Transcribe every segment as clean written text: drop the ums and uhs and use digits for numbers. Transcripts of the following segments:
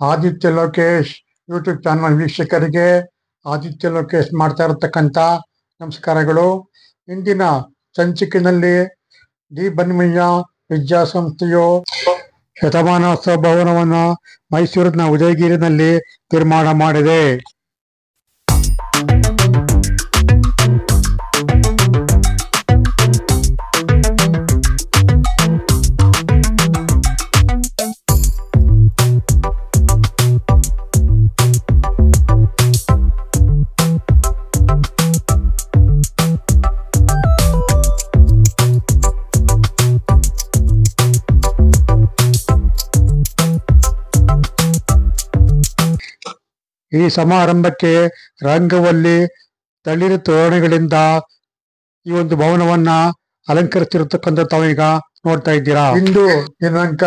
Aditya Lokesh YouTube channel ವೀಕ್ಷಕರಿಗೆ ಆದಿತ್ಯ ಲೋಕೇಶ್ ಮಾಡ್ತಾ ಇರತಕ್ಕಂಥ ನಮಸ್ಕಾರಗಳು. ಇಂದಿನ ಸಂಚಿಕೆಯಲ್ಲಿ ಡಿ ಬನ್ನಿಮಯ್ಯ ವಿದ್ಯಾಸಂಸ್ಥೆಯು ಶತಮಾನೋತ್ಸವ ಭವನವನ್ನು ಮೈಸೂರಿನ ಉದಯಗಿರಿನಲ್ಲಿ ನಿರ್ಮಾಣ ಮಾಡಿದೆ. ಈ ಸಮಾರಂಭಕ್ಕೆ ರಂಗವಲ್ಲಿ ತಳಿರು ತೋರಣಗಳಿಂದ ಈ ಒಂದು ಭವನವನ್ನ ಅಲಂಕರಿಸಿರತಕ್ಕಂಥ ತಾವೀಗ ನೋಡ್ತಾ ಇದ್ದೀರಾ. ಇಂದು ದಿನಾಂಕ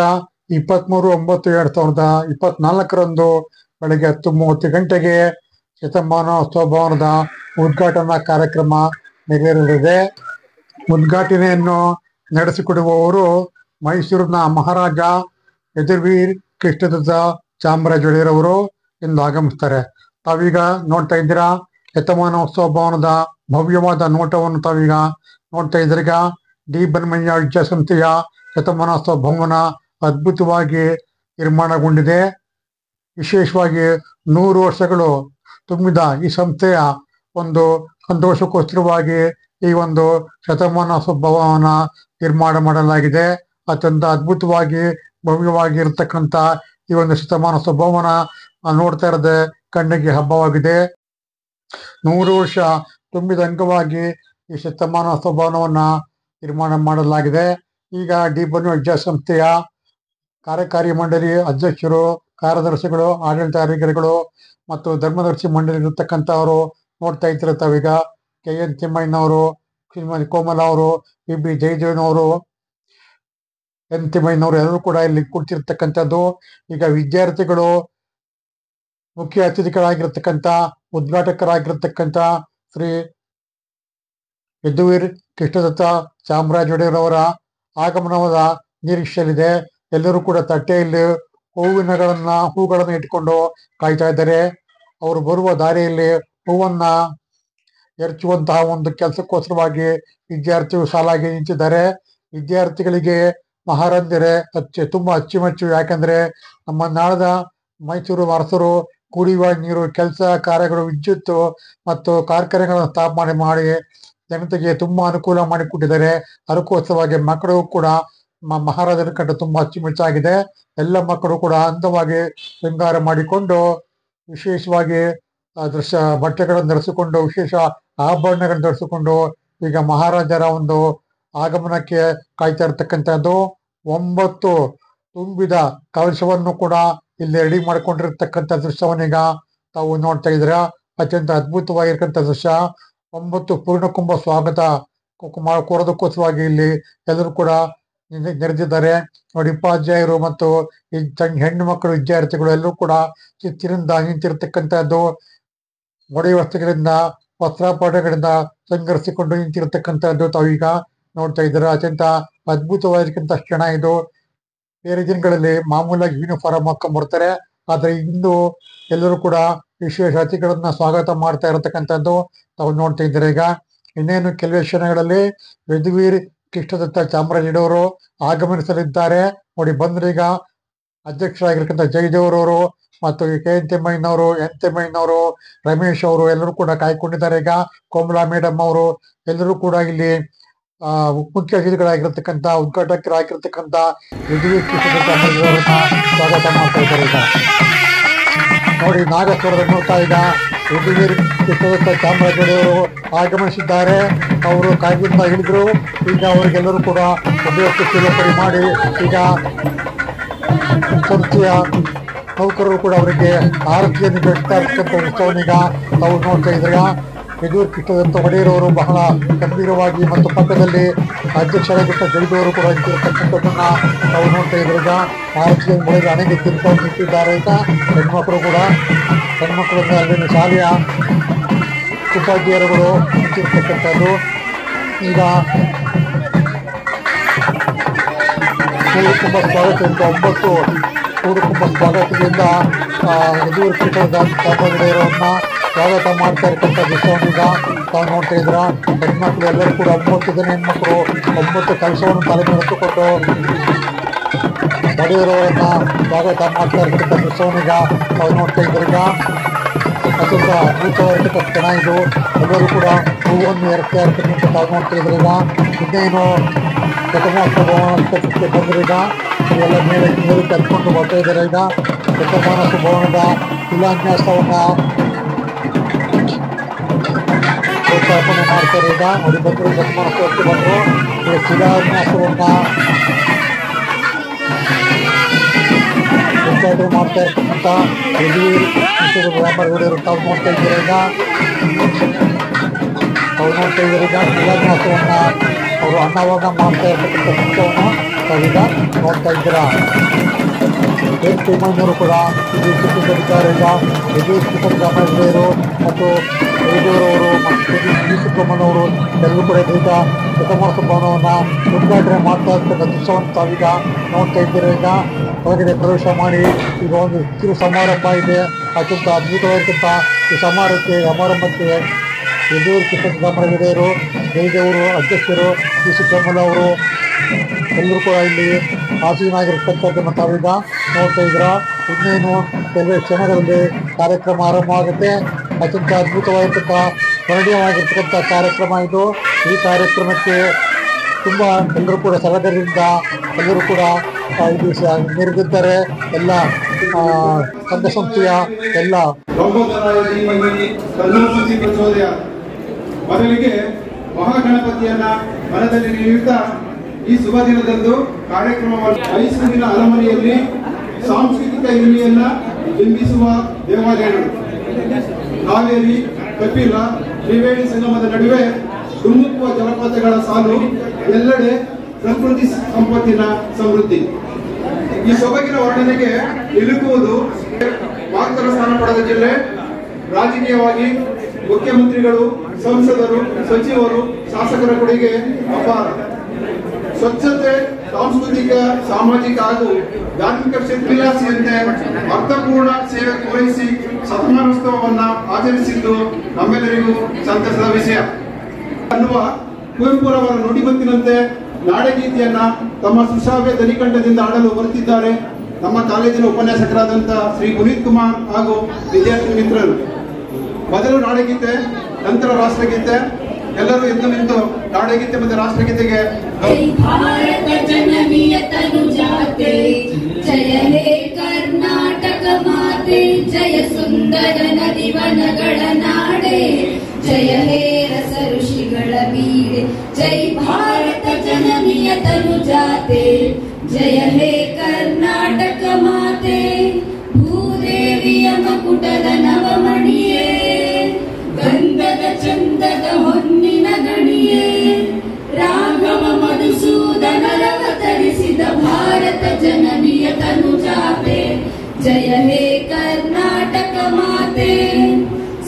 23/9/2024 ಬೆಳಗ್ಗೆ 10:30 ಗಂಟೆಗೆ ಶತಮಾನೋತ್ಸವ ಭವನದ ಉದ್ಘಾಟನಾ ಕಾರ್ಯಕ್ರಮ ನೆರವೇರಲಿದೆ. ಉದ್ಘಾಟನೆಯನ್ನು ನಡೆಸಿಕೊಡುವವರು ಮೈಸೂರಿನ ಮಹಾರಾಜ ಯದುವೀರ್ ಕೃಷ್ಣದತ್ತ ಚಾಮರಾಜ ಒಡೆಯರವರು ಎಂದು ಆಗಮಿಸ್ತಾರೆ. ತಾವೀಗ ನೋಡ್ತಾ ಇದ್ದೀರಾ ಶತಮಾನೋತ್ಸವ ಭವನದ ಭವ್ಯವಾದ ನೋಟವನ್ನು ತಾವೀಗ ನೋಡ್ತಾ ಇದ್ದೀರ. ಡಿ ಬನ್ನಿಮಯ್ಯ ವಿದ್ಯಾಸಂಸ್ಥೆಯ ಶತಮಾನೋತ್ಸವ ಭವನ ಅದ್ಭುತವಾಗಿ ನಿರ್ಮಾಣಗೊಂಡಿದೆ. ವಿಶೇಷವಾಗಿ 100 ವರ್ಷಗಳು ತುಂಬಿದ ಈ ಸಂಸ್ಥೆಯ ಒಂದು ಸಂತೋಷಕ್ಕೋಸ್ಕರವಾಗಿ ಈ ಒಂದು ಶತಮಾನೋತ್ಸವ ಭವನ ನಿರ್ಮಾಣ ಮಾಡಲಾಗಿದೆ. ಅತ್ಯಂತ ಅದ್ಭುತವಾಗಿ ಭವ್ಯವಾಗಿ ಇರತಕ್ಕಂಥ ಈ ಒಂದು ಶತಮಾನೋತ್ಸವ ಭವನ ನೋಡ್ತಾ ಇರೋದೇ ಕಣ್ಣಿಗೆ ಹಬ್ಬವಾಗಿದೆ. 100 ವರ್ಷ ತುಂಬಿದ ಅಂಗವಾಗಿ ಈ ಶತಮಾನೋತ್ಸವ ಭವನವನ್ನ ನಿರ್ಮಾಣ ಮಾಡಲಾಗಿದೆ. ಈಗ ಡಿ ಬನ್ನಿಮಯ್ಯ ವಿದ್ಯಾಸಂಸ್ಥೆಯ ಕಾರ್ಯಕಾರಿ ಮಂಡಳಿ ಅಧ್ಯಕ್ಷರು, ಕಾರ್ಯದರ್ಶಿಗಳು, ಆಡಳಿತಾಧಿಕಾರಿಗಳು ಮತ್ತು ಧರ್ಮದರ್ಶಿ ಮಂಡಳಿ ಇರತಕ್ಕಂಥವರು ನೋಡ್ತಾ ಇದ್ದೀರ. ತಾವೀಗ KN ತಿಮ್ಮಯ್ಯನವರು, ಶ್ರೀಮತಿ ಕೋಮಲ ಅವರು, BB ಜಯದೇವನವರು, N ತಿಮ್ಮಯ್ಯನವರು ಎಲ್ಲರೂ ಕೂಡ ಇಲ್ಲಿ ಕೂತಿರ್ತಕ್ಕಂಥದ್ದು. ಈಗ ವಿದ್ಯಾರ್ಥಿಗಳು ಮುಖ್ಯ ಅತಿಥಿಗಳಾಗಿರ್ತಕ್ಕಂಥ ಉದ್ಘಾಟಕರಾಗಿರ್ತಕ್ಕಂಥ ಶ್ರೀ ಯದುವೀರ್ ಕೃಷ್ಣದತ್ತ ಚಾಮರಾಜ ಒಡೆಯರವರ ಆಗಮನದ ನಿರೀಕ್ಷೆಯಲ್ಲಿದೆ. ಎಲ್ಲರೂ ಕೂಡ ತಟ್ಟೆಯಲ್ಲಿ ಹೂಗಳನ್ನು ಇಟ್ಕೊಂಡು ಕಾಯ್ತಾ ಇದ್ದಾರೆ. ಅವರು ಬರುವ ದಾರಿಯಲ್ಲಿ ಹೂವನ್ನ ಎರಚುವಂತಹ ಒಂದು ಕೆಲಸಕ್ಕೋಸ್ಕರವಾಗಿ ವಿದ್ಯಾರ್ಥಿಗಳು ಸಾಲಾಗಿ ನಿಂತಿದ್ದಾರೆ. ವಿದ್ಯಾರ್ಥಿಗಳಿಗೆ ಮಹಾರಂಜನೆ ತುಂಬಾ ಅಚ್ಚುಮೆಚ್ಚು. ಯಾಕಂದ್ರೆ ನಮ್ಮ ನಾಡದ ಮೈಸೂರು ಅರಸರು ಕುಡಿಯುವ ನೀರು, ಕೆಲಸ ಕಾರ್ಯಗಳು, ವಿದ್ಯುತ್ ಮತ್ತು ಕಾರ್ಖಾನೆಗಳನ್ನು ಸ್ಥಾಪನೆ ಮಾಡಿ ಜನತೆಗೆ ತುಂಬಾ ಅನುಕೂಲ ಮಾಡಿಕೊಟ್ಟಿದ್ದಾರೆ. ಅದಕ್ಕೋಸ್ಕರವಾಗಿ ಮಕ್ಕಳು ಕೂಡ ಮಹಾರಾಜರ ಕಂಡು ತುಂಬಾ ಅಚ್ಚುಮೆಚ್ಚಾಗಿದೆ. ಎಲ್ಲ ಮಕ್ಕಳು ಕೂಡ ಅಂದವಾಗಿ ಶೃಂಗಾರ ಮಾಡಿಕೊಂಡು ವಿಶೇಷವಾಗಿ ಬಟ್ಟೆಗಳನ್ನು ಧರಿಸಿಕೊಂಡು, ವಿಶೇಷ ಆಭರಣಗಳನ್ನು ಧರಿಸಿಕೊಂಡು ಈಗ ಮಹಾರಾಜರ ಒಂದು ಆಗಮನಕ್ಕೆ ಕಾಯ್ತಾ ಇರ್ತಕ್ಕಂಥದ್ದು. 9 ತುಂಬಿದ ಕಲಶವನ್ನು ಕೂಡ ಇಲ್ಲಿ ರೆಡಿ ಮಾಡ್ಕೊಂಡಿರ್ತಕ್ಕಂಥ ದೃಶ್ಯವನ್ನೀಗ ತಾವು ನೋಡ್ತಾ ಇದ್ದೀರಾ. ಅತ್ಯಂತ ಅದ್ಭುತವಾಗಿರ್ತಕ್ಕಂಥ ದೃಶ್ಯ. 9 ಪೂರ್ಣಕುಂಭ ಸ್ವಾಗತ ಕೋರೋದಕ್ಕೋಸ್ಕರವಾಗಿ ಇಲ್ಲಿ ಎಲ್ಲರೂ ಕೂಡ ನೆರೆದಿದ್ದಾರೆ. ನೋಡಿ, ಉಪಾಧ್ಯಾಯರು ಮತ್ತು ಹೆಣ್ಣು ಮಕ್ಕಳು ವಿದ್ಯಾರ್ಥಿಗಳು ಎಲ್ಲರೂ ಕೂಡ ಚಿತ್ತಿನಿಂದ ನಿಂತಿರ್ತಕ್ಕಂಥದ್ದು. ಒಡೆ ವಸ್ತ್ರಗಳಿಂದ ವಸ್ತ್ರಾಭರಣಗಳಿಂದ ಸಂಘರಿಸಿಕೊಂಡು ನಿಂತಿರ್ತಕ್ಕಂಥದ್ದು ತಾವೀಗ ನೋಡ್ತಾ ಇದ್ದೀರಾ. ಅತ್ಯಂತ ಅದ್ಭುತವಾಗಿರ್ತಕ್ಕಂಥ ಕ್ಷಣ ಇದು. ಬೇರೆ ದಿನಗಳಲ್ಲಿ ಮಾಮೂಲಾಗಿ ಯೂನಿಫಾರ್ಮ್ ಹಾಕೊಂಡ್ ಬರ್ತಾರೆ, ಆದ್ರೆ ಇಂದು ಎಲ್ಲರೂ ಕೂಡ ವಿಶೇಷ ಅತಿಥಿಗಳನ್ನ ಸ್ವಾಗತ ಮಾಡ್ತಾ ಇರತಕ್ಕಂಥದ್ದು ತಾವು ನೋಡ್ತಾ ಇದ್ದಾರೆ. ಈಗ ಇನ್ನೇನು ಕೆಲವೇ ಕ್ಷಣಗಳಲ್ಲಿ ಯದುವೀರ್ ಕೃಷ್ಣದತ್ತ ಚಾಮರಾಜ ಒಡೆಯವರು ಆಗಮನಿಸಲಿದ್ದಾರೆ. ನೋಡಿ, ಬಂದ್ರೀಗ ಅಧ್ಯಕ್ಷರಾಗಿರ್ತಕ್ಕಂಥ ಜಯದೇವರವರು ಮತ್ತು KN ತಿಮ್ಮಯ್ಯನವರು, N ತಿಮ್ಮಯ್ಯನವರು, ರಮೇಶ್ ಅವರು ಎಲ್ಲರೂ ಕೂಡ ಕಾಯ್ಕೊಂಡಿದ್ದಾರೆ. ಈಗ ಕೋಮಲಾ ಮೇಡಮ್ ಅವರು ಎಲ್ಲರೂ ಕೂಡ ಇಲ್ಲಿ ಮುಖ್ಯ ಅತಿಥಿಗಳಾಗಿರ್ತಕ್ಕಂಥ ಉದ್ಘಾಟಕರಾಗಿರ್ತಕ್ಕಂಥ ಯದುವೀರ್ ಕೃಷ್ಣದತ್ತ ಚಾಮರಾಜ ಸ್ವಾಗತ ಮಾಡ್ತಾ ಇದ್ದಾರೆ. ಈಗ ನೋಡಿ, ನಾಗಸ್ವರದ ನೋಡ್ತಾ ಈಗ ಯದುವೀರ್ ಕೃಷ್ಣದತ್ತ ಚಾಮರಾಜ ಒಡೆಯವರು ಆಗಮಿಸಿದ್ದಾರೆ. ಅವರು ಕಾಯ್ದಿಂದ ಹಿಡಿದ್ರು. ಈಗ ಅವರಿಗೆಲ್ಲರೂ ಕೂಡ ಉಪಯುಕ್ತ ಸೇವೆ ಮಾಡಿ ಈಗ ಸಂಸ್ಥೆಯ ನೌಕರರು ಕೂಡ ಅವರಿಗೆ ಆರತಿಯನ್ನು ಬೆಳೆಸ್ತಾ ಇರ್ತಕ್ಕಂಥ ಉತ್ಸವನೀಗ ತಾವು ನೋಡ್ತಾ ಇದ್ದೀರ. ಯದುವೀರ್ ಕೃಷ್ಣದತ್ತ ಒಡೆಯರವರು ಬಹಳ ಗಂಭೀರವಾಗಿ ಮತ್ತು ಪಕ್ಕದಲ್ಲಿ ಅಧ್ಯಕ್ಷರಾಗಿದ್ದ ಜಯದೇವರು ಕೂಡ ನಿಂತಿರ್ತಕ್ಕಂಥದ್ದನ್ನ ತಾವು ನೋಡ್ತಾ ಇದ್ದೀರ. ಆರತಿಯನ್ನು ಬೆಳೆದು ಹಣೆಗೆ ತಿರ್ಕೊಂಡು ನಿಂತಿದ್ದಾರೆ. ಈಗ ಹೆಣ್ಮಕ್ಳು ಅಲ್ಲಿನ ಶಾಲೆಯ ಉಪಾಧ್ಯಾಯರುಗಳು ನಿಂತಿರ್ತಕ್ಕಂಥದ್ದು. ಈಗ ತುಂಬಾ ಸ್ವಾಗತ. 9 ಅವರು ತುಂಬ ಸ್ವಾಗತದಿಂದ ಯದುವೀರ್ ಕೃಷ್ಣ ಚಾಮರಾಜೇಶ್ವರವನ್ನ ಸ್ವಾಗತ ಮಾಡ್ತಾ ಇರ್ತಕ್ಕಂಥ ದೃಶ್ಯವನ್ನೀಗ ತಾವು ನೋಡ್ತಾ ಇದ್ರ. ಹೆಣ್ಮಕ್ಳು ಎಲ್ಲರೂ ಕೂಡ 9 ಜನ ಹೆಣ್ಮಕ್ಳು 9 ಕೆಲಸವನ್ನು ತಲೆ ಮೇಲೆ ಎತ್ತುಕೊಂಡು ಒಡೆಯರವರನ್ನ ಸ್ವಾಗತ ಮಾಡ್ತಾ ಇರ್ತಕ್ಕಂಥ ದೃಶ್ಯವನ್ನೀಗ ತಾವು ನೋಡ್ತಾ ಇದ್ರೀಗ. ಅತ್ಯಂತ ಅದ್ಭುತವಾಗಿರ್ತಕ್ಕಂಥ ಕ್ಷಣ ಇದು. ಎಲ್ಲರೂ ಕೂಡ ಹೂವನ್ನು ಎರಕ್ತಾ ಇರ್ತಕ್ಕಂಥ ತಾವು ನೋಡ್ತಾ ಇದ್ರೀಗ. ಇನ್ನೇನು ಶತಮಾನೋತ್ಸವ ಭವನಕ್ಕೆ ಬಂದ್ರೀಗ ಎಲ್ಲ ಮೇಲಕ್ಕೆ ಹತ್ಕೊಂಡು ಬರ್ತಾ ಇದ್ದಾರೆ. ಈಗ ಶತಮಾನೋತ್ಸವ ಭವನದ ಶಿಲಾನ್ಯಾಸವನ್ನ ಲೋಕಾರ್ಪಣೆ ಮಾಡ್ತಾರೆ. ಈಗ ಅವ್ರಿಗೆ ಬಂದರು ಶತಮಾನೋತ್ಸವಕ್ಕೆ ಬಂದರು. ಈಗ ಶಿಲಾನ್ಯಾಸವನ್ನ ಉದ್ಘಾಟನೆ ಮಾಡ್ತಾ ಇರ್ತಕ್ಕಂಥ ಯದುವೀರ್ ರಾಮರಗೌಡರು ತಾವು ನೋಡ್ತಾ ಇದ್ದಾರೆ. ಈಗ ತಾವು ನೋಡ್ತಾ ಇದ್ದಾರೆ. ಈಗ ಶಿಲಾನ್ಯಾಸವನ್ನ ಅವರು ಅನ್ನವನ್ನ ಮಾಡ್ತಾ ಇರ್ತಕ್ಕಂಥ ದೃಶ್ಯವನ್ನು ತಾವೀಗ ನೋಡ್ತಾ ಇದ್ದೀರಾ. ತಿಮ್ಮಣ್ಣವರು ಕೂಡ ಇದು ಚಿತ್ರದಲ್ಲಿದ್ದಾರೆ. ಈಗ ಯದುವೀರ್ ಕೃಷ್ಣರಾಮರಾಜರು ಮತ್ತು ಯದುವೀರವರು ಮತ್ತು ವಿ ಸುಬ್ರಹ್ಮಣ್ಯವರು ಎಲ್ಲರೂ ಕೂಡ ಈಗ ಶತಮಾನೋತ್ಸವ ಭವನವನ್ನು ಉದ್ಘಾಟನೆ ಮಾಡ್ತಾ ಇರ್ತಕ್ಕಂಥ ದೃಶ್ಯವನ್ನು ತಾವೀಗ ನೋಡ್ತಾ ಇದ್ದೀರಾ. ಈಗ ಹೊರಗಡೆ ಪ್ರವೇಶ ಮಾಡಿ ಈಗ ಒಂದು ಕಿರು ಸಮಾರಂಭ ಇದೆ. ಅತ್ಯಂತ ಅದ್ಭುತವಾಗಿರ್ತಕ್ಕಂಥ ಈ ಸಮಾರಂಭಕ್ಕೆ ಯದುವೀರ್ ಕೃಷ್ಣರಾಮರಾಜರು ಜಯದೇವರು ಅಧ್ಯಕ್ಷರು ವಿ ಸುಬ್ರಹ್ಮಣ್ಯ ಅವರು ಎಲ್ಲರೂ ಕೂಡ ಇಲ್ಲಿ ಆಸೀನಾಗಿರ್ತಕ್ಕಂಥದ್ದನ್ನು ತಾವೀಗ ನೋಡ್ತಾ ಇದ್ದೀರಾ. ಇನ್ನೇನು ಕೆಲವೇ ಕ್ಷಣಗಳಲ್ಲಿ ಕಾರ್ಯಕ್ರಮ ಆರಂಭ ಆಗುತ್ತೆ. ಅತ್ಯಂತ ಅದ್ಭುತವಾಗಿರ್ತಕ್ಕ ಸ್ಮರಣೀಯವಾಗಿರ್ತಕ್ಕಂಥ ಕಾರ್ಯಕ್ರಮ ಇದು. ಈ ಕಾರ್ಯಕ್ರಮಕ್ಕೆ ತುಂಬ ಎಲ್ಲರೂ ಕೂಡ ಸಡಗರದಿಂದ ಎಲ್ಲರೂ ಕೂಡ ಇದು ನಿರ್ಗಿದ್ದಾರೆ. ಎಲ್ಲ ಸಂಘ ಸಂಸ್ಥೆಯ ಎಲ್ಲ ಮೊದಲಿಗೆ ಮಹಾಗಣಪತಿಯನ್ನ ಮನದಲ್ಲಿ ನಿಯುಕ್ತ ಈ ಶುಭ ದಿನದಂದು ಕಾರ್ಯಕ್ರಮವನ್ನು ಮೈಸೂರಿನ ಅರಮನೆಯಲ್ಲಿ ಸಾಂಸ್ಕೃತಿಕ ಹಿರಿಮೆಯನ್ನ ಬಿಂಬಿಸುವ ದೇವಾಲಯಗಳು ಕಾವೇರಿ ಕಪಿಲ ತ್ರಿವೇಣಿ ಸಂಗಮದ ನಡುವೆ ಧುಮ್ಮುಕ್ಕುವ ಜಲಪಾತಗಳ ಸಾಲು, ಎಲ್ಲೆಡೆ ಪ್ರಕೃತಿ ಸಂಪತ್ತಿನ ಸಮೃದ್ಧಿ. ಈ ಸೊಬಗಿನ ವರ್ಣನೆಗೆ ಇಳುಕುವುದು ಮಾತ್ರ ಸ್ಥಾನ ಪಡೆದ ಜಿಲ್ಲೆ. ರಾಜಕೀಯವಾಗಿ ಮುಖ್ಯಮಂತ್ರಿಗಳು, ಸಂಸದರು, ಸಚಿವರು, ಶಾಸಕರ ಕೊಡುಗೆ ಅಪಾರ. ಸ್ವಚ್ಛತೆ, ಸಾಂಸ್ಕೃತಿಕ, ಸಾಮಾಜಿಕ ಹಾಗೂ ಧಾರ್ಮಿಕ ಕ್ಷೇತ್ರವಿಲಾಸಿಯಂತೆ ಅರ್ಥಪೂರ್ಣ ಸೇವೆ ಪೂರೈಸಿ ಶತಮಾನೋತ್ಸವವನ್ನ ಆಚರಿಸಿದ್ದು ನಮ್ಮೆಲ್ಲರಿಗೂ ಸಂತಸದ ವಿಷಯ ಅನ್ನುವ ಕುವೆಂಪುರವರ ನುಡಿಮುತ್ತಿನಂತೆ ನಾಡಗೀತೆಯನ್ನ ತಮ್ಮ ಸುಶ್ರಾವ್ಯ ಧ್ವನಿಕಂಠದಿಂದ ಆಡಲು ಬರುತ್ತಿದ್ದಾರೆ ನಮ್ಮ ಕಾಲೇಜಿನ ಉಪನ್ಯಾಸಕರಾದಂಥ ಶ್ರೀ ಪುನೀತ್ ಕುಮಾರ್ ಹಾಗೂ ವಿದ್ಯಾರ್ಥಿ ಮಿತ್ರರು. ಮೊದಲು ನಾಡಗೀತೆ, ನಂತರ ರಾಷ್ಟ್ರಗೀತೆ. ಎಲ್ಲರೂ ಎದ್ದು ನಿಂತು ನಾಡಗೀತೆ ಮತ್ತು ರಾಷ್ಟ್ರಗೀತೆಗೆ ಭಾರತ ಜನನಿಯ ತನುಜಾತೆ ಜಯ ಹೇ ಕರ್ನಾಟಕ ಮಾತೆ, ಜಯ ಸುಂದರ ನದಿವನಗಳ ನಾಡೆ, ಜಯ ಹೇ ರಸ ಋಷಿಗಳ ಬೀಡೆ. ಜೈ ಭಾರತ ಜನನಿಯ ತನುಜಾತೆ ಜಯ ಹೇ ಕರ್ನಾಟಕ ಮಾತೆ, ಭೂದೇವಿಯ ಮಕುಟದ ನವಮಣಿಯೇ, ಗಂಧದ ಚಂದದ ಹೊನ್ನಿನ ಗಣಿಯೇ, ರಾಘವ ಮಧುಸೂದನರವತರಿಸಿದ ಭಾರತ ಜನನಿಯ ತನುಜಾತೆ ಜಯ ಹೇ ಕರ್ನಾಟಕ ಮಾತೆ.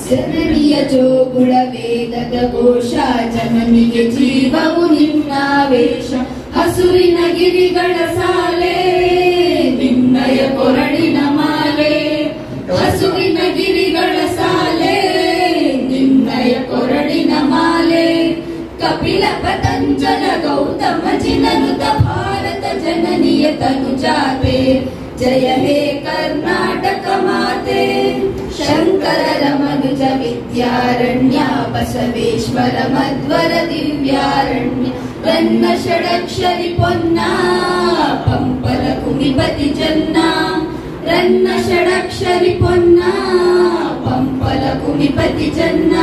ಜನನಿಯ ಜೋಗುಳ ವೇದದ ಘೋಷ, ಜನನಿಗೆ ಜೀವವು ನಿನ್ನಾವೇಶ, ಹಸುರಿನ ಗಿರಿಗಳ ಸಾಲೆ, ನಿನ್ನಯ ಕೊರಳಿನ ಮಾಲೆ, ಹಸುರಿನ ಗಿರಿಗಳ ಸಾಲೆ, ನಿನ್ನಯ ಕೊರಳಿನ ಮಾಲೆ. ಕಪಿಲ ಪತಂಜಲ ಗೌತಮ ಜಿನನುತ ಭಾರತ ಜನನಿಯ ತನುಜಾತೆ ಜಯ ಹೇ ಕರ್ನಾಟಕ ಮಾತೆ. ಶಂಕರರ ಮನುಜ ವಿದ್ಯಾರಣ್ಯ, ಬಸವೇಶ್ವರ ಮಧ್ವರ ದಿವ್ಯಾರಣ್ಯ, ರನ್ನ ಷಡಕ್ಷರಿ ಪೊನ್ನ, ಪಂಪಲ ಕುಮಿಪತಿ ಜನ್ನ, ರನ್ನ ಷಡಕ್ಷರಿ ಪೊನ್ನ, ಪಂಪಲ ಕುಮಿಪತಿ ಜನ್ನ.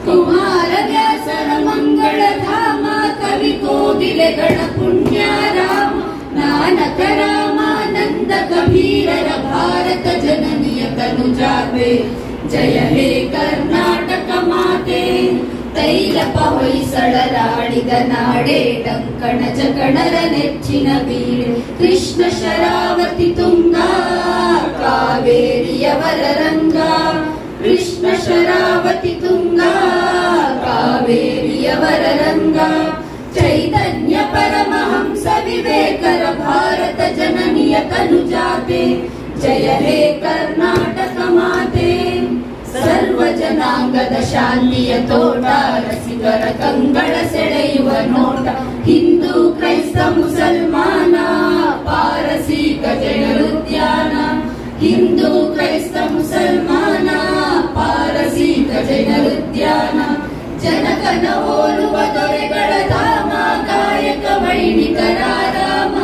ಕುಮಾರ ವ್ಯಾಸರ ಮಂಗಳ ಧಾಮ, ಕವಿ ಕೋಗಿಲೆಗಳ ಪುಣ್ಯ ರಾಮ, ನಾನಕ ರಾಮಾನಂದ ಕಬೀರರ ಭಾರತ ಜನನಿಯ ತನುಜಾತೆ ಜಯ ಹೇ ಕರ್ನಾಟಕ ಮಾತೆ. ತೈಲಪ ಹೊಯ್ಸಳರಾಡಿದ ನಾಡೆ, ಡಂಕಣ ಜಕಣರ ನೆಚ್ಚಿನ ಬೀಡೆ, ಕೃಷ್ಣ ಶರಾವತಿ ತುಂಗ, ಕಾವೇರಿಯವರ ರಂಗ, ಕೃಷ್ಣ ಶರಾವತಿ ತುಂಗ, ಕಾವೇರಿಯವರ ರಂಗ. ಚೈತನ್ಯ ಪರಮಹಂಸ ವಿವೇಕರ ಭಾರತ ಜನನಿಯ जननीय तनुजाते जय हे कर्नाटक माते सर्व ಜನಾಂಗದ ಶಾಂತಿಯ ತೋಟ ರಸಿಕರ ಕಂಗಳ ಸೆಳೆಯುವ ನೋಟ ಹಿಂದೂ ಕ್ರೈಸ್ತ ಮುಸಲ್ಮಾನ ಪಾರಸೀಕ ಜನರುದ್ಯಾನ ಹಿಂದೂ ಕ್ರೈಸ್ತ ಮುಸಲ್ಮಾನ ಪಾರಸೀಕ ಜನರುದ್ಯಾನ ಜನಕನ ಹೋಲುವ ದೊರೆಗಳ ಧಾಮ ಗಾಯಕ ವೈಣಿಕರ ರಾಮ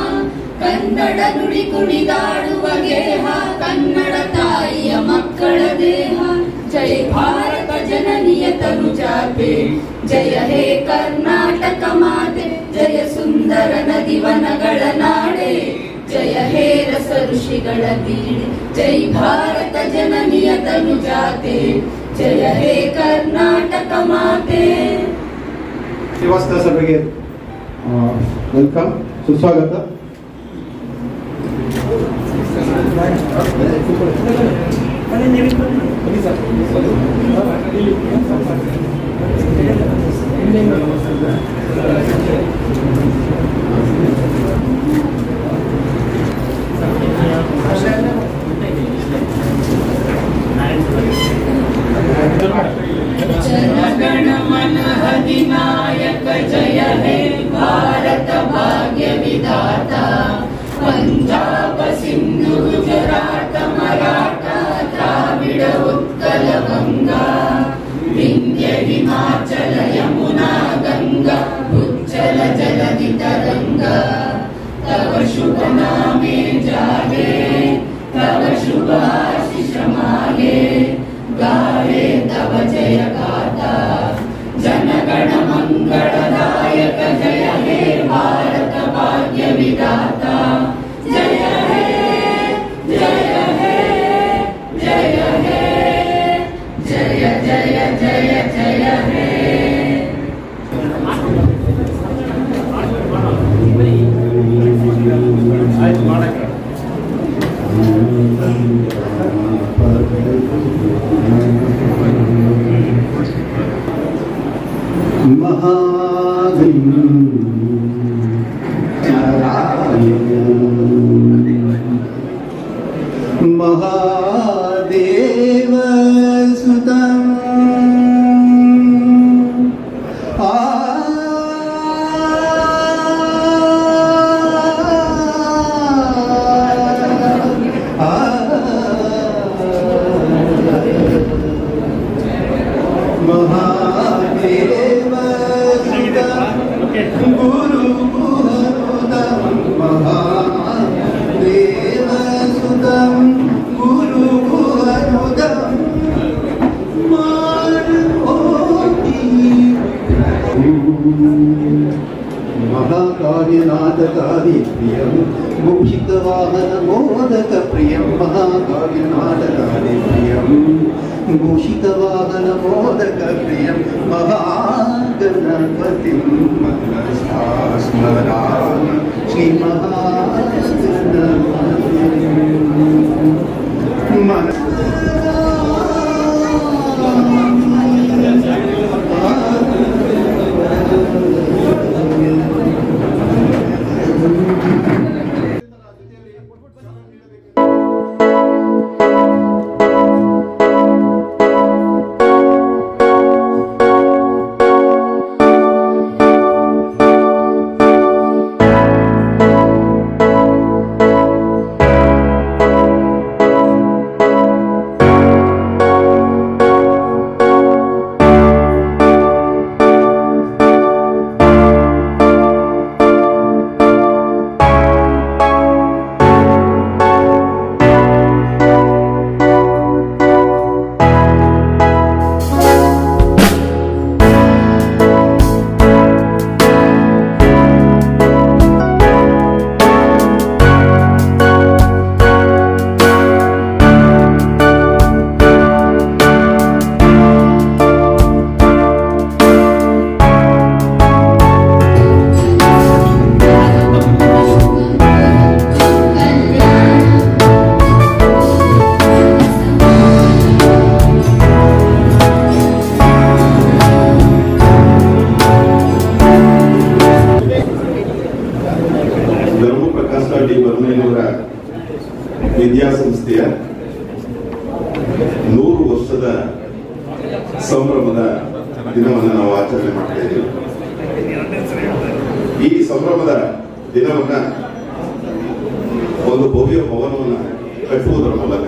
ಕನ್ನಡ ನುಡಿ ಕುಣಿದಾಡುವ ಗೇಹ ಕನ್ನಡ ತಾಯಿಯ ಮಕ್ಕಳ ದೇಹ ಜಯ ಭಾರತ ಜನನಿಯ ತನುಜಾತೆ ಜಯ ಹೇ ಕರ್ನಾಟಕ ಮಾತೆ ಜಯ ಸುಂದರ ನದಿವನಗಳ ನಾಡೆ ಜಯ ಹೇ ರಸ ಋಷಿಗಳ ಬೀಡೆ ಜೈ ಭಾರತ ಜನನಿಯ ತನುಜಾತೆ ಜಯ ಹೇ ಕರ್ನಾಟಕ ಮಾತೆ. ಶ್ರೀವಾಸ್ತವ ಸಭೆಗೆ ವೆಲ್ಕಮ್, ಸುಸ್ವಾಗತ. जनगणमन अधिनायक जय हे भारत भाग्य विधाता पंजाब सिंधु गुजरात मराठा द्राविड उत्कल गंगा विंध्य हिमाचल यमुना गंगा उज्जल जलधि तरंगा तव शुभ नामे जागे तव शुभ आशीष मागे गाये तव जय गाथा जनगण मंगलदायक जय हे भारत भाग्य विधाता जय हे जय हे जय हे जय जय जय जय हे. महादेव सुतम् महादेव गुरु महादेव सुतम् गुरु महाकाव्यनाटकादि प्रियं भूषितवाहन मोदक प्रियं महाकाव्यनाटकादि प्रियं भूषितवाहन मोदक प्रियं महागणपतिं मनसा स्मरामि श्री 100 ವರ್ಷದ ಸಂಭ್ರಮದ ದಿನವನ್ನು ನಾವು ಆಚರಣೆ ಮಾಡ್ತಾ ಇದ್ದೀವಿ. ಈ ಸಂಭ್ರಮದ ದಿನವನ್ನ ಒಂದು ಭವ್ಯ ಭವನವನ್ನು ಕಟ್ಟುವುದರ ಮೂಲಕ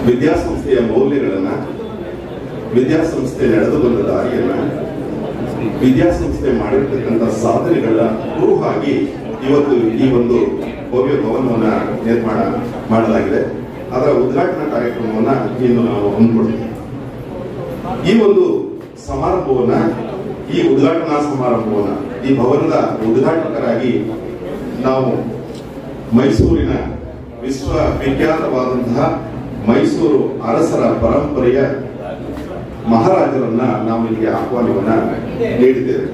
ವಿದ್ಯಾಸಂಸ್ಥೆಯ ಮೌಲ್ಯಗಳನ್ನ, ವಿದ್ಯಾಸಂಸ್ಥೆ ನಡೆದು ಬಂದ ದಾರಿಯನ್ನ, ವಿದ್ಯಾಸಂಸ್ಥೆ ಮಾಡಿರ್ತಕ್ಕಂಥ ಸಾಧನೆಗಳ ಕುರುಹಾಗಿ ಇವತ್ತು ಈ ಒಂದು ಭವ್ಯ ಭವನವನ್ನ ನಿರ್ಮಾಣ ಮಾಡಲಾಗಿದೆ. ಅದರ ಉದ್ಘಾಟನಾ ಕಾರ್ಯಕ್ರಮವನ್ನ ಇಂದು ನಾವು ಹಮ್ಮಿಕೊಳ್ತೀವಿ. ಈ ಒಂದು ಸಮಾರಂಭವನ್ನ, ಈ ಉದ್ಘಾಟನಾ ಸಮಾರಂಭವನ್ನ, ಈ ಭವನದ ಉದ್ಘಾಟಕರಾಗಿ ನಾವು ಮೈಸೂರಿನ ವಿಶ್ವವಿಖ್ಯಾತವಾದಂತಹ ಮೈಸೂರು ಅರಸರ ಪರಂಪರೆಯ ಮಹಾರಾಜರನ್ನ ನಾವು ಇಲ್ಲಿಗೆ ಆಹ್ವಾನವನ್ನ ನೀಡಿದ್ದೇವೆ.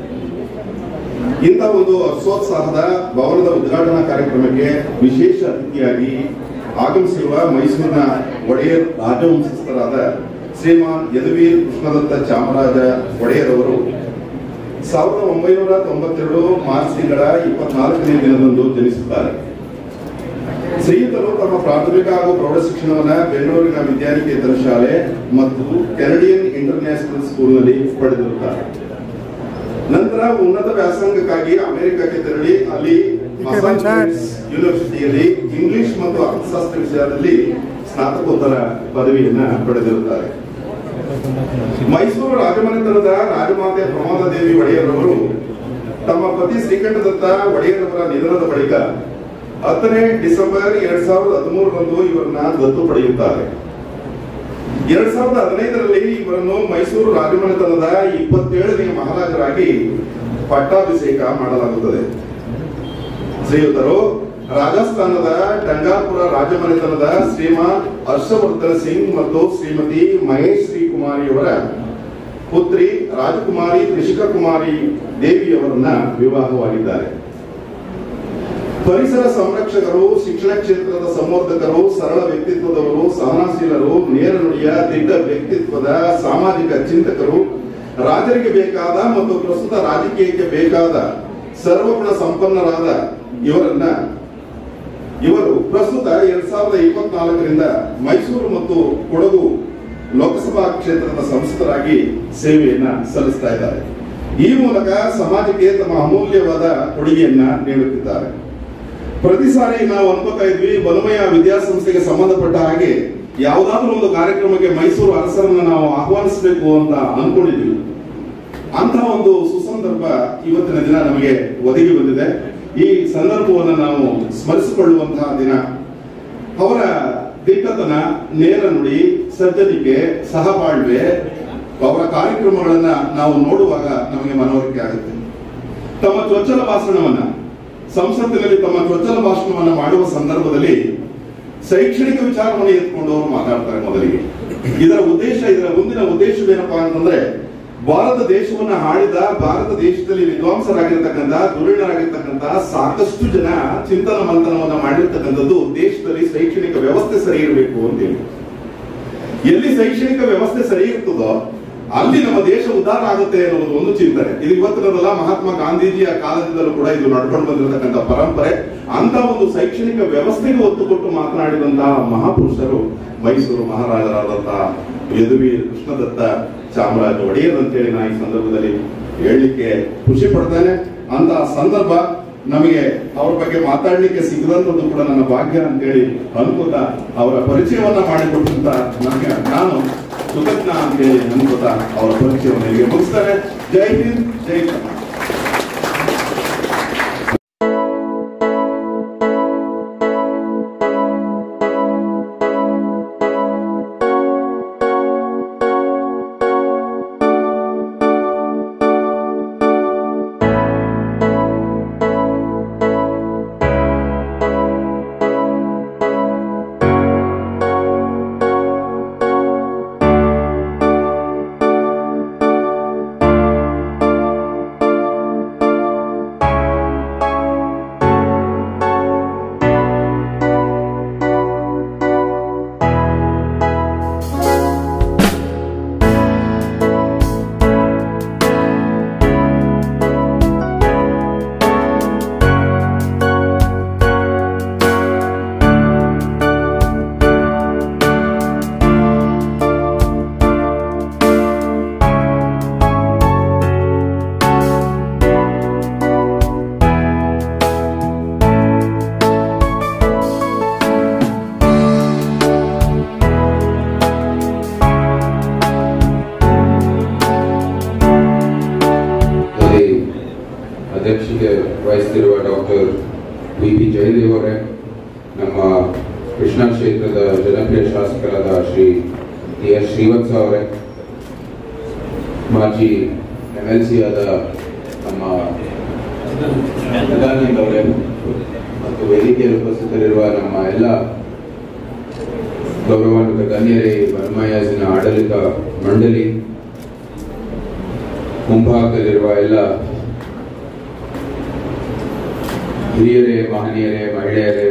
ಇಂಥ ಒಂದು ಹರ್ಷೋತ್ಸಾಹದ ಭವನದ ಉದ್ಘಾಟನಾ ಕಾರ್ಯಕ್ರಮಕ್ಕೆ ವಿಶೇಷ ಅತಿಥಿಯಾಗಿ ಆಗಮಿಸಿರುವ ಮೈಸೂರಿನ ಒಡೆಯರ್ ರಾಜವಂಶಸ್ಥರಾದ ಶ್ರೀಮಾನ್ ಯದುವೀರ್ ಕೃಷ್ಣದತ್ತ ಚಾಮರಾಜ ಒಡೆಯರ್ ಅವರು 1992 ಮಾರ್ಚ್ ತಿಂಗಳ 24ನೇ ದಿನದಂದು ಜನಿಸುತ್ತಾರೆ. ಶ್ರೀಯುತರು ತಮ್ಮ ಪ್ರಾಥಮಿಕ ಹಾಗೂ ಪ್ರೌಢ ಶಿಕ್ಷಣವನ್ನ ಬೆಂಗಳೂರಿನ ವಿದ್ಯಾನಿಕೇತನ ಶಾಲೆ ಮತ್ತು ಕೆನಡಿಯನ್ ಇಂಟರ್ನ್ಯಾಷನಲ್ ಸ್ಕೂಲ್ನಲ್ಲಿ ಪಡೆದಿರುತ್ತಾರೆ. ನಂತರ ಉನ್ನತ ವ್ಯಾಸಂಗಕ್ಕಾಗಿ ಅಮೆರಿಕಕ್ಕೆ ತೆರಳಿ ಅಲ್ಲಿ ಯೂನಿವರ್ಸಿಟಿಯಲ್ಲಿ ಇಂಗ್ಲಿಷ್ ಮತ್ತು ಅರ್ಥಶಾಸ್ತ್ರ ವಿಷಯದಲ್ಲಿ ಸ್ನಾತಕೋತ್ತರ ಪದವಿಯನ್ನ ಪಡೆದಿರುತ್ತಾರೆ. ಮೈಸೂರು ರಾಜಮನೆತನದ ರಾಜಮಾತೆ ಪ್ರಮೋದಾದೇವಿ ಒಡೆಯರವರು ತಮ್ಮ ಪತಿ ಶ್ರೀಕಂಠದತ್ತ ಒಡೆಯರವರ ನಿಧನದ ಬಳಿಕ 10ನೇ ಡಿಸೆಂಬರ್ 2013ರಂದು ಇವರನ್ನ ದತ್ತು ಪಡೆಯುತ್ತಾರೆ. 2015ರಲ್ಲಿ ಇವರನ್ನು ಮೈಸೂರು ರಾಜಮನೆತನದ 27ನೇ ಮಹಾರಾಜರಾಗಿ ಪಟ್ಟಾಭಿಷೇಕ ಮಾಡಲಾಗುತ್ತದೆ. ಶ್ರೀಯುತರು ರಾಜಸ್ಥಾನದ ಟಂಗಾಪುರ ರಾಜಮನೆತನದ ಶ್ರೀಮಾನ್ ಹರ್ಷವರ್ಧನ್ ಸಿಂಗ್ ಮತ್ತು ಶ್ರೀಮತಿ ಮಹೇಶ್ ಶ್ರೀ ಕುಮಾರಿಯವರ ಪುತ್ರಿ ರಾಜಕುಮಾರಿ ತ್ರಿಷಿಕಾ ಕುಮಾರಿ ದೇವಿಯವರನ್ನ ವಿವಾಹವಾಗಿದ್ದಾರೆ. ಪರಿಸರ ಸಂರಕ್ಷಕರು, ಶಿಕ್ಷಣ ಕ್ಷೇತ್ರದ ಸಂವರ್ಧಕರು, ಸರಳ ವ್ಯಕ್ತಿತ್ವದವರು, ಸಹನಶೀಲರು, ನೇರ ನುಡಿಯ ದಿಟ್ಟ ವ್ಯಕ್ತಿತ್ವದ ಸಾಮಾಜಿಕ ಚಿಂತಕರು, ರಾಜರಿಗೆ ಬೇಕಾದ ಮತ್ತು ಪ್ರಸ್ತುತ ರಾಜಕೀಯಕ್ಕೆ ಬೇಕಾದ ಸರ್ವಗುಣ ಸಂಪನ್ನರಾದ ಇವರು ಪ್ರಸ್ತುತ 2024ರಿಂದ ಮೈಸೂರು ಮತ್ತು ಕೊಡಗು ಲೋಕಸಭಾ ಕ್ಷೇತ್ರದ ಸಂಸದರಾಗಿ ಸೇವೆಯನ್ನ ಸಲ್ಲಿಸ್ತಾ ಇದ್ದಾರೆ. ಈ ಮೂಲಕ ಸಮಾಜಕ್ಕೆ ತಮ್ಮ ಅಮೂಲ್ಯವಾದ ಕೊಡುಗೆಯನ್ನ ನೀಡುತ್ತಿದ್ದಾರೆ. ಪ್ರತಿ ಸಾರಿ ನಾವು ಅನ್ಕೋತಾ ಇದ್ವಿ, ಬಲಮಯ ವಿದ್ಯಾಸಂಸ್ಥೆಗೆ ಸಂಬಂಧಪಟ್ಟ ಹಾಗೆ ಯಾವುದಾದ್ರೂ ಒಂದು ಕಾರ್ಯಕ್ರಮಕ್ಕೆ ಮೈಸೂರು ಅರಸರನ್ನ ನಾವು ಆಹ್ವಾನಿಸಬೇಕು ಅಂತ ಅನ್ಕೊಂಡಿದ್ವಿ. ಅಂತ ಒಂದು ಸುಸಂದರ್ಭ ಇವತ್ತಿನ ದಿನ ನಮಗೆ ಒದಗಿ ಬಂದಿದೆ. ಈ ಸಂದರ್ಭವನ್ನು ನಾವು ಸ್ಮರಿಸಿಕೊಳ್ಳುವಂತಹ ದಿನ. ಅವರ ದಿಟ್ಟತನ, ನೇರ ನುಡಿ, ಸಜ್ಜನಿಕೆ, ಸಹಬಾಳ್ವೆ, ಅವರ ಕಾರ್ಯಕ್ರಮಗಳನ್ನ ನಾವು ನೋಡುವಾಗ ನಮಗೆ ಮನವರಿಕೆ ಆಗುತ್ತೆ. ತಮ್ಮ ಚೊಚ್ಚಲ ಭಾಷಣವನ್ನ ಸಂಸತ್ತಿನಲ್ಲಿ ಮಾಡುವ ಸಂದರ್ಭದಲ್ಲಿ ಶೈಕ್ಷಣಿಕ ವಿಚಾರವನ್ನು ಎತ್ಕೊಂಡು ಅವರು ಮಾತಾಡ್ತಾರೆ. ಮೊದಲಿಗೆ ಇದರ ಮುಂದಿನ ಉದ್ದೇಶವೇನಪ್ಪಾ ಅಂತಂದ್ರೆ, ಭಾರತ ದೇಶವನ್ನ ಆಳಿದ, ಭಾರತ ದೇಶದಲ್ಲಿ ವಿದ್ವಾಂಸರಾಗಿರ್ತಕ್ಕಂಥ, ಧುರೀಣರಾಗಿರ್ತಕ್ಕಂಥ ಸಾಕಷ್ಟು ಜನ ಚಿಂತನ ಮಂಥನವನ್ನ ಮಾಡಿರ್ತಕ್ಕಂಥದ್ದು ದೇಶದಲ್ಲಿ ಶೈಕ್ಷಣಿಕ ವ್ಯವಸ್ಥೆ ಸರಿ ಇರಬೇಕು ಅಂತೇಳಿ. ಎಲ್ಲಿ ಶೈಕ್ಷಣಿಕ ವ್ಯವಸ್ಥೆ ಸರಿ ಇರ್ತದೋ ಅಲ್ಲಿ ನಮ್ಮ ದೇಶ ಉದ್ಧಾರ ಆಗುತ್ತೆ ಅನ್ನೋದು ಒಂದು ಚಿಂತನೆ. ಇದು ಇವತ್ತಿನದಲ್ಲ, ಮಹಾತ್ಮ ಗಾಂಧೀಜಿಯ ಕಾಲದಿಂದಲೂ ಕೂಡ ಇದು ನಡ್ಕೊಂಡು ಬಂದಿರತಕ್ಕಂಥ ಪರಂಪರೆ. ಅಂತ ಒಂದು ಶೈಕ್ಷಣಿಕ ವ್ಯವಸ್ಥೆಗೆ ಒತ್ತು ಕೊಟ್ಟು ಮಾತನಾಡಿದಂತಹ ಮಹಾಪುರುಷರು ಮೈಸೂರು ಮಹಾರಾಜರಾದಂತಹ ಯದುವೀರ್ ಕೃಷ್ಣದತ್ತ ಚಾಮರಾಜ ಒಡೆಯರ್ ಅಂತೇಳಿ ನಾ ಈ ಸಂದರ್ಭದಲ್ಲಿ ಹೇಳಲಿಕ್ಕೆ ಖುಷಿ ಪಡ್ತೇನೆ. ಅಂತ ಸಂದರ್ಭ ನಮಗೆ ಅವರ ಬಗ್ಗೆ ಮಾತಾಡ್ಲಿಕ್ಕೆ ಸಿಗದಂತದ್ದು ಕೂಡ ನನ್ನ ಭಾಗ್ಯ ಅಂತೇಳಿ ಅನ್ಕೋತ ಅವರ ಪರಿಚಯವನ್ನ ಮಾಡಿಕೊಟ್ಟಂತ ನಾನು ಕೃತಜ್ಞ ಅಂತೇಳಿ ಅನ್ಕೋತ ಅವರ ಪರಿಚಯವನ್ನು ಹೀಗೆ ಮುಗಿಸ್ತಾರೆ. ಜೈ ಹಿಂದ್, ಜೈ ಕರ್ನಾಟಕ. ಜಯದೇವ್ ಅವರೇ, ನಮ್ಮ ಕೃಷ್ಣಾ ಕ್ಷೇತ್ರದ ಜನಪ್ರಿಯ ಶಾಸಕರಾದ ಶ್ರೀ ಟಿ.ಎಸ್. ಶ್ರೀವತ್ಸ ಅವರೇ, ಮಾಜಿ MLC ಆದ ನಮ್ಮ ಸದಾನಂದ ಅವರೇ ಮತ್ತು ವೇದಿಕೆಯಲ್ಲಿ ಉಪಸ್ಥಿತರಿರುವ ನಮ್ಮ ಎಲ್ಲ ಗೌರವಾನ್ವಿತ ಗಣ್ಯರೇ, ವನ್ಮಯಾಜಿನ ಆಡಳಿತ ಮಂಡಳಿ, ಮುಂಭಾಗದಲ್ಲಿರುವ ಎಲ್ಲ ಹಿರಿಯರೇ, ಮಹನೀಯರೇ, ಮಹಿಳೆಯರೇ,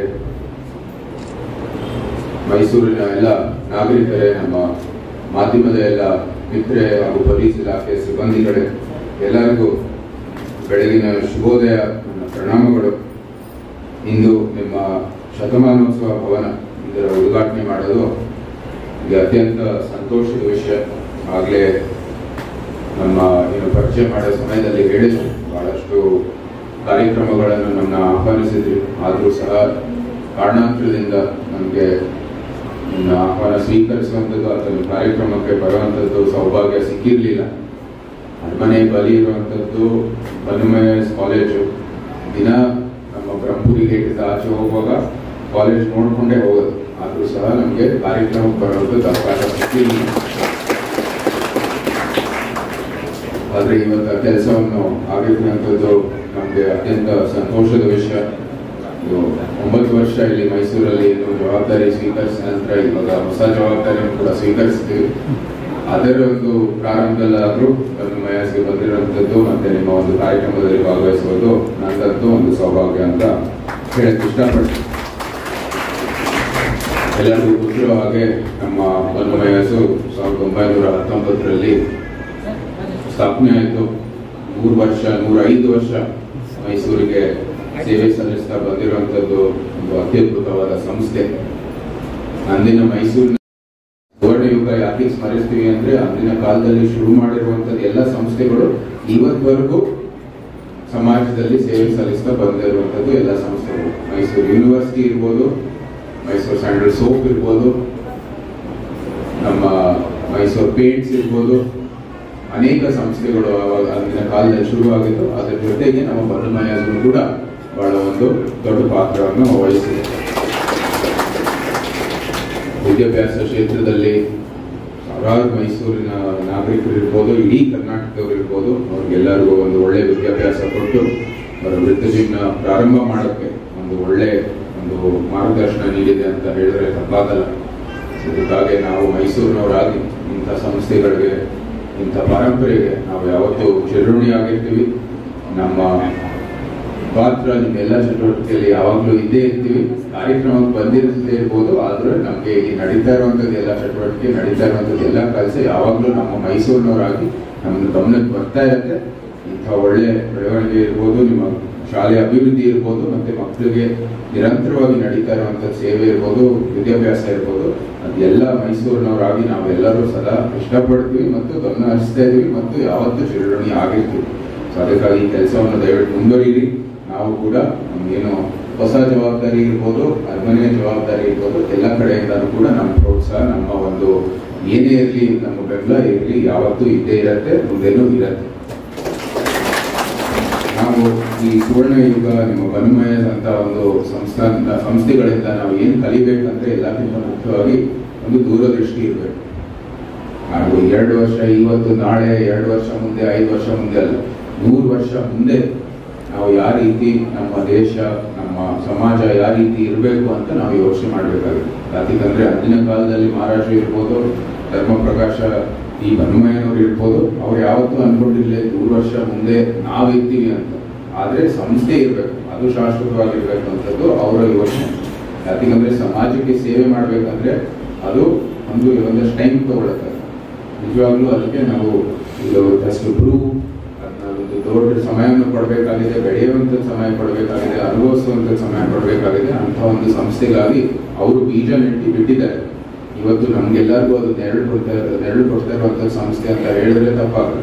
ಮೈಸೂರಿನ ಎಲ್ಲ ನಾಗರಿಕರೇ, ನಮ್ಮ ಮಾಧ್ಯಮದ ಎಲ್ಲ ಮಿತ್ರರೇ ಹಾಗೂ ಪೊಲೀಸ್ ಇಲಾಖೆ ಸಿಬ್ಬಂದಿಗಳೇ, ಎಲ್ಲರಿಗೂ ಬೆಳಗಿನ ಶುಭೋದಯ, ನನ್ನ ಪ್ರಣಾಮಗಳು. ಇಂದು ನಿಮ್ಮ ಶತಮಾನೋತ್ಸವ ಭವನ ಇದರ ಉದ್ಘಾಟನೆ ಮಾಡೋದು ಇದು ಅತ್ಯಂತ ಸಂತೋಷದ ವಿಷಯ. ಆಗಲೇ ನಮ್ಮ ಪರಿಚಯ ಮಾಡೋ ಸಮಯದಲ್ಲಿ ಹೇಳಿದ್ರು, ಬಹಳಷ್ಟು ಕಾರ್ಯಕ್ರಮಗಳನ್ನು ನಮ್ಮನ್ನ ಆಹ್ವಾನಿಸಿದ್ರಿ. ಆದರೂ ಸಹ ಕಾರಣಾಂತರದಿಂದ ನಮಗೆ ನನ್ನ ಆಹ್ವಾನ ಸ್ವೀಕರಿಸುವಂಥದ್ದು ಅಥವಾ ಕಾರ್ಯಕ್ರಮಕ್ಕೆ ಬರುವಂಥದ್ದು ಸೌಭಾಗ್ಯ ಸಿಕ್ಕಿರಲಿಲ್ಲ. ಅರಮನೆ ಬಲಿ ಇರುವಂಥದ್ದು ವನ್ಮಯಾಜ್ ಕಾಲೇಜು. ದಿನ ನಮ್ಮ ಬ್ರಹ್ಮಪುರಿ ಗೇಟಿಂದ ಆಚೆ ಹೋಗುವಾಗ ಕಾಲೇಜ್ ನೋಡಿಕೊಂಡೇ ಹೋಗೋದು. ಆದರೂ ಸಹ ನಮಗೆ ಕಾರ್ಯಕ್ರಮಕ್ಕೆ ಬರುವಂಥದ್ದು ಅವಕಾಶ ಸಿಕ್ಕಿರಲಿಲ್ಲ. ಆದರೆ ಇವತ್ತು ಕೆಲಸವನ್ನು ಆಗಿರುವಂಥದ್ದು ನಮಗೆ ಅತ್ಯಂತ ಸಂತೋಷದ ವಿಷಯ. 9 ವರ್ಷ ಇಲ್ಲಿ ಮೈಸೂರಲ್ಲಿ ಜವಾಬ್ದಾರಿ ಸ್ವೀಕರಿಸಿದ ನಂತರ ಇವಾಗ ಹೊಸ ಜವಾಬ್ದಾರಿಯನ್ನು ಕೂಡ ಸ್ವೀಕರಿಸ್ತೀವಿ. ಅದರ ಒಂದು ಪ್ರಾರಂಭದಲ್ಲಾದರೂ ವನ್ಮಯಾಜ್ಗೆ ಬಂದಿರುವಂಥದ್ದು ಮತ್ತೆ ನಿಮ್ಮ ಒಂದು ಕಾರ್ಯಕ್ರಮದಲ್ಲಿ ಭಾಗವಹಿಸುವುದು ನಂದಂತೂ ಒಂದು ಸೌಭಾಗ್ಯ ಅಂತ ಹೇಳಕ್ಕೆ ಇಷ್ಟಪಡ್ತೀನಿ. ಎಲ್ಲರಿಗೂ ಗೊತ್ತಿರೋ ಹಾಗೆ ನಮ್ಮ ವನ್ಮಯಾಜು 1919ರಲ್ಲಿ ಸ್ಥಾಪನೆ ಆಯಿತು. 105 ವರ್ಷ ಮೈಸೂರಿಗೆ ಸೇವೆ ಸಲ್ಲಿಸ್ತಾ ಬಂದಿರುವಂಥದ್ದು ಒಂದು ಅತ್ಯದ್ಭುತವಾದ ಸಂಸ್ಥೆ. ಅಂದಿನ ಮೈಸೂರಿನ ಸುವರ್ಣ ಯುಗ ಯಾಕೆ ಸ್ಮರಿಸ್ತೀವಿ ಅಂದ್ರೆ, ಅಂದಿನ ಕಾಲದಲ್ಲಿ ಶುರು ಮಾಡಿರುವಂಥದ್ದು ಎಲ್ಲ ಸಂಸ್ಥೆಗಳು ಇವತ್ತವರೆಗೂ ಸಮಾಜದಲ್ಲಿ ಸೇವೆ ಸಲ್ಲಿಸ್ತಾ ಬಂದಿರುವಂಥದ್ದು ಎಲ್ಲ ಸಂಸ್ಥೆಗಳು. ಮೈಸೂರು ಯೂನಿವರ್ಸಿಟಿ ಇರ್ಬೋದು, ಮೈಸೂರು ಸ್ಯಾಂಡಲ್ ಸೋಪ್ ಇರ್ಬೋದು, ನಮ್ಮ ಮೈಸೂರು ಪೇಂಟ್ಸ್ ಇರ್ಬೋದು, ಅನೇಕ ಸಂಸ್ಥೆಗಳು ಆವಾಗ ಅಂದಿನ ಕಾಲದಲ್ಲಿ ಶುರುವಾಗಿತ್ತು. ಅದರ ಜೊತೆಗೆ ನಮ್ಮ ವನ್ಮಯಾಜು ಕೂಡ ಬಹಳ ಒಂದು ದೊಡ್ಡ ಪಾತ್ರವನ್ನು ವಹಿಸಿದೆ. ವಿದ್ಯಾಭ್ಯಾಸ ಕ್ಷೇತ್ರದಲ್ಲಿ ಸಾವಿರಾರು ಮೈಸೂರಿನ ನಾಗರಿಕರು ಇರ್ಬೋದು, ಇಡೀ ಕರ್ನಾಟಕದವರು ಇರ್ಬೋದು, ಅವ್ರಿಗೆಲ್ಲರಿಗೂ ಒಂದು ಒಳ್ಳೆ ವಿದ್ಯಾಭ್ಯಾಸ ಕೊಟ್ಟು ಅವರ ವೃತ್ತಿ ಜೀವನ ಪ್ರಾರಂಭ ಮಾಡೋಕ್ಕೆ ಒಂದು ಒಳ್ಳೆ ಒಂದು ಮಾರ್ಗದರ್ಶನ ನೀಡಿದೆ ಅಂತ ಹೇಳಿದ್ರೆ ತಪ್ಪಾಗಲ್ಲ. ಇದಕ್ಕಾಗಿ ನಾವು ಮೈಸೂರಿನವರಾಗಿ ಇಂಥ ಸಂಸ್ಥೆಗಳಿಗೆ, ಇಂಥ ಪರಂಪರೆಗೆ ನಾವು ಯಾವತ್ತೂ ಚಿರಋಣಿಯಾಗಿರ್ತೀವಿ. ನಮ್ಮ ಪಾತ್ರ ನಿಮ್ಮೆಲ್ಲ ಚಟುವಟಿಕೆಯಲ್ಲಿ ಯಾವಾಗಲೂ ಇದ್ದೇ ಇರ್ತೀವಿ. ಕಾರ್ಯಕ್ರಮಕ್ಕೆ ಬಂದಿರದೇ ಇರ್ಬೋದು, ಆದ್ರೆ ನಮಗೆ ಇಲ್ಲಿ ನಡೀತಾ ಇರುವಂಥದ್ದು ಎಲ್ಲ ಚಟುವಟಿಕೆ, ನಡೀತಾ ಇರುವಂಥದ್ದು ಎಲ್ಲ ಕೆಲಸ ಯಾವಾಗಲೂ ನಮ್ಮ ಮೈಸೂರಿನವರಾಗಿ ನಮ್ಮನ್ನು ಗಮನಕ್ಕೆ ಬರ್ತಾ ಇರುತ್ತೆ. ಇಂಥ ಒಳ್ಳೆ ಬೆಳವಣಿಗೆ ಇರ್ಬೋದು, ನಿಮ್ಮ ಶಾಲೆ ಅಭಿವೃದ್ಧಿ ಇರ್ಬೋದು, ಮತ್ತೆ ಮಕ್ಕಳಿಗೆ ನಿರಂತರವಾಗಿ ನಡೀತಾ ಇರುವಂಥದ್ದು ಸೇವೆ ಇರ್ಬೋದು, ವಿದ್ಯಾಭ್ಯಾಸ ಇರ್ಬೋದು, ಅದೆಲ್ಲ ಮೈಸೂರಿನವರಾಗಿ ನಾವೆಲ್ಲರೂ ಸದಾ ಇಷ್ಟಪಡ್ತೀವಿ ಮತ್ತು ಗಮನ ಹರಿಸ್ತಾ ಇದೀವಿ ಮತ್ತು ಯಾವತ್ತೂ ಚಿರಋಣಿ ಆಗಿರ್ತೀವಿ. ಸೊ ಅದಕ್ಕಾಗಿ ಈ ಕೆಲಸವನ್ನು ದಯವಿಟ್ಟು ಮುಂದುವರಿಯಿರಿ. ನಾವು ಕೂಡ ನಮಗೇನು ಹೊಸ ಜವಾಬ್ದಾರಿ ಇರ್ಬೋದು, ಅರಮನೆಯ ಜವಾಬ್ದಾರಿ ಇರ್ಬೋದು, ಎಲ್ಲ ಕಡೆಯಿಂದಲೂ ಕೂಡ ನಮ್ಮ ಪ್ರೋತ್ಸಾಹ, ನಮ್ಮ ಒಂದು ಏನೇ ಇರಲಿ, ನಮ್ಮ ಬೆಂಬಲ ಇರಲಿ, ಯಾವತ್ತೂ ಇದ್ದೇ ಇರತ್ತೆ, ಮುಂದೇನೂ ಇರತ್ತೆ. ನಾವು ಈ ಸುವರ್ಣ ಯುಗ ನಿಮ್ಮ ವನ್ಮಯಾಜ್ ಅಂತ ಒಂದು ಸಂಸ್ಥೆಗಳಿಂದ ನಾವು ಏನು ಕಲಿಬೇಕಂದ್ರೆ ಎಲ್ಲಕ್ಕಿಂತ ಮುಖ್ಯವಾಗಿ ಒಂದು ದೂರದೃಷ್ಟಿ ಇರಬೇಕು. ಹಾಗೂ 2 ವರ್ಷ ಇವತ್ತು ನಾಳೆ, 2 ವರ್ಷ ಮುಂದೆ, 5 ವರ್ಷ ಮುಂದೆ ಅಲ್ಲ, 100 ವರ್ಷ ಮುಂದೆ ನಾವು ಯಾವ ರೀತಿ ನಮ್ಮ ದೇಶ, ನಮ್ಮ ಸಮಾಜ ಯಾವ ರೀತಿ ಇರಬೇಕು ಅಂತ ನಾವು ಯೋಚನೆ ಮಾಡಬೇಕಾಗುತ್ತೆ. ಯಾಕಂದ್ರೆ ಅಂದಿನ ಕಾಲದಲ್ಲಿ ಮಹಾರಾಜರು ಇರ್ಬೋದು, ಧರ್ಮಪ್ರಕಾಶ ಈ ವನ್ಮಯನವ್ರು ಇರ್ಬೋದು, ಅವ್ರು ಯಾವತ್ತೂ ಅನ್ಕೊಂಡಿರ್ಲಿ 100 ವರ್ಷ ಮುಂದೆ ನಾವಿರ್ತೀವಿ ಅಂತ. ಆದ್ರೆ ಸಂಸ್ಥೆ ಇರಬೇಕು, ಅದು ಶಾಶ್ವತವಾಗಿರ್ಬೇಕು ಅಂತದ್ದು ಅವರ ಯೋಚನೆ. ಯಾಕಂದ್ರೆ ಸಮಾಜಕ್ಕೆ ಸೇವೆ ಮಾಡ್ಬೇಕಂದ್ರೆ ಅದು ಒಂದಷ್ಟು ಟೈಮ್ ತಗೊಳುತ್ತೆ. ನಿಜವಾಗ್ಲೂ ಅದಕ್ಕೆ ನಾವು ಜಸ್ಟ್ ಪ್ರೂವ್ ಒಂದು ದೊಡ್ಡ ಸಮಯವನ್ನು ಕೊಡಬೇಕಾಗಿದೆ, ಬೆಳೆಯುವಂಥದ್ದು ಸಮಯ ಕೊಡಬೇಕಾಗಿದೆ, ಅನುಭವಿಸುವಂಥದ್ದು ಸಮಯ ಕೊಡಬೇಕಾಗಿದೆ. ಅಂಥ ಒಂದು ಸಂಸ್ಥೆಗಾಗಿ ಅವರು ಬೀಜ ನೆಟ್ಟಿ ಬಿಟ್ಟಿದ್ದಾರೆ. ಇವತ್ತು ನಮ್ಗೆಲ್ಲರಿಗೂ ಅದು ನೆರಳು ಕೊಡ್ತಾ ಇರುವಂಥ ಸಂಸ್ಥೆ ಅಂತ ಹೇಳಿದ್ರೆ ತಪ್ಪಾಗುತ್ತೆ.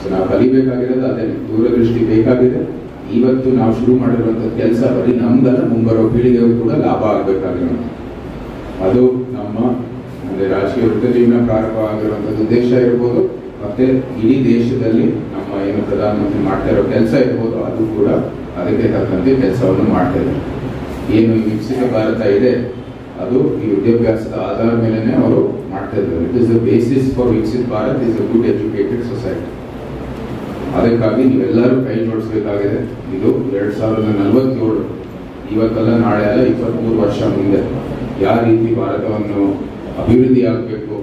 ಸೊ ನಾವು ಕಲಿಬೇಕಾಗಿರೋದು ಅದೇ, ದೂರದೃಷ್ಟಿ ಬೇಕಾಗಿದೆ. ಇವತ್ತು ನಾವು ಶುರು ಮಾಡಿರುವಂಥದ್ದು ಕೆಲಸ ಬರೀ ನಮ್ಗಲ್ಲ, ಮುಂಬರೋ ಪೀಳಿಗೆಗೂ ಕೂಡ ಲಾಭ ಆಗಬೇಕಾಗಿರೋದು. ಅದು ನಮ್ಮ ಅಂದರೆ ರಾಜಕೀಯ ವೃತ್ತ ಜೀವನ ಪ್ರಾರಂಭ ಆಗಿರುವಂಥದ್ದು ಉದ್ದೇಶ ಇರ್ಬೋದು, ಮತ್ತೆ ಇಡೀ ದೇಶದಲ್ಲಿ ನಮ್ಮ ಏನು ಪ್ರಧಾನಮಂತ್ರಿ ಮಾಡ್ತಾ ಇರೋ ಕೆಲಸ ಇರ್ಬೋದು, ಅದು ಕೂಡ ಅದಕ್ಕೆ ತಕ್ಕಂತೆ ಕೆಲಸವನ್ನು ಮಾಡ್ತಾ ಇದ್ದಾರೆ. ಏನು ವಿಕಸಿತ ಭಾರತ ಇದೆ ಅದು ಈ ವಿದ್ಯಾಭ್ಯಾಸದ ಆಧಾರದ ಮೇಲೆ ಅವರು ಮಾಡ್ತಾ ಇದ್ದಾರೆ. It is the basis for Viksit Bharat is a good educated society. ಅದಕ್ಕಾಗಿ ನೀವೆಲ್ಲರೂ ಕೈ ಜೋಡಿಸಬೇಕಾಗಿದೆ. ಇದು 2047, ಇವತ್ತಲ್ಲ ನಾಳೆ ಅಲ್ಲ, 23 ವರ್ಷ ಮುಂದೆ ಯಾವ ರೀತಿ ಭಾರತವನ್ನು ಅಭಿವೃದ್ಧಿ ಆಗಬೇಕು,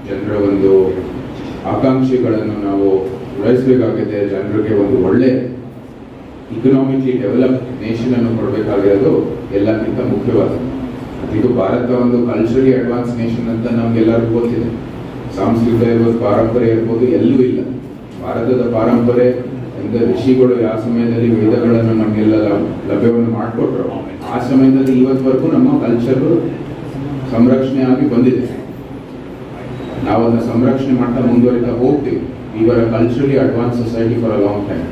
ಜನರ ಒಂದು ಆಕಾಂಕ್ಷೆಗಳನ್ನು ನಾವು ಪೂರೈಸಬೇಕಾಗಿದೆ, ಜನರಿಗೆ ಒಂದು ಒಳ್ಳೆ ಇಕನಾಮಿಕ್ಲಿ ಡೆವಲಪ್ ನೇಷನ್ ಅನ್ನು ಕೊಡಬೇಕಾಗಿರೋದು ಎಲ್ಲಕ್ಕಿಂತ ಮುಖ್ಯವಾದ. ಇದು ಭಾರತ ಒಂದು ಕಲ್ಚರಲಿ ಅಡ್ವಾನ್ಸ್ ನೇಷನ್ ಅಂತ ನಮ್ಗೆಲ್ಲರಿಗೂ ಗೊತ್ತಿದೆ. ಸಾಂಸ್ಕೃತಿಕ ಇರ್ಬೋದು, ಪಾರಂಪರ್ಯ ಇರ್ಬೋದು, ಎಲ್ಲೂ ಇಲ್ಲ. ಭಾರತದ ಪಾರಂಪರೆ ಅಂದರೆ ಋಷಿಗಳು ಯಾವ ಸಮಯದಲ್ಲಿ ವೇದಗಳನ್ನು ನಮಗೆಲ್ಲ ಲಭ್ಯವನ್ನು ಮಾಡಿಕೊಟ್ರು, ಆ ಸಮಯದಲ್ಲಿ ಇವತ್ತವರೆಗೂ ನಮ್ಮ ಕಲ್ಚರ್ ಸಂರಕ್ಷಣೆ ಆಗಿ ಬಂದಿದೆ. ನಾವು ಅದನ್ನ ಸಂರಕ್ಷಣೆ ಮಾಡ್ತಾ ಮುಂದುವರಿತಾ ಹೋಗ್ತೀವಿ. ಇವರ culturally advance society for a long time.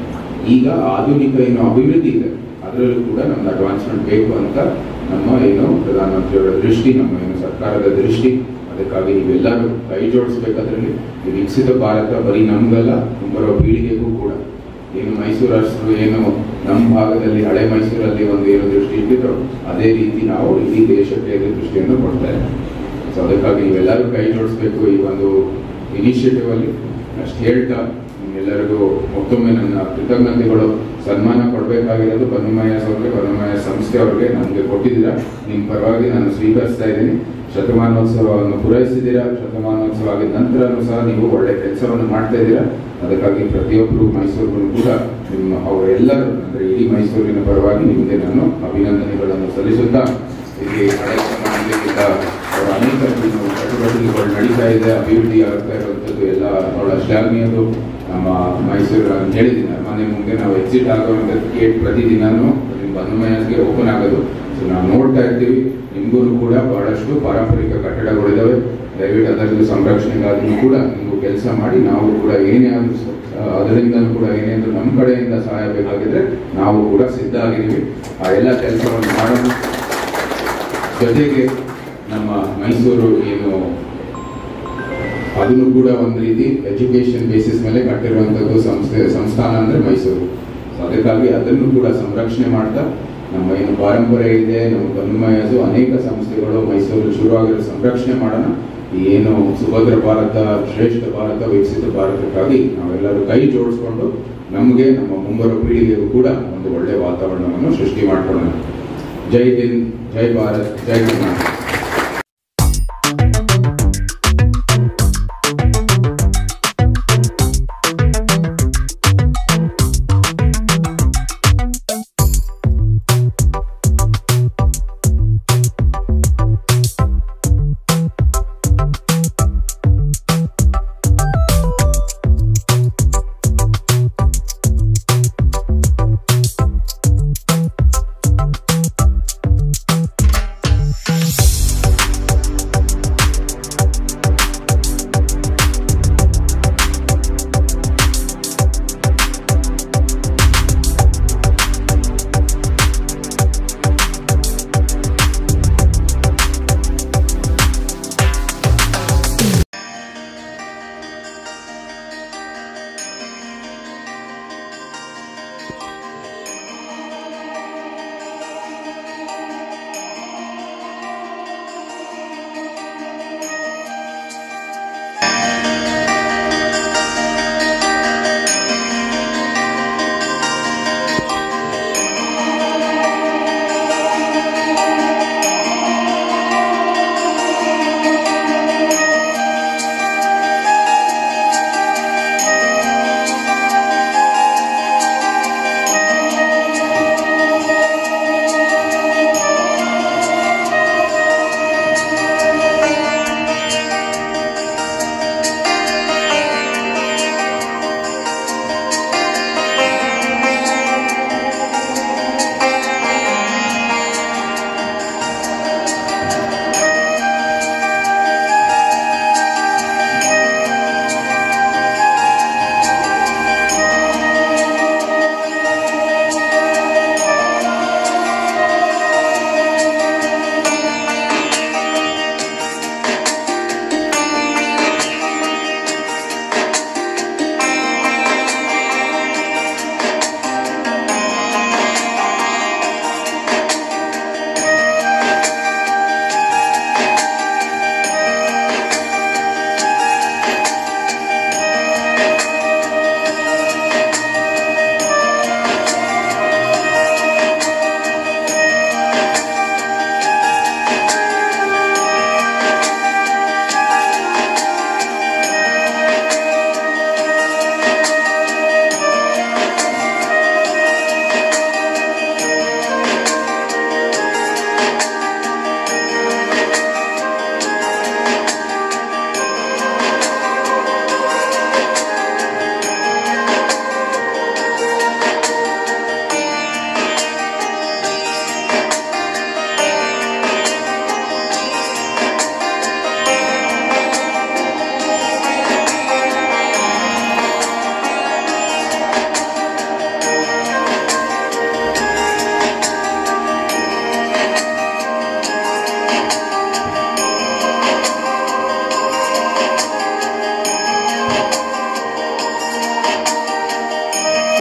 ಈಗ ಆಧುನಿಕ ಏನು ಅಭಿವೃದ್ಧಿ ಇದೆ ಅದರಲ್ಲೂ ಕೂಡ ನಮ್ಗೆ ಅಡ್ವಾನ್ಸ್ಮೆಂಟ್ ಬೇಕು ಅಂತ ನಮ್ಮ ಏನು ಪ್ರಧಾನಮಂತ್ರಿಯವರ ದೃಷ್ಟಿ, ನಮ್ಮ ಏನು ಸರ್ಕಾರದ ದೃಷ್ಟಿ. ಅದಕ್ಕಾಗಿ ನೀವೆಲ್ಲರೂ ಕೈ ಜೋಡಿಸ್ಬೇಕದ್ರಲ್ಲಿ. ಈ ವಿಕಸಿತ ಭಾರತ ಬರೀ ನಮಗಲ್ಲ, ಮುಂಬರುವ ಪೀಳಿಗೆಗೂ ಕೂಡ. ಏನು ಮೈಸೂರು ಅರಸರು ಏನು ನಮ್ಮ ಭಾಗದಲ್ಲಿ ಹಳೆ ಮೈಸೂರಲ್ಲಿ ಒಂದು ಏನು ದೃಷ್ಟಿ ಇಟ್ಟಿದ್ರು, ಅದೇ ರೀತಿ ನಾವು ಇಡೀ ದೇಶಕ್ಕೆ ಇದು ದೃಷ್ಟಿಯನ್ನು ಕೊಡ್ತಾ ಇದ್ದೀವಿ. ಸೊ ಅದಕ್ಕಾಗಿ ನೀವೆಲ್ಲರೂ ಕೈ ಜೋಡಿಸ್ಬೇಕು ಈ ಒಂದು ಇನಿಷಿಯೇಟಿವ್ ಅಲ್ಲಿ. ಅಷ್ಟು ಹೇಳ್ತಾ ನಿಮ್ಮೆಲ್ಲರಿಗೂ ಮತ್ತೊಮ್ಮೆ ನನ್ನ ಕೃತಜ್ಞತೆಗಳು. ಸನ್ಮಾನ ಕೊಡಬೇಕಾಗಿರೋದು ಬನ್ನುಮಯ್ಯ ಅವ್ರಿಗೆ, ಬನ್ನುಮಯ್ಯ ಸಂಸ್ಥೆ ಅವ್ರಿಗೆ ನಮಗೆ ಕೊಟ್ಟಿದ್ದೀರಾ. ನಿಮ್ಮ ಪರವಾಗಿ ನಾನು ಸ್ವೀಕರಿಸ್ತಾ ಇದ್ದೀನಿ. ಶತಮಾನೋತ್ಸವವನ್ನು ಪೂರೈಸಿದ್ದೀರಾ. ಶತಮಾನೋತ್ಸವ ಆಗಿದ ನಂತರನೂ ಸಹ ನೀವು ಒಳ್ಳೆ ಕೆಲಸವನ್ನು ಮಾಡ್ತಾ ಇದ್ದೀರಾ. ಅದಕ್ಕಾಗಿ ಪ್ರತಿಯೊಬ್ಬರು ಮೈಸೂರಿಗೂ ಕೂಡ ನಿಮ್ಮ ಅವರೆಲ್ಲರೂ ಅಂದರೆ ಇಡೀ ಮೈಸೂರಿನ ಪರವಾಗಿ ನಿಮಗೆ ನಾನು ಅಭಿನಂದನೆಗಳನ್ನು ಸಲ್ಲಿಸುತ್ತಾ, ಇಲ್ಲಿ ಹಳೆ ಸಮಾಜದಿಂದ ಅವರ ಅನೇಕ ಚಟುವಟಿಕೆಗಳು ನಡೀತಾ ಇದೆ, ಅಭಿವೃದ್ಧಿ ಆಗ್ತಾ ಇರುವಂಥದ್ದು ಎಲ್ಲ ಅವಳ ಶ್ಲಾಘನೀಯದು. ನಮ್ಮ ಮೈಸೂರು ಅಂತ ಹೇಳಿದ್ದೀನಿ, ಮನೆ ಮುಂದೆ ನಾವು ಎಕ್ಸಿಟ್ ಆಗುವಂಥ ಗೇಟ್ ಪ್ರತಿದಿನೂ ಬನ್ನುಮಯ್ಯಗೆ ಓಪನ್ ಆಗೋದು. ಸೊ ನಾವು ನೋಡ್ತಾ ಇರ್ತೀವಿ. ನಿಮಗೂ ಕೂಡ ಬಹಳಷ್ಟು ಪಾರಂಪರಿಕ ಕಟ್ಟಡಗಳಿದ್ದಾವೆ. ದಯವಿಟ್ಟು ಅದರದ್ದು ಸಂರಕ್ಷಣೆಗಾಗಿ ಕೂಡ ನೀವು ಕೆಲಸ ಮಾಡಿ. ನಾವು ಕೂಡ ಏನೇ ಆದರೂ ಅದರಿಂದಲೂ ಕೂಡ ಏನೇನು ನಮ್ಮ ಕಡೆಯಿಂದ ಸಹಾಯ ಬೇಕಾಗಿದ್ರೆ ನಾವು ಕೂಡ ಸಿದ್ಧ ಆಗಿದ್ದೀವಿ. ಆ ಎಲ್ಲ ಕೆಲಸವನ್ನು ಮಾಡೋಣ. ಜೊತೆಗೆ ನಮ್ಮ ಮೈಸೂರು ಏನು ಅದನ್ನು ಕೂಡ ಒಂದು ರೀತಿ ಎಜುಕೇಶನ್ ಬೇಸಿಸ್ ಮೇಲೆ ಕಟ್ಟಿರುವಂಥದ್ದು ಸಂಸ್ಥಾನ ಅಂದರೆ ಮೈಸೂರು. ಸೊ ಅದಕ್ಕಾಗಿ ಅದನ್ನು ಕೂಡ ಸಂರಕ್ಷಣೆ ಮಾಡ್ತಾ ನಮ್ಮ ಏನು ಪಾರಂಪರೆ ಇದೆ, ನಮ್ಮ ಬನ್ನುಮಯ್ಯದು ಅನೇಕ ಸಂಸ್ಥೆಗಳು ಮೈಸೂರು ಶುರುವಾಗಿರೋ ಸಂರಕ್ಷಣೆ ಮಾಡೋಣ. ಏನು ಸುಭದ್ರ ಭಾರತ, ಶ್ರೇಷ್ಠ ಭಾರತ, ವಿಕಸಿತ ಭಾರತಕ್ಕಾಗಿ ನಾವೆಲ್ಲರೂ ಕೈ ಜೋಡಿಸ್ಕೊಂಡು ನಮಗೆ ನಮ್ಮ ಮುಂಬರುವ ಪೀಳಿಗೆಗೂ ಕೂಡ ಒಂದು ಒಳ್ಳೆಯ ವಾತಾವರಣವನ್ನು ಸೃಷ್ಟಿ ಮಾಡ್ಕೊಳ್ಳೋಣ. ಜೈ ಹಿಂದ್, ಜೈ ಭಾರತ್, ಜೈ ಕರ್ನಾಟಕ.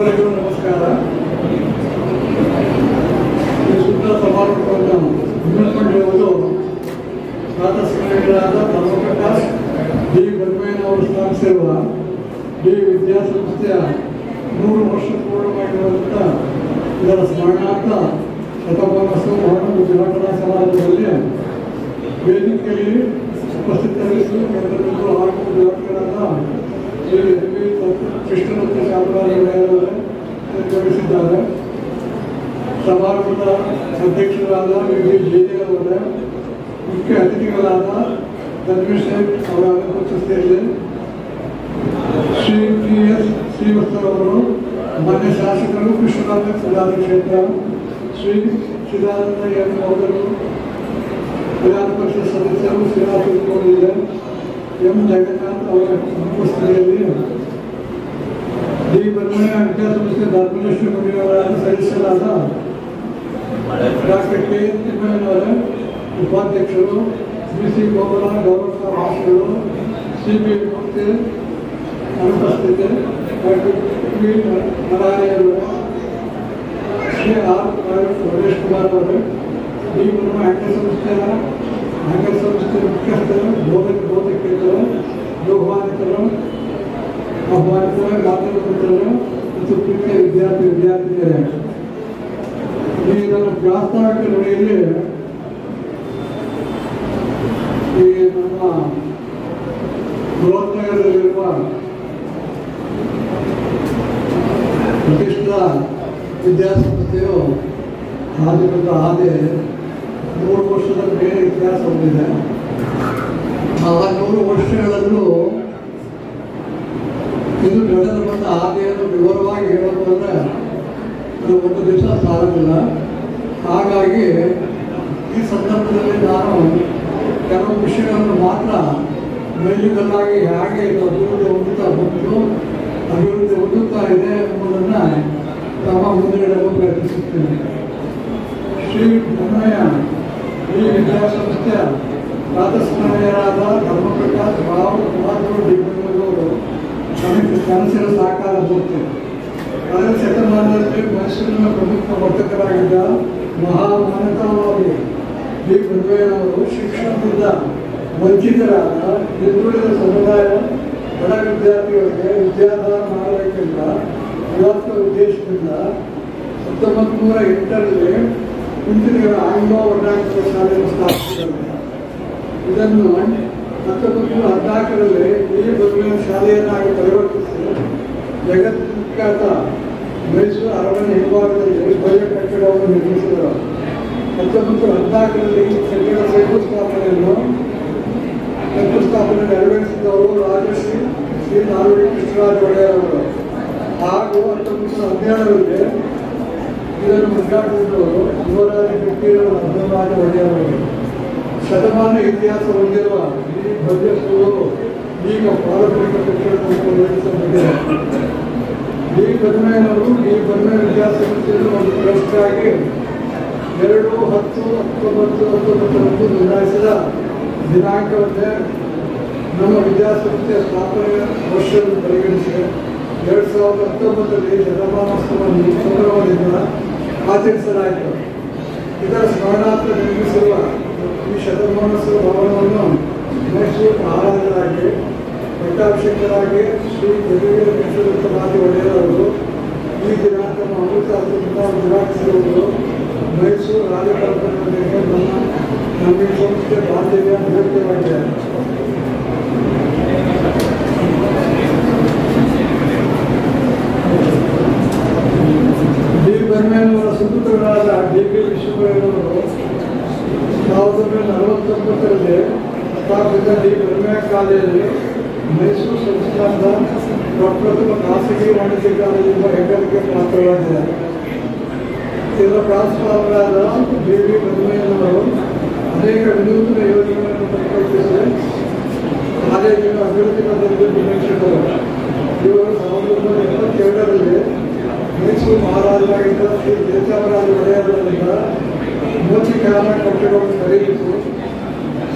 ಎಲ್ಲರಿಗೂ ನಮಸ್ಕಾರ. ಈ ಸುಂದರ ಸಮಾರಂಭವನ್ನು ಹಮ್ಮಿಕೊಂಡಿರುವುದು ಪ್ರಾತಸ್ಮರಣೀಯರಾದ ಧರ್ಮಪ್ರಕಾಶ್ ಡಿ ಬನ್ಮಯ್ಯನವರು ಸ್ಥಾಪಿಸಿರುವ ಡಿ ವಿದ್ಯಾಸಂಸ್ಥೆಯ 100 ವರ್ಷ ಪೂರ್ಣವಾಗಿರುವಂಥ ಇದರ ಸ್ಮರಣಾರ್ಥ ಶತಮಾನೋತ್ಸವ ಮಹಾ ಉದ್ಘಾಟನಾ ಸಮಾರಂಭದಲ್ಲಿ ವೇದಿಕೆಯಲ್ಲಿ ಉಪಸ್ಥಿತರಿದ್ದು ಎಲ್ಲರಿಗೂ ಹಾಗೂ ವಿದ್ಯಾರ್ಥಿಗಳನ್ನ ಕೃಷ್ಣಮೂರ್ತಿ ಶಾಮರಾಜರು ನಿರ್ವಹಿಸಿದ್ದಾರೆ. ಸಮಾರಂಭದ ಅಧ್ಯಕ್ಷರಾದ ಜಯದೇವರವರೇ, ಮುಖ್ಯ ಅತಿಥಿಗಳಾದ ಧನ್ವೀರ್ ಶೇಖ್ ಅವರ ಉಪಸ್ಥಿತಿಯಲ್ಲಿ ಶ್ರೀ ಟಿ ಎಸ್ ಶ್ರೀವತ್ಸರವರು, ಮಾನ್ಯ ಶಾಸಕರು ಕೃಷ್ಣನಾಥ ಸುಧಾರ ಕ್ಷೇತ್ರ, ಶ್ರೀ ಚಿದಾನಂದ ಎಂ ಅವರು, ವಿಧಾನ ಪರಿಷತ್ ಸದಸ್ಯರು ಶ್ರೀನಿವಾಸ ಕೋಡಿದೆ, ಎಂ ಜಗನ್ನಾಥ್ ಅವರ ಉಪಸ್ಥಿತಿಯಲ್ಲಿ ಡಿ ಬನ್ಮಯ್ಯ ವಿದ್ಯಾಸಂಸ್ಥೆ ಧರ್ಮಲಕ್ಷ್ಮಿ ಮುನಿಯವರಾದ ಸದಸ್ಯರಾದ ಡಾಕ್ಟರ್ ಕೆ ತಿಮ್ಮಯ್ಯನವರ ಉಪಾಧ್ಯಕ್ಷರು, ಬಿ ಸಿ ಗೋಪಾಲ ಗೌರವ ಭಾಷೆಗಳು, ಸಿ ಬಿ ಮೂರ್ತಿ ಅನುಪಸ್ಥಿತಿ, ಡಾಕ್ಟರ್ ವಿ ನರಾಯಣರು, ಶ್ರೀ ಆರ್ ರಮೇಶ್ ಕುಮಾರ್ ಅವರು, ಡಿ ಬನ್ಮಯ್ಯ ಅಂಗಸಂಸ್ಥೆಯ ಮುಖ್ಯಸ್ಥರು, ಬೋಧಕೇತರು, ಆಹ್ವಾನಿತರು, ಮಾಧ್ಯಮಗಳು ಮತ್ತು ಪ್ರೀತಿಯ ವಿದ್ಯಾರ್ಥಿನಿಯರೇ, ಈ ನನ್ನ ಪ್ರಾಸ್ತಾವಿಕ ನುಡಿಯಲ್ಲಿ ಈ ನಮ್ಮ ಬೃಹತ್ನಗರದಲ್ಲಿರುವ ಪ್ರತಿಷ್ಠಿತ ವಿದ್ಯಾಸಂಸ್ಥೆಯು ಹಾದಿಬಂದ ಹಾದಿ 100 ವರ್ಷದ ಮೇಲೆ ಇತಿಹಾಸ ಹೊಂದಿದೆ. ಆ 100 ವರ್ಷಗಳಲ್ಲೂ ಇದು ನಡೆದು ಬಂದ ಹಾದಿಯನ್ನು ವಿವರವಾಗಿ ಹೇಳೋದು ಅಂದರೆ ಅದು ಒಂದು ದಿವಸ ಸಾಲವಿಲ್ಲ. ಹಾಗಾಗಿ ಈ ಸಂದರ್ಭದಲ್ಲಿ ನಾನು ಕೆಲವು ವಿಷಯಗಳನ್ನು ಮಾತ್ರ ಮೈಲಿಗಲ್ಲಾಗಿ ಹೇಗೆ ಅಭಿವೃದ್ಧಿ ಹೊಂದುತ್ತಾ ಇದೆ ಎಂಬುದನ್ನು ತಮ್ಮ ಮುಂದಿಡಲು ಪ್ರಯತ್ನಿಸುತ್ತೇನೆ. ಶ್ರೀ ಬನ್ಮಯ್ಯ ಈ ವಿದ್ಯಾಸಂಸ್ಥೆಯ ಪ್ರಾತಸ್ಮರಣೀಯರಾದ ಧರ್ಮಪ್ರಕಾಶ್ ರಾವ್ ಕುಮಾರ್ ಡಿ ಬನ್ಮಯ್ಯನವರು ಕನಸಿನ ಸಾಕಾರ ಮೂರ್ತಿ. ಕಳೆದ ಶತಮಾನದಲ್ಲಿ ಮೈಸೂರಿನ ಪ್ರಮುಖ ವರ್ತಕರಾಗಿದ್ದ ಮಹಾಮಾನವವಾದಿ ಡಿ ಬನ್ಮಯ್ಯನವರು ಶಿಕ್ಷಣದಿಂದ ವಂಚಿತರಾದ ಹಿಂದುಳಿದ ಸಮುದಾಯ ಬಡ ವಿದ್ಯಾರ್ಥಿಗಳಿಗೆ ವಿದ್ಯಾದಾನ ಮಾಡಬೇಕೆಂಬ ಬೃಹತ್ ಉದ್ದೇಶದಿಂದ 1908ರಲ್ಲಿ ಕುಂಚಿತರ ಆಂಗ್ಲೋ ವರ್ಣಾಕ್ಷರ ಶಾಲೆಯನ್ನು ಸ್ಥಾಪಿಸಿದ್ದಾರೆ. ಇದನ್ನು 1914ರಲ್ಲಿ ಈ ಬನ್ಮಯ್ಯ ಶಾಲೆಯನ್ನಾಗಿ ಪರಿವರ್ತಿಸಿ ಜಗತ್ವಿಖ್ಯಾತ ಮೈಸೂರು ಅರಮನೆ ಹಿಂಭಾಗದಲ್ಲಿ ಭವ್ಯ ಕಟ್ಟಡವನ್ನು ನಿರ್ಮಿಸಿದರು. 1914ರಲ್ಲಿ ಕಟ್ಟಡ ಶಂಕುಸ್ಥಾಪನೆ ನೆರವೇರಿಸಿದವರು ರಾಜಶ್ರೀ ಶ್ರೀ ನಾಲ್ವಡಿ ಕೃಷ್ಣರಾಜ ಒಡೆಯರ್ ಅವರು ಹಾಗೂ 1917ರಲ್ಲಿ ಇದನ್ನು ಉದ್ಘಾಟಿಸಿದವರು ಯುವರಾಜ ಕಿಕ್ಕೀರರ ನರಸಿಂಹರಾಜ ಒಡೆಯರ್ ಅವರು. ಶತಮಾನ ಇತಿಹಾಸ ಹೊಂದಿರುವ ಈ ಭವ್ಯ ಸ್ಕೂಲು ಈಗ ಪಾರಂಪರಿಕ ಕಟ್ಟಡವನ್ನು ನಿರ್ಮಿಸಲ್ಪಟ್ಟಿದೆ. ಡಿ ಬನ್ಮಯ್ಯನವರು ಡಿ ಬನ್ಮಯ್ಯ ವಿದ್ಯಾಸಂಸ್ಥೆಯನ್ನು ಒಂದು ಟ್ರಸ್ಟಾಗಿ 2/10/1919 ನೋಂದಾಯಿಸಿದ ದಿನಾಂಕವನ್ನೇ ನಮ್ಮ ವಿದ್ಯಾಸಂಸ್ಥೆಯ ಸ್ಥಾಪನೆಯ ವರ್ಷವನ್ನು ಪರಿಗಣಿಸಿ 2019ರಲ್ಲಿ ಶತಮಾನೋತ್ಸವವನ್ನು ಸಂಭ್ರಮದಿಂದ ಆಚರಿಸಲಾಯಿತು. ಇದರ ಸ್ಮರಣಾರ್ಥ ನಿರ್ಮಿಸಿರುವ ಈ ಶತಮಾನೋತ್ಸವ ಭವನವನ್ನು ಮೈಸೂರು ಮಹಾರಾಜರಾಗಿ ಪಟ್ಟಾಭಿಷೇಕರಾಗಿ ಶ್ರೀ ಗದಿಗೆರೆ ಕೃಷ್ಣದತ್ತರಾಜ ಒಡೆಯರ್ ಅವರು ಈ ದಿನಾಂಕ ಅಮೃತದಿಂದ ಉದ್ಘಾಟಿಸಿರುವುದು ಮೈಸೂರು ರಾಜಕಾರಣದೊಂದಿಗೆ ನಮ್ಮ ಈ ಸಂಸ್ಥೆ ಬಾಂಧವ್ಯ ಅಗತ್ಯವಾಗಿದೆ. ಡಿ ಬನ್ಮಯ್ಯನವರ ಸುಪುತ್ರರಾದ ಡಿ ಕೆ ವಿಶ್ವಭಯ್ಯನವರು 1949ರಲ್ಲಿ ಸ್ಥಾಪಿತ ಡಿ ಬನ್ಮಯ್ಯ ಕಾಲೇಜಲ್ಲಿ ಮೈಸೂರು ಸಂಸ್ಥಾನದ ಪ್ರಪ್ರಥಮ ಖಾಸಗಿ ವಾಣಿಜ್ಯ ಕಾಲೇಜು ಎಂಬ ಹೆಗ್ಗಳಿಕೆ ಪಾತ್ರವಾಗಿದೆ. ಇದರ ಪ್ರಾಂಶುಪಾಲರಾದ ಡಿ ವಿ ಬನ್ಮಯ್ಯನವರು ಅನೇಕ ವಿನೂತನ ಯೋಜನೆಗಳನ್ನು ಪರಿಕಲ್ಪಿಸಿ ಕಾಲೇಜಿನ ಅಭಿವೃದ್ಧಿ ಪದದಲ್ಲಿ ನಿರ್ಮಿಸಿದರು. ಇವರು 1972ರಲ್ಲಿ ಮೈಸೂರು ಮಹಾರಾಜರಾಗಿದ್ದ ಶ್ರೀ ಜಯಚಾಮರಾಜ ಒಡೆಯರಿಂದ ಮೋಚಿಕಾಲ ಕಟ್ಟಡವನ್ನು ಖರೀದಿಸಿ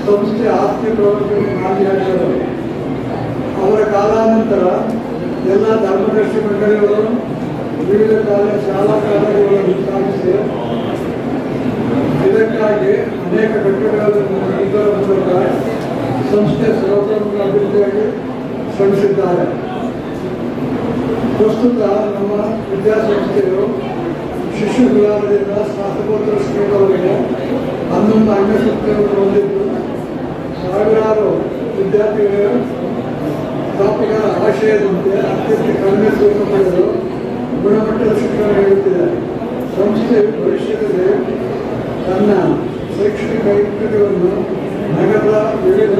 ಸಂಸ್ಥೆ ಆಸ್ತಿ ಪ್ರವರ್ತನೆ ನಾಂದಿಯಾಗಿದ್ದರು. ಅವರ ಕಾಲಾನಂತರ ಎಲ್ಲ ಧರ್ಮದರ್ಶಿ ಮಂಡಳಿಗಳು ವಿವಿಧ ಶಾಲಾ ಕಾಲೇಜುಗಳನ್ನು ಸ್ಥಾಪಿಸಿ ಇದಕ್ಕಾಗಿ ಅನೇಕ ಕಟ್ಟಡಗಳನ್ನು ನಿರ್ಮಿಸುವ ಮೂಲಕ ಸಂಸ್ಥೆ ಸರ್ವತೋಮುಖ ಅಭಿವೃದ್ಧಿಯಾಗಿ ಶ್ರಮಿಸಿದ್ದಾರೆ. ಪ್ರಸ್ತುತ ನಮ್ಮ ವಿದ್ಯಾಸಂಸ್ಥೆಯು ಶಿಶು ವಿಭಾಗದಿಂದ ಸ್ನಾತಕೋತ್ತರ ಶ್ರೇಣಿಯವರೆಗೆ 11 ಅಂಗಸಂಸ್ಥೆಗಳನ್ನು ಹೊಂದಿದ್ದು ಸಾವಿರಾರು ವಿದ್ಯಾರ್ಥಿಗಳು ಸ್ಥಾಪಕರ ಆಶಯದಂತೆ ಅತ್ಯಂತ ಕಡಿಮೆ ಶುಲ್ಕ ಪಡೆದು ಗುಣಮಟ್ಟದ ಶಿಕ್ಷಣ ನೀಡುತ್ತಿದೆ. ಸಂಸ್ಥೆಯು ಭವಿಷ್ಯದಲ್ಲಿ ತನ್ನ ಶೈಕ್ಷಣಿಕ ಇಲಾಖೆಗಳನ್ನು ನಗರದ ವಿವಿಧ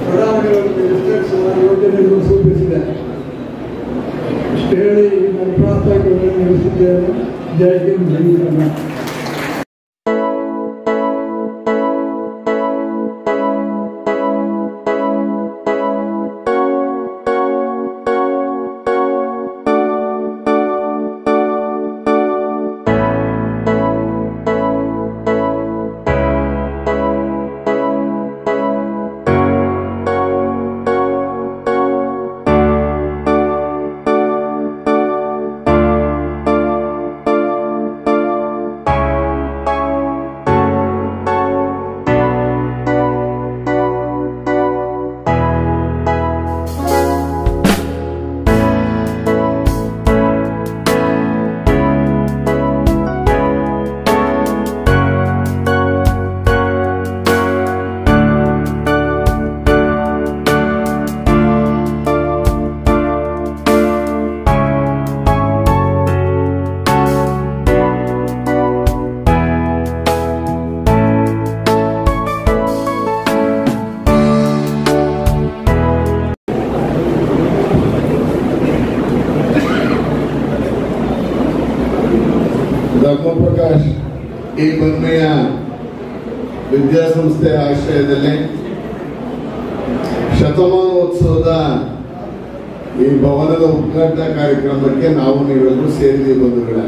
ಬಡಾವಣೆಗಳಲ್ಲಿ ವಿಸ್ತರಿಸುವ ಯೋಜನೆಯನ್ನು ರೂಪಿಸಿದೆ. ಇಷ್ಟು ಹೇಳಿ ನನ್ನ ಪ್ರಾಂತ್ಯಗಳನ್ನು ನಡೆಸಿದ್ದೇನೆ. ಜೈ ಹಿಂದ್, ಜೈ ಕರ್ನಾಟಕ. ಧರ್ಮಪ್ರಕಾಶ್ ಈ ಬನ್ಮೆಯ ವಿದ್ಯಾಸಂಸ್ಥೆಯ ಆಶ್ರಯದಲ್ಲಿ ಶತಮಾನೋತ್ಸವದ ಈ ಭವನದ ಉದ್ಘಾಟನಾ ಕಾರ್ಯಕ್ರಮಕ್ಕೆ ನೀವೆಲ್ಲರೂ ಸೇರಿದ್ದೀವಿ ಬಂಧುಗಳೇ.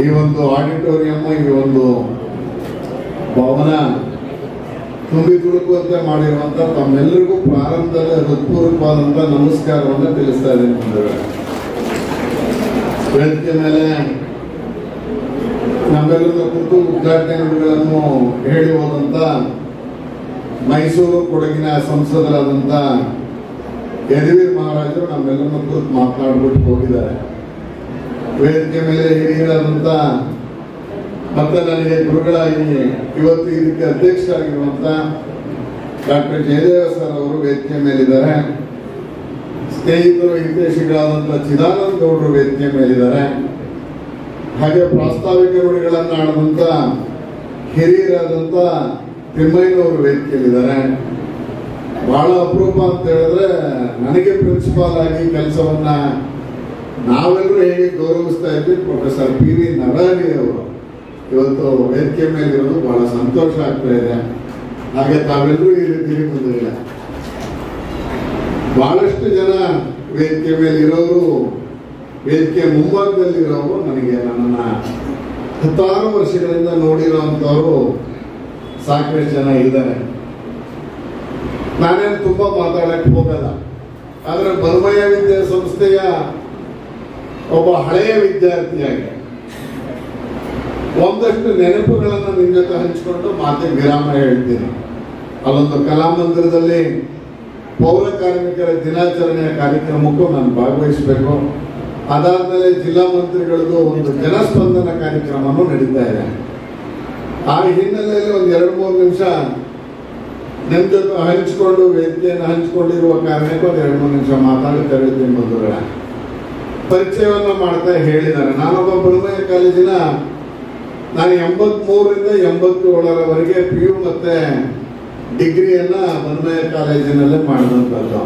ಈ ಒಂದು ಆಡಿಟೋರಿಯಂ, ಈ ಒಂದು ಭವನ ತುಂಬಿ ತುಳುಕುವಂತೆ ಮಾಡಿರುವಂತ ತಮ್ಮೆಲ್ಲರಿಗೂ ಪ್ರಾರಂಭದಲ್ಲಿ ಹೃತ್ಪೂರ್ವಕವಾದಂತ ನಮಸ್ಕಾರವನ್ನು ತಿಳಿಸ್ತಾ ಇದ್ದೀನಿ ಬಂಧುಗಳೇ. ವೇದಿಕೆ ಮೇಲೆ ನಮ್ಮೆಲ್ಲರ ಕುರಿತು ಉದ್ಘಾಟನೆ ನುಡಿಗಳನ್ನು ಹೇಳಿ ಹೋದಂತ ಮೈಸೂರು ಕೊಡಗಿನ ಸಂಸದರಾದಂತ ಯದುವೀರ್ ಮಹಾರಾಜರು ನಮ್ಮೆಲ್ಲರನ್ನ ಕುರಿತು ಮಾತನಾಡ್ಬಿಟ್ಟು ಹೋಗಿದ್ದಾರೆ. ವೇದಿಕೆ ಮೇಲೆ ಹಿರಿಯರಾದಂತ ಮತ್ತೆ ನನಗೆ ಗುರುಗಳಾಗಿ ಇವತ್ತು ಇದಕ್ಕೆ ಅಧ್ಯಕ್ಷರಾಗಿರುವಂತ ಡಾಕ್ಟರ್ ಜಯದೇವ ಸರ್ ಅವರು ವೇದಿಕೆ ಮೇಲಿದ್ದಾರೆ. ಸ್ನೇಹಿತರು ಹಿತೈಷಿಗಳಾದಂಥ ಚಿದಾನಂದ ಗೌಡರು ವೇದಿಕೆ ಮೇಲಿದ್ದಾರೆ. ಹಾಗೆ ಪ್ರಾಸ್ತಾವಿಕ ನುಡಿಗಳನ್ನು ಆಡಿದಂಥ ಹಿರಿಯರಾದಂಥ ತಿಮ್ಮಯ್ಯನವರು ವೇದಿಕೆಯಲ್ಲಿದ್ದಾರೆ. ಬಹಳ ಅಪರೂಪ ಅಂತ ಹೇಳಿದ್ರೆ ನನಗೆ ಪ್ರಿನ್ಸಿಪಾಲ್ ಆಗಿ ಕೆಲಸವನ್ನ ನಾವೆಲ್ಲರೂ ಹೇಗೆ ಗೌರವಿಸ್ತಾ ಇದ್ವಿ, ಪ್ರೊಫೆಸರ್ PV ನರಹರಿ ಅವರು ಇವತ್ತು ವೇದಿಕೆ ಮೇಲಿರೋದು ಬಹಳ ಸಂತೋಷ ಆಗ್ತಾ ಇದೆ. ಹಾಗೆ ತಾವೆಲ್ಲರೂ ಈ ರೀತಿ ಬಂದಿಲ್ಲ. ಬಹಳಷ್ಟು ಜನ ವೇದಿಕೆ ಮೇಲೆ ಇರೋರು, ವೇದಿಕೆ ಮುಂಭಾಗದಲ್ಲಿರೋರು ನನಗೆ ನನ್ನನ್ನ 10 ವರ್ಷಗಳಿಂದ ನೋಡಿರೋಂಥವ್ರು ಸಾಕಷ್ಟು ಜನ ಇದ್ದಾರೆ. ನಾನೇನು ತುಂಬಾ ಮಾತಾಡಕ್ಕೆ ಹೋಗಲ್ಲ. ಆದ್ರೆ ಬನ್ಮಯ ವಿದ್ಯಾಸಂಸ್ಥೆಯ ಒಬ್ಬ ಹಳೆಯ ವಿದ್ಯಾರ್ಥಿಯಾಗಿ ಒಂದಷ್ಟು ನೆನಪುಗಳನ್ನು ನಿಮ್ಮ ಜೊತೆ ಹಂಚಿಕೊಂಡು ಮಾತಿಗೆ ವಿರಾಮ ಹೇಳ್ತೀನಿ. ಅಲ್ಲೊಂದು ಕಲಾಮಂದಿರದಲ್ಲಿ ಪೌರ ಕಾರ್ಮಿಕರ ದಿನಾಚರಣೆಯ ಕಾರ್ಯಕ್ರಮಕ್ಕೂ ನಾನು ಭಾಗವಹಿಸಬೇಕು. ಅದಾದ್ಮೇಲೆ ಜಿಲ್ಲಾ ಮಂತ್ರಿಗಳದ್ದು ಒಂದು ಜನಸ್ಪಂದನ ಕಾರ್ಯಕ್ರಮನೂ ನಡೀತಾ ಇದೆ. ಆ ಹಿನ್ನೆಲೆಯಲ್ಲಿ ಒಂದು 2-3 ನಿಮಿಷ ನಿಮ್ಮ ಜೊತೆ ಹಂಚಿಕೊಂಡು ವೇದಿಕೆಯನ್ನು ಹಂಚಿಕೊಂಡಿರುವ ಕಾರಣಕ್ಕೆ ಒಂದು 2-3 ನಿಮಿಷ ಮಾತಾಡಿ ತೆರಳಿದ್ದೀನಿ ಬಂಧುಗಳ. ಪರಿಚಯವನ್ನ ಮಾಡ್ತಾ ಹೇಳಿದ್ದಾರೆ. ನಾನೊಬ್ಬ ಬನ್ಮಯ ಕಾಲೇಜಿನ ನಾನು 83ರಿಂದ 87ರವರೆಗೆ PU ಮತ್ತೆ ಡಿಗ್ರಿಯನ್ನ ಬನ್ಮಯ ಕಾಲೇಜಿನಲ್ಲೇ ಮಾಡಿದಂಥದ್ದು.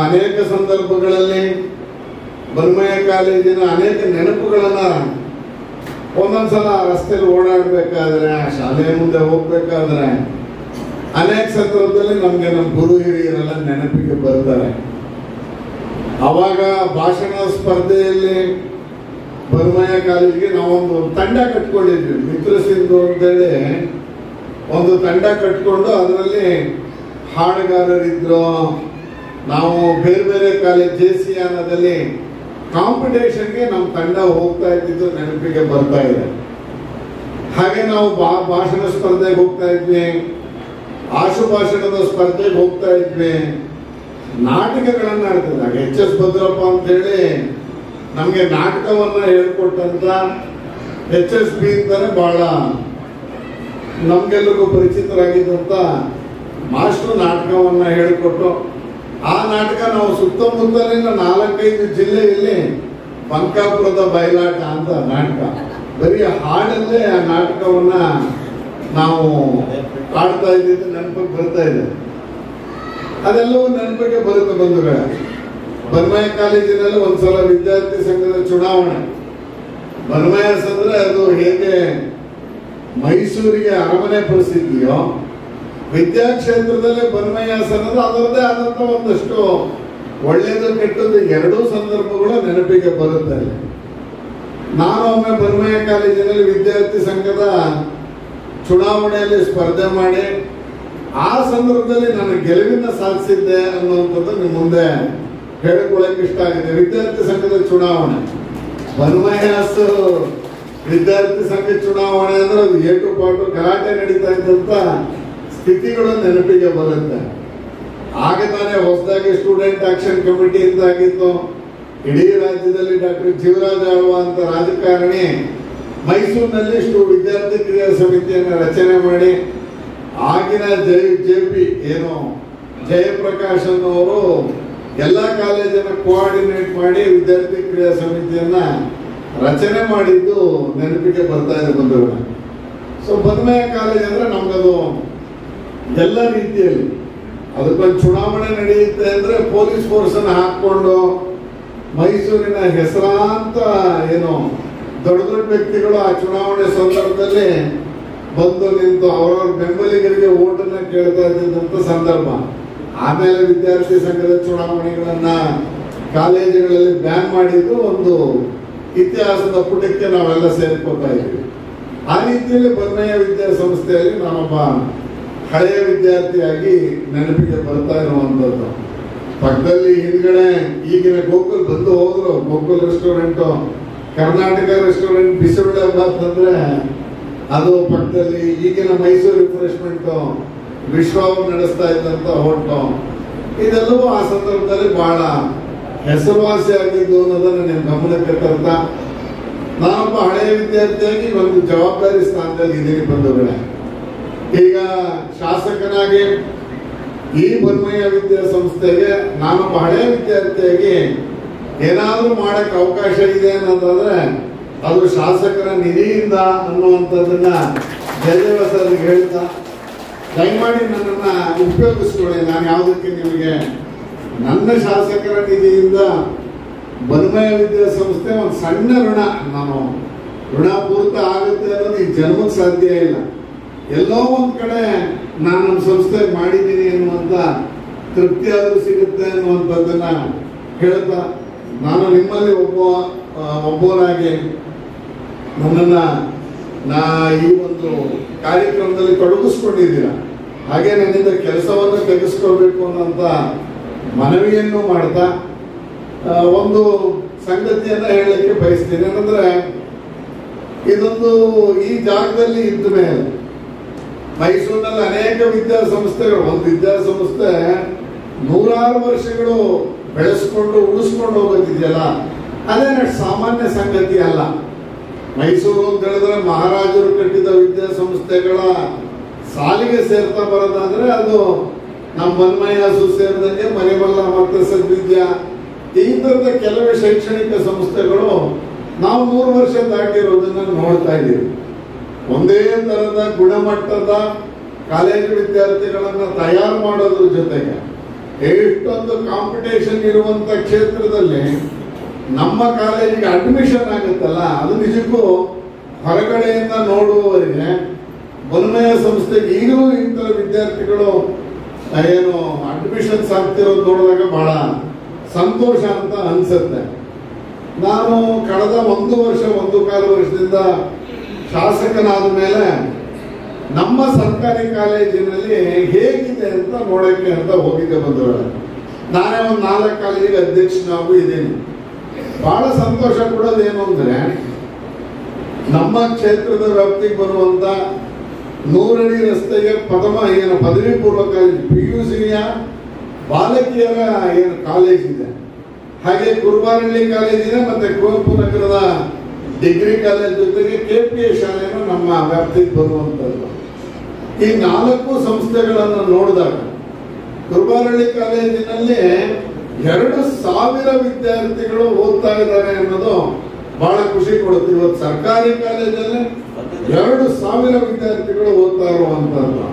ಅನೇಕ ಸಂದರ್ಭಗಳಲ್ಲಿ ಬನ್ಮಯ ಕಾಲೇಜಿನ ಅನೇಕ ನೆನಪುಗಳನ್ನ ಒಂದೊಂದ್ಸಲ ರಸ್ತೆಯಲ್ಲಿ ಓಡಾಡಬೇಕಾದ್ರೆ, ಶಾಲೆಯ ಮುಂದೆ ಹೋಗ್ಬೇಕಾದ್ರೆ ಅನೇಕ ಸಂದರ್ಭದಲ್ಲಿ ನಮ್ಗೆ ನಮ್ಮ ಗುರು ಹಿರಿಯರೆಲ್ಲ ನೆನಪಿಗೆ ಬರ್ತಾರೆ. ಅವಾಗ ಭಾಷಣ ಸ್ಪರ್ಧೆಯಲ್ಲಿ ಬನ್ಮಯ ಕಾಲೇಜಿಗೆ ನಾವೊಂದು ತಂಡ ಕಟ್ಕೊಂಡಿದ್ವಿ. ಮಿತ್ರ ಸಿಂಧು ಅಂತೇಳಿ ಒಂದು ತಂಡ ಕಟ್ಕೊಂಡು ಅದರಲ್ಲಿ ಹಾಡುಗಾರರಿದ್ರು, ನಾವು ಬೇರೆ ಬೇರೆ ಕಾಲೇಜ್ ಜೇಸಿಯಾನದಲ್ಲಿ ಕಾಂಪಿಟೇಷನ್ಗೆ ನಮ್ಮ ತಂಡ ಹೋಗ್ತಾ ಇದ್ದಿದ್ದು ನೆನಪಿಗೆ ಬರ್ತಾ ಇದೆ. ಹಾಗೆ ನಾವು ಭಾಷಣ ಸ್ಪರ್ಧೆಗೆ ಹೋಗ್ತಾ ಇದ್ವಿ, ಆಶುಭಾಷಣದ ಸ್ಪರ್ಧೆಗೆ ಹೋಗ್ತಾ ಇದ್ವಿ, ನಾಟಕಗಳನ್ನ ಆಡ್ತಿದ್ದಾಗ HS ಭದ್ರಪ್ಪ ಅಂತ ಹೇಳಿ ನಮ್ಗೆ ನಾಟಕವನ್ನ ಹೇಳ್ಕೊಟ್ಟಂತ HSB ಅಂತಾನೆ ಬಹಳ ನಮ್ಗೆಲ್ಲರಿಗೂ ಪರಿಚಿತರಾಗಿದ್ದಂತ ಮಾಸ್ಟರ್ ನಾಟಕವನ್ನ ಹೇಳಿಕೊಟ್ಟು ಆ ನಾಟಕ ನಾವು ಸುತ್ತಮುತ್ತಲಿನ 4-5 ಜಿಲ್ಲೆಯಲ್ಲಿ ಬಂಕಾಪುರದ ಬಯಲಾಟ ಅಂತ ನಾಟಕ, ಬರೀ ಹಾಡಲ್ಲೇ ಆ ನಾಟಕವನ್ನ ನಾವು ಆಡ್ತಾ ಇದ್ದಿದ್ದು ನೆನಪಿಗೆ ಬರ್ತಾ ಇದೆ. ಅದೆಲ್ಲವೂ ನೆನಪಿಗೆ ಬರುತ್ತೆ ಬಂಧುಗಳೇ. ಬನ್ಮಯ ಕಾಲೇಜಿನಲ್ಲಿ ಒಂದ್ಸಲ ವಿದ್ಯಾರ್ಥಿ ಸಂಘದ ಚುನಾವಣೆ. ಬನ್ಮಯಸ್ ಅಂದ್ರೆ ಅದು ಹೇಗೆ ಮೈಸೂರಿಗೆ ಅರಮನೆ ಪ್ರಸಿದ್ಧಿಯೋ, ವಿದ್ಯಾಕ್ಷೇತ್ರದಲ್ಲಿ ಬನ್ಮಯಸ್ ಅನ್ನೋದು ಅದರದ್ದೇ ಆದಂತ ಒಂದಷ್ಟು ಒಳ್ಳೆಯದು ಕೆಟ್ಟದ್ದು ಎರಡೂ ಸಂದರ್ಭಗಳು ನೆನಪಿಗೆ ಬರುತ್ತೆ. ನಾನು ಒಮ್ಮೆ ಬನ್ಮಯ ಕಾಲೇಜಿನಲ್ಲಿ ವಿದ್ಯಾರ್ಥಿ ಸಂಘದ ಚುನಾವಣೆಯಲ್ಲಿ ಸ್ಪರ್ಧೆ ಮಾಡಿ ಆ ಸಂದರ್ಭದಲ್ಲಿ ನಾನು ಗೆಲುವಿನ ಸಾಧಿಸಿದ್ದೆ ಅನ್ನುವಂಥದ್ದು ನಿಮ್ಮ ಮುಂದೆ ಹೇಳಿಕೊಳ್ಳಕ್ಕೆ ಇಷ್ಟ ಆಗಿದೆ. ವಿದ್ಯಾರ್ಥಿ ಸಂಘದ ಚುನಾವಣೆ, ಬನ್ಮಯಸ್ ವಿದ್ಯಾರ್ಥಿ ಸಂಘ ಚುನಾವಣೆ ಅಂದ್ರೆ ಅದು ಏಟುಪಾಟು ಗಲಾಟೆ ನಡೀತಾ ಇದ್ದಂತ ಸ್ಥಿತಿಗಳು ನೆನಪಿಗೆ ಬರುತ್ತೆ. ಆಗ ತಾನೇ ಹೊಸದಾಗಿ ಸ್ಟೂಡೆಂಟ್ ಆಕ್ಷನ್ ಕಮಿಟಿ ಅಂತ ಆಗಿತ್ತು. ಇಡೀ ರಾಜ್ಯದಲ್ಲಿ ಡಾಕ್ಟರ್ ಜೀವರಾಜ್ ಆಳ್ವ ಅಂತ ರಾಜಕಾರಣಿ ಮೈಸೂರಿನಲ್ಲಿ ವಿದ್ಯಾರ್ಥಿ ಕ್ರಿಯಾ ಸಮಿತಿಯನ್ನು ರಚನೆ ಮಾಡಿ ಆಗಿನ JP ಏನು ಜಯಪ್ರಕಾಶ್ ಅನ್ನೋರು ಎಲ್ಲ ಕಾಲೇಜನ್ನ ಕೋಆರ್ಡಿನೇಟ್ ಮಾಡಿ ವಿದ್ಯಾರ್ಥಿ ಕ್ರಿಯಾ ಸಮಿತಿಯನ್ನ ರಚನೆ ಮಾಡಿದ್ದು ನೆನಪಿಗೆ ಬರ್ತಾ ಇದೆ ಬಂಧುಗಳು. ಸೊ ಬನ್ಮಯ ಕಾಲೇಜ್ ಅಂದ್ರೆ ನಮ್ಗದು ಎಲ್ಲ ರೀತಿಯಲ್ಲಿ ಅದಕ್ಕೊಂದು ಚುನಾವಣೆ ನಡೆಯುತ್ತೆ ಅಂದ್ರೆ ಪೊಲೀಸ್ ಫೋರ್ಸ್ ಅನ್ನು ಹಾಕೊಂಡು ಮೈಸೂರಿನ ಹೆಸರಾಂತ ಏನು ದೊಡ್ಡ ದೊಡ್ಡ ವ್ಯಕ್ತಿಗಳು ಆ ಚುನಾವಣೆ ಸಂದರ್ಭದಲ್ಲಿ ಬಂದು ನಿಂತು ಅವರವರ ಬೆಂಬಲಿಗರಿಗೆ ಓಟನ್ನ ಕೇಳ್ತಾ ಇದ್ದಂತ ಸಂದರ್ಭ. ಆಮೇಲೆ ವಿದ್ಯಾರ್ಥಿ ಸಂಘದ ಚುನಾವಣೆಗಳನ್ನ ಕಾಲೇಜುಗಳಲ್ಲಿ ಬ್ಯಾನ್ ಮಾಡಿದ್ದು ಒಂದು ಇತಿಹಾಸದ ಪುಟಕ್ಕೆ ನಾವೆಲ್ಲ ಸೇರ್ಕೋತಾ ಇದ್ವಿ. ಆ ರೀತಿಯಲ್ಲಿ ಬನ್ಮಯ ವಿದ್ಯಾಸಂಸ್ಥೆಯಲ್ಲಿ ನಾನೊಬ್ಬ ಹಳೆಯ ವಿದ್ಯಾರ್ಥಿಯಾಗಿ ನೆನಪಿಗೆ ಬರ್ತಾ ಇರುವಂತದ್ದು. ಪಕ್ಕದಲ್ಲಿ ಹಿಂದ್ಗಡೆ ಈಗಿನ ಗೋಕುಲ್ ಬಂದು ಹೋದ್ರು, ಗೋಕುಲ್ ರೆಸ್ಟೋರೆಂಟ್, ಕರ್ನಾಟಕ ರೆಸ್ಟೋರೆಂಟ್, ಬಿಸಿಬೇಳೆ ಬಾತ್ ಅಂದ್ರೆ ಅದು ಪಕ್ಕದಲ್ಲಿ ಈಗಿನ ಮೈಸೂರು ರಿಫ್ರೆಶ್ಮೆಂಟ್ ವಿಶ್ವ ನಡೆಸ್ತಾ ಇದ್ದಂತ ಹೋಟ್ಲು, ಇದೆಲ್ಲವೂ ಆ ಸಂದರ್ಭದಲ್ಲಿ ಬಹಳ ಹೆಸರುವಾಸಿ ಆಗಿದ್ದು ಅನ್ನೋದನ್ನ ನೀವು ಗಮನಕ್ಕೆ ತರ್ತಾ ನಾನೊಬ್ಬ ಹಳೆಯ ವಿದ್ಯಾರ್ಥಿಯಾಗಿ ಒಂದು ಜವಾಬ್ದಾರಿ ಸ್ಥಾನದಲ್ಲಿ ಇದೀನಿ ಬಂಧುಗಳೇ. ಈಗ ಶಾಸಕನಾಗಿ ಈ ಬನ್ಮಯ ವಿದ್ಯಾಸಂಸ್ಥೆಗೆ ನಾನೊಬ್ಬ ಹಳೆಯ ವಿದ್ಯಾರ್ಥಿಯಾಗಿ ಏನಾದ್ರೂ ಮಾಡಕ್ ಅವಕಾಶ ಇದೆ ಅನ್ನೋದಾದ್ರೆ ಅದು ಶಾಸಕರ ನಿಧಿಯಿಂದ ಅನ್ನುವಂಥದ್ದನ್ನ ಜಯದೇವಸರಿಗೆ ಹೇಳ್ತಾ ದಯಮಾಡಿ ನನ್ನನ್ನ ಉಪಯೋಗಿಸ್ಕೊಳ್ಳಿ. ನಾನು ಯಾವುದಕ್ಕೆ ನಿಮಗೆ ನನ್ನ ಶಾಸಕರ ನಿಧಿಯಿಂದ ಬನ್ಮಯ ವಿದ್ಯಾಸಂಸ್ಥೆ ಒಂದು ಸಣ್ಣ ಋಣ, ನಾನು ಋಣ ಪೂರ್ತಿ ಆಗುತ್ತೆ ಅನ್ನೋದು ಈ ಜನ್ಮಕ್ಕೆ ಸಾಧ್ಯ ಇಲ್ಲ. ಎಲ್ಲೋ ಒಂದ್ ಕಡೆ ನಾನು ನಮ್ಮ ಸಂಸ್ಥೆ ಮಾಡಿದ್ದೀನಿ ಎನ್ನುವಂತ ತೃಪ್ತಿ ಆದ್ರೂ ಸಿಗುತ್ತೆ ಅನ್ನುವಂಥದ್ದನ್ನ ಹೇಳ್ತಾ ನಾನು ನಿಮ್ಮಲ್ಲಿ ಒಬ್ಬನಾಗಿ ನನ್ನನ್ನ ಈ ಒಂದು ಕಾರ್ಯಕ್ರಮದಲ್ಲಿ ತೊಡಗಿಸ್ಕೊಂಡಿದ್ದೀರಾ, ಹಾಗೆ ನನ್ನಿಂದ ಕೆಲಸವನ್ನು ತೆಗೆಸ್ಕೊಳ್ಬೇಕು ಅನ್ನೋಂತ ಮನವಿಯನ್ನು ಮಾಡ್ತಾ ಒಂದು ಸಂಗತಿಯನ್ನ ಹೇಳಲಿಕ್ಕೆ ಬಯಸ್ತೀನಿ. ಏನಂದ್ರೆ ಇದೊಂದು ಈ ಜಾಗದಲ್ಲಿ ಇದ್ದ ಮೇಲೆ ಮೈಸೂರಿನಲ್ಲಿ ಅನೇಕ ವಿದ್ಯಾಸಂಸ್ಥೆಗಳು, ಒಂದು ವಿದ್ಯಾಸಂಸ್ಥೆ 100 ವರ್ಷಗಳು ಬೆಳೆಸ್ಕೊಂಡು ಉಳಿಸ್ಕೊಂಡು ಹೋಗೋದಿದೆಯಲ್ಲ ಅದೇ ಸಾಮಾನ್ಯ ಸಂಗತಿ ಅಲ್ಲ. ಮೈಸೂರು ಅಂತ ಹೇಳಿದ್ರೆ ಮಹಾರಾಜರು ಕಟ್ಟಿದ ವಿದ್ಯಾಸಂಸ್ಥೆಗಳ ಸಾಲಿಗೆ ಸೇರ್ತಾ ಬರೋದಾದ್ರೆ ಅದು ನಮ್ಮ ಬನ್ಮಯಸು ಸೇರಿದಂಗೆ ಮನೆಮಲ್ಲ ಮತ್ತು ಸದ್ವಿದ್ಯಾ ಈ ತರದ ಕೆಲವೇ ಶೈಕ್ಷಣಿಕ ಸಂಸ್ಥೆಗಳು ನಾವು 100 ವರ್ಷ ದಾಟಿರೋದನ್ನ ನೋಡ್ತಾ ಇದ್ದೀವಿ. ಒಂದೇ ತರದ ಗುಣಮಟ್ಟದ ಕಾಲೇಜು ವಿದ್ಯಾರ್ಥಿಗಳನ್ನ ತಯಾರು ಮಾಡೋದ್ರ ಜೊತೆಗೆ ಎಷ್ಟೊಂದು ಕಾಂಪಿಟೇಷನ್ ಇರುವಂತ ಕ್ಷೇತ್ರದಲ್ಲಿ ನಮ್ಮ ಕಾಲೇಜಿಗೆ ಅಡ್ಮಿಷನ್ ಆಗುತ್ತಲ್ಲ, ಅದು ನಿಜಕ್ಕೂ ಹೊರಗಡೆಯಿಂದ ನೋಡುವವರಿಗೆ ಬನ್ಮಯ ಸಂಸ್ಥೆಗೆ ಈಗಲೂ ಇಂಥ ವಿದ್ಯಾರ್ಥಿಗಳು ಏನು ಅಡ್ಮಿಷನ್ಸ್ ಆಗ್ತಿರೋದು ನೋಡಿದಾಗ ಬಹಳ ಸಂತೋಷ ಅಂತ ಅನ್ಸುತ್ತೆ. ನಾನು ಕಳೆದ 1.25 ವರ್ಷದಿಂದ ಶಾಸಕನಾದ ಮೇಲೆ ನಮ್ಮ ಸರ್ಕಾರಿ ಕಾಲೇಜಿನಲ್ಲಿ ಹೇಗಿದೆ ಅಂತ ನೋಡಕ್ಕೆ ಅಂತ ಹೋಗಿದ್ದೆ ಬಂದವರು. ನಾನೇ ಒಂದು 4 ಕಾಲೇಜಿಗೆ ಅಧ್ಯಕ್ಷನಾಗೂ ಇದ್ದೀನಿ. ಬಹಳ ಸಂತೋಷ ಕೊಡೋದೇನು ಅಂದ್ರೆ, ನಮ್ಮ ಕ್ಷೇತ್ರದ ವ್ಯಾಪ್ತಿಗೆ ಬರುವಂತ 100 ಅಡಿ ರಸ್ತೆಗೆ ಪದವಿ ಪೂರ್ವ ಕಾಲೇಜ್, PUCಯ ಬಾಲಕಿಯರ ಏನು ಕಾಲೇಜ್ ಇದೆ, ಹಾಗೆ ಕುರುಬಾರಹಳ್ಳಿ ಕಾಲೇಜ್ ಇದೆ, ಮತ್ತೆ ಕುವೆಂಪು ನಗರದ ಡಿಗ್ರಿ ಕಾಲೇಜ್ ಜೊತೆಗೆ KPA ಶಾಲೆನೂ ನಮ್ಮ ವ್ಯಾಪ್ತಿಗೆ ಬರುವಂತದ್ದು. ಈ 4 ಸಂಸ್ಥೆಗಳನ್ನು ನೋಡಿದಾಗ ಕುರುಬಾರಹಳ್ಳಿ ಕಾಲೇಜಿನಲ್ಲಿ 2,000 ವಿದ್ಯಾರ್ಥಿಗಳು ಓದ್ತಾ ಇದ್ದಾರೆ ಅನ್ನೋದು ಬಹಳ ಖುಷಿ ಕೊಡುತ್ತೆ. ಇವತ್ತು ಸರ್ಕಾರಿ ಕಾಲೇಜಲ್ಲಿ 2,000 ವಿದ್ಯಾರ್ಥಿಗಳು ಓದ್ತಾ ಇರುವಂತದ್ದು.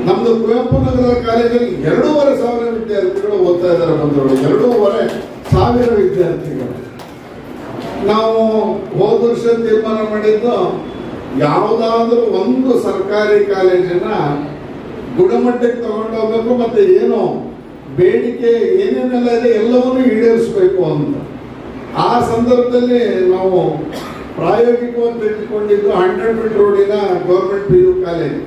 ನಮ್ದು ಕುವೆಂಪು ನಗರದ ಕಾಲೇಜಲ್ಲಿ 2,500 ವಿದ್ಯಾರ್ಥಿಗಳು ಓದ್ತಾ ಇದ್ದಾರೆ. ಬಂದವರು 2,500 ವಿದ್ಯಾರ್ಥಿಗಳು. ನಾವು ಹೋದ ವರ್ಷ ತೀರ್ಮಾನ ಮಾಡಿದ್ದು, ಯಾವುದಾದ್ರೂ ಒಂದು ಸರ್ಕಾರಿ ಕಾಲೇಜನ್ನ ಗುಣಮಟ್ಟಕ್ಕೆ ತಗೊಂಡೋಗ್ಬೇಕು, ಮತ್ತೆ ಏನು ಬೇಡಿಕೆ ಏನೇನೆಲ್ಲ ಇದೆ ಎಲ್ಲವನ್ನೂ ಈಡೇರಿಸಬೇಕು ಅಂತ. ಆ ಸಂದರ್ಭದಲ್ಲಿ ನಾವು ಪ್ರಾಯೋಗಿಕವಾಗಿ ತೆಗೆದುಕೊಂಡಿದ್ದು 100 ಫೀಟ್ ರೋಡಿನ ಗೌರ್ಮೆಂಟ್ PU ಕಾಲೇಜ್.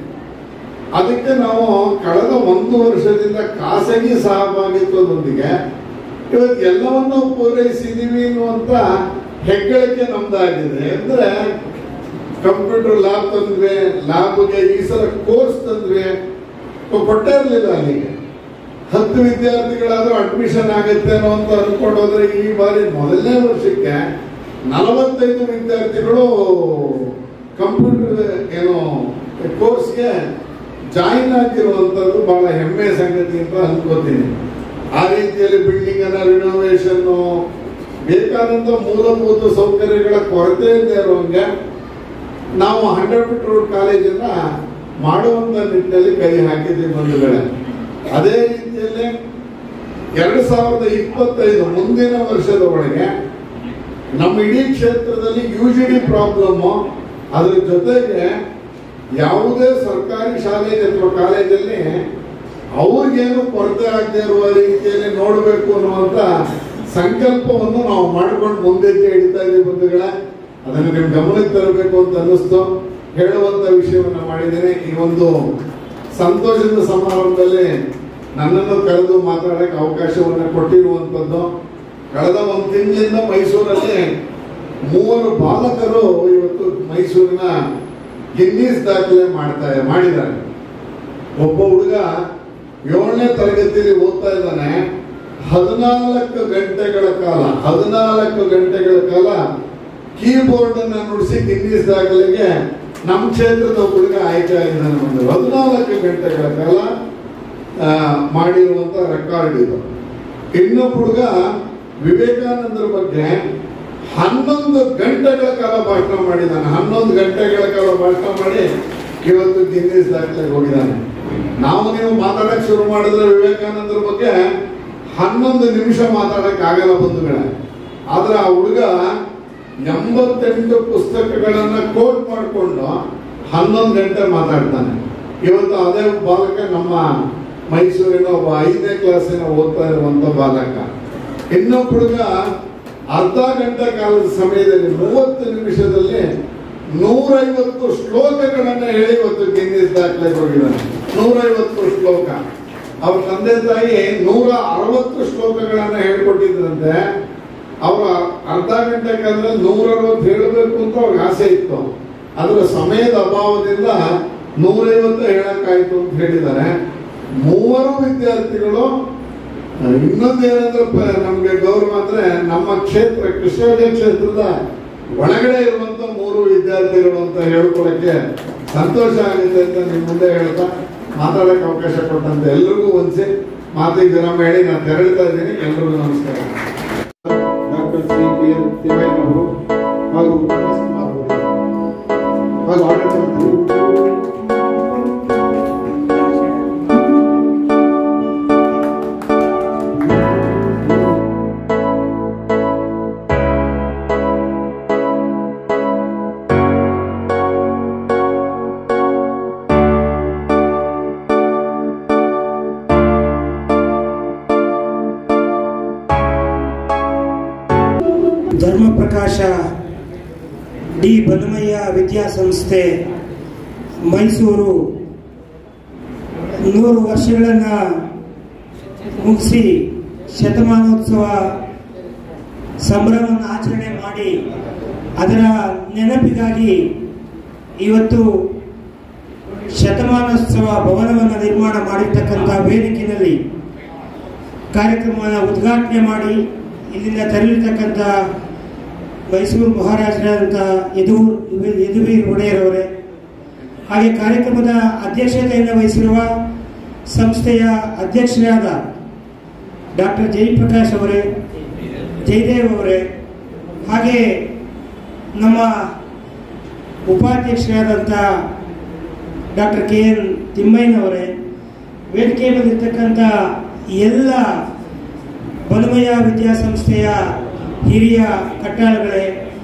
ಅದಕ್ಕೆ ನಾವು ಕಳೆದ 1 ವರ್ಷದಿಂದ ಖಾಸಗಿ ಸಹಭಾಗಿತ್ವದೊಂದಿಗೆ ಇವತ್ತು ಎಲ್ಲವನ್ನೂ ಪೂರೈಸಿದೀವಿ ಅನ್ನುವಂತ ಹೆಗ್ಗಳಿಕೆ ನಮ್ದಾಗಿದೆ. ಅಂದ್ರೆ ಕಂಪ್ಯೂಟರ್ ಲ್ಯಾಬ್ ತಂದ್ವಿ, ಲ್ಯಾಬ್ಗೆ ಈ ಸಲ ಕೋರ್ಸ್ ತಂದ್ವಿ, ಕೊಟ್ಟೇ ಇರಲಿಲ್ಲ. ಅಲ್ಲಿಗೆ 10 ವಿದ್ಯಾರ್ಥಿಗಳಾದ್ರೂ ಅಡ್ಮಿಷನ್ ಆಗುತ್ತೆ ಅನ್ನೋ ಅಂತ ಅನ್ಕೊಂಡು ಹೋದ್ರೆ, ಈ ಬಾರಿ ಮೊದಲನೇ ವರ್ಷಕ್ಕೆ 45 ವಿದ್ಯಾರ್ಥಿಗಳು ಕಂಪ್ಯೂಟರ್ ಏನು ಕೋರ್ಸ್ಗೆ ಜಾಯಿನ್ ಆಗಿರುವಂತದ್ದು ಬಹಳ ಹೆಮ್ಮೆಯ ಸಂಗತಿ ಅಂತ ಅನ್ಕೋತೀನಿ. ಆ ರೀತಿಯಲ್ಲಿ ಬಿಲ್ಡಿಂಗ್ ಅನ್ನ ರಿನೋವೇಷನ್, ಬೇಕಾದಂತ ಮೂಲಭೂತ ಸೌಕರ್ಯಗಳ ಕೊರತೆ ಇಲ್ಲದೆ ಇರುವಂಗೆ ನಾವು 100 ಫೀಟ್ ರೋಡ್ ಕಾಲೇಜನ್ನ ಮಾಡುವಂತ ನಿಟ್ಟಿನಲ್ಲಿ ಕೈ ಹಾಕಿದ್ದೀವಿ ಬಂಧುಗಳೇ. ಅದೇ ರೀತಿಯಲ್ಲಿ 2025 ಮುಂದಿನ ವರ್ಷದ ಒಳಗೆ ನಮ್ಮ ಇಡೀ ಕ್ಷೇತ್ರದಲ್ಲಿ UGD ಪ್ರಾಬ್ಲಮ್, ಅದ್ರ ಜೊತೆಗೆ ಯಾವುದೇ ಸರ್ಕಾರಿ ಶಾಲೆ ಅಥವಾ ಕಾಲೇಜಲ್ಲಿ ಅವ್ರಿಗೇನು ಕೊರತೆ ಆಗದೆ ಇರುವ ರೀತಿಯಲ್ಲಿ ನೋಡಬೇಕು ಅನ್ನುವಂತ ಸಂಕಲ್ಪವನ್ನು ನಾವು ಮಾಡಿಕೊಂಡು ಮುಂದೆಕ್ಕೆ ಹಿಡಿತಾ ಇದ್ದೀವಿ ಬಂಧುಗಳೇ. ಅದನ್ನು ನೀವು ಗಮನಕ್ಕೆ ತರಬೇಕು ಅಂತ ಅನ್ನಿಸ್ತು, ಹೇಳುವಂತ ವಿಷಯವನ್ನ ಮಾಡಿದ್ದೇನೆ. ಈ ಒಂದು ಸಂತೋಷದ ಸಮಾರಂಭದಲ್ಲಿ ನನ್ನನ್ನು ಕರೆದು ಮಾತಾಡಕ್ಕೆ ಅವಕಾಶವನ್ನು ಕೊಟ್ಟಿರುವಂತದ್ದು. ಕಳೆದ 1 ತಿಂಗಳಿಂದ ಮೈಸೂರಲ್ಲಿ 3 ಬಾಲಕರು ಇವತ್ತು ಮೈಸೂರಿನ ಗಿನ್ನೀಸ್ ದಾಖಲೆ ಮಾಡಿದ್ದಾರೆ. ಒಬ್ಬ ಹುಡುಗ 7ನೇ ತರಗತಿಯಲ್ಲಿ ಓದ್ತಾ ಇದ್ದಾನೆ. 14 ಗಂಟೆಗಳ ಕಾಲ ಕೀಬೋರ್ಡ್ ಅನ್ನ ನುಡಿಸಿ ಗಿನ್ನೀಸ್ ದಾಖಲೆಗೆ ನಮ್ಮ ಕ್ಷೇತ್ರದ ಹುಡುಗ ಆಯ್ಕೆ ಆಗಿದ್ದಾನೆ. 14 ಗಂಟೆಗಳ ಕಾಲ ಮಾಡಿರುವಂತ ರೆಕಾರ್ಡ್ ಇದು. ಇನ್ನೊಬ್ಬ ಹುಡುಗ ವಿವೇಕಾನಂದರ ಬಗ್ಗೆ 11 ಗಂಟೆಗಳ ಕಾಲ ಭಾಷಣ ಮಾಡಿದ್ದಾನೆ. 11 ಗಂಟೆಗಳ ಕಾಲ ಭಾಷಣ ಮಾಡಿ ಇವತ್ತು ಗಿನ್ನೀಸ್ ದಾಖಲೆಗೆ ಹೋಗಿದ್ದಾನೆ. ನೀವು ಮಾತಾಡಕ್ ಶುರು ಮಾಡಿದ್ರೆ ವಿವೇಕಾನಂದರ ಬಗ್ಗೆ 11 ನಿಮಿಷ ಮಾತಾಡಕ್ ಆಗಲ್ಲ ಬಂಧುಗಳೇ. ಆದ್ರೆ ಆ ಹುಡುಗ 88 ಪುಸ್ತಕಗಳನ್ನ ಕೋಟ್ ಮಾಡಿಕೊಂಡು 11 ಗಂಟೆ ಮಾತಾಡ್ತಾನೆ. ಇವತ್ತು ಅದೇ ಬಾಲಕ ನಮ್ಮ ಮೈಸೂರಿನ ಒಬ್ಬ 5ನೇ ಕ್ಲಾಸಿನ ಓದ್ತಾ ಇರುವಂತ ಬಾಲಕ. ಇನ್ನೊಬ್ಬ ಹುಡುಗ ಅರ್ಧ ಗಂಟೆ ಕಾಲದ ಸಮಯದಲ್ಲಿ 30 ನಿಮಿಷದಲ್ಲಿ 150 ಶ್ಲೋಕಗಳನ್ನ ಹೇಳಿ ಇವತ್ತು ಗಿನ್ನೀಸ್ ದಾಖಲೆಗೆ ಹೋಗಿದ್ದಾನೆ. 150 ಶ್ಲೋಕ. ಅವ್ರ ತಂದೆ ತಾಯಿ 160 ಶ್ಲೋಕಗಳನ್ನ ಹೇಳ್ಕೊಟ್ಟಿದ್ರಂತೆ. ಅವ್ರ ಅರ್ಧ ಗಂಟೆ ಕಾಲದಲ್ಲಿ 160 ಹೇಳಬೇಕು ಅಂತ ಅವ್ರಿಗೆ ಆಸೆ ಇತ್ತು. ಅದರ ಸಮಯದ ಅಭಾವದಿಂದ 150 ಹೇಳಕ್ಕಾಯ್ತು ಅಂತ ಹೇಳಿದ್ದಾರೆ. 3 ವಿದ್ಯಾರ್ಥಿಗಳು. ಇನ್ನೊಂದೇನಂದ್ರೆ ನಮ್ಗೆ ಗೌರವ ಅಂದ್ರೆ ನಮ್ಮ ಕ್ಷೇತ್ರ ಕೃಷ್ಣರಾಜ ಕ್ಷೇತ್ರದ ಒಳಗಡೆ ಇರುವಂತ 3 ವಿದ್ಯಾರ್ಥಿಗಳು ಅಂತ ಹೇಳ್ಕೊಳಕ್ಕೆ ಸಂತೋಷ ಆಗುತ್ತೆ ಅಂತ ನಿಮ್ ಮುಂದೆ ಹೇಳ್ತಾ ಮಾತಾಡಕ್ಕೆ ಅವಕಾಶ ಕೊಟ್ಟಂತೆ ಎಲ್ರಿಗೂ ಒಂದ್ಸಿ ಮಾತಿಗೆ ವಿರಾಮ ಹೇಳಿ ನಾನು ತೆರಳ್ತಾ ಇದ್ದೀನಿ. ಎಲ್ರಿಗೂ ನಮಸ್ಕಾರ. ಡಾಕ್ಟರ್ ಶ್ರೀ PL ತಿಮ್ಮಯ್ಯನವರು ಹಾಗೂ ಹಾಗೂ ಆಡಳಿತ ಧರ್ಮಪ್ರಕಾಶ ಡಿ ಬನಮಯ್ಯ ವಿದ್ಯಾಸಂಸ್ಥೆ ಮೈಸೂರು 100 ವರ್ಷಗಳನ್ನು ಮುಗಿಸಿ ಶತಮಾನೋತ್ಸವ ಸಂಭ್ರಮವನ್ನು ಆಚರಣೆ ಮಾಡಿ ಅದರ ನೆನಪಿಗಾಗಿ ಇವತ್ತು ಶತಮಾನೋತ್ಸವ ಭವನವನ್ನು ನಿರ್ಮಾಣ ಮಾಡಿರ್ತಕ್ಕಂಥ ವೇದಿಕೆಯಲ್ಲಿ ಕಾರ್ಯಕ್ರಮವನ್ನು ಉದ್ಘಾಟನೆ ಮಾಡಿ ಇಲ್ಲಿಂದ ತೆರಳಿರ್ತಕ್ಕಂಥ ಮೈಸೂರು ಮಹಾರಾಜರಾದಂಥ ಯದುವೀರ್ ಒಡೆಯರವರೇ, ಹಾಗೆ ಕಾರ್ಯಕ್ರಮದ ಅಧ್ಯಕ್ಷತೆಯನ್ನು ವಹಿಸಿರುವ ಸಂಸ್ಥೆಯ ಅಧ್ಯಕ್ಷರಾದ ಡಾಕ್ಟರ್ ಜಯಪ್ರಕಾಶ್ ಅವರೇ, ಜಯದೇವ್ ಅವರೇ, ಹಾಗೆ ನಮ್ಮ ಉಪಾಧ್ಯಕ್ಷರಾದಂಥ ಡಾಕ್ಟರ್ KN ತಿಮ್ಮಯ್ಯನವರೇ, ವೇದಿಕೆ ಬಂದಿರತಕ್ಕಂಥ ಎಲ್ಲ ಬನಮಯ್ಯ ವಿದ್ಯಾಸಂಸ್ಥೆಯ ಹಿರಿಯ ಕಟ್ಟಾಳಗಳೇ,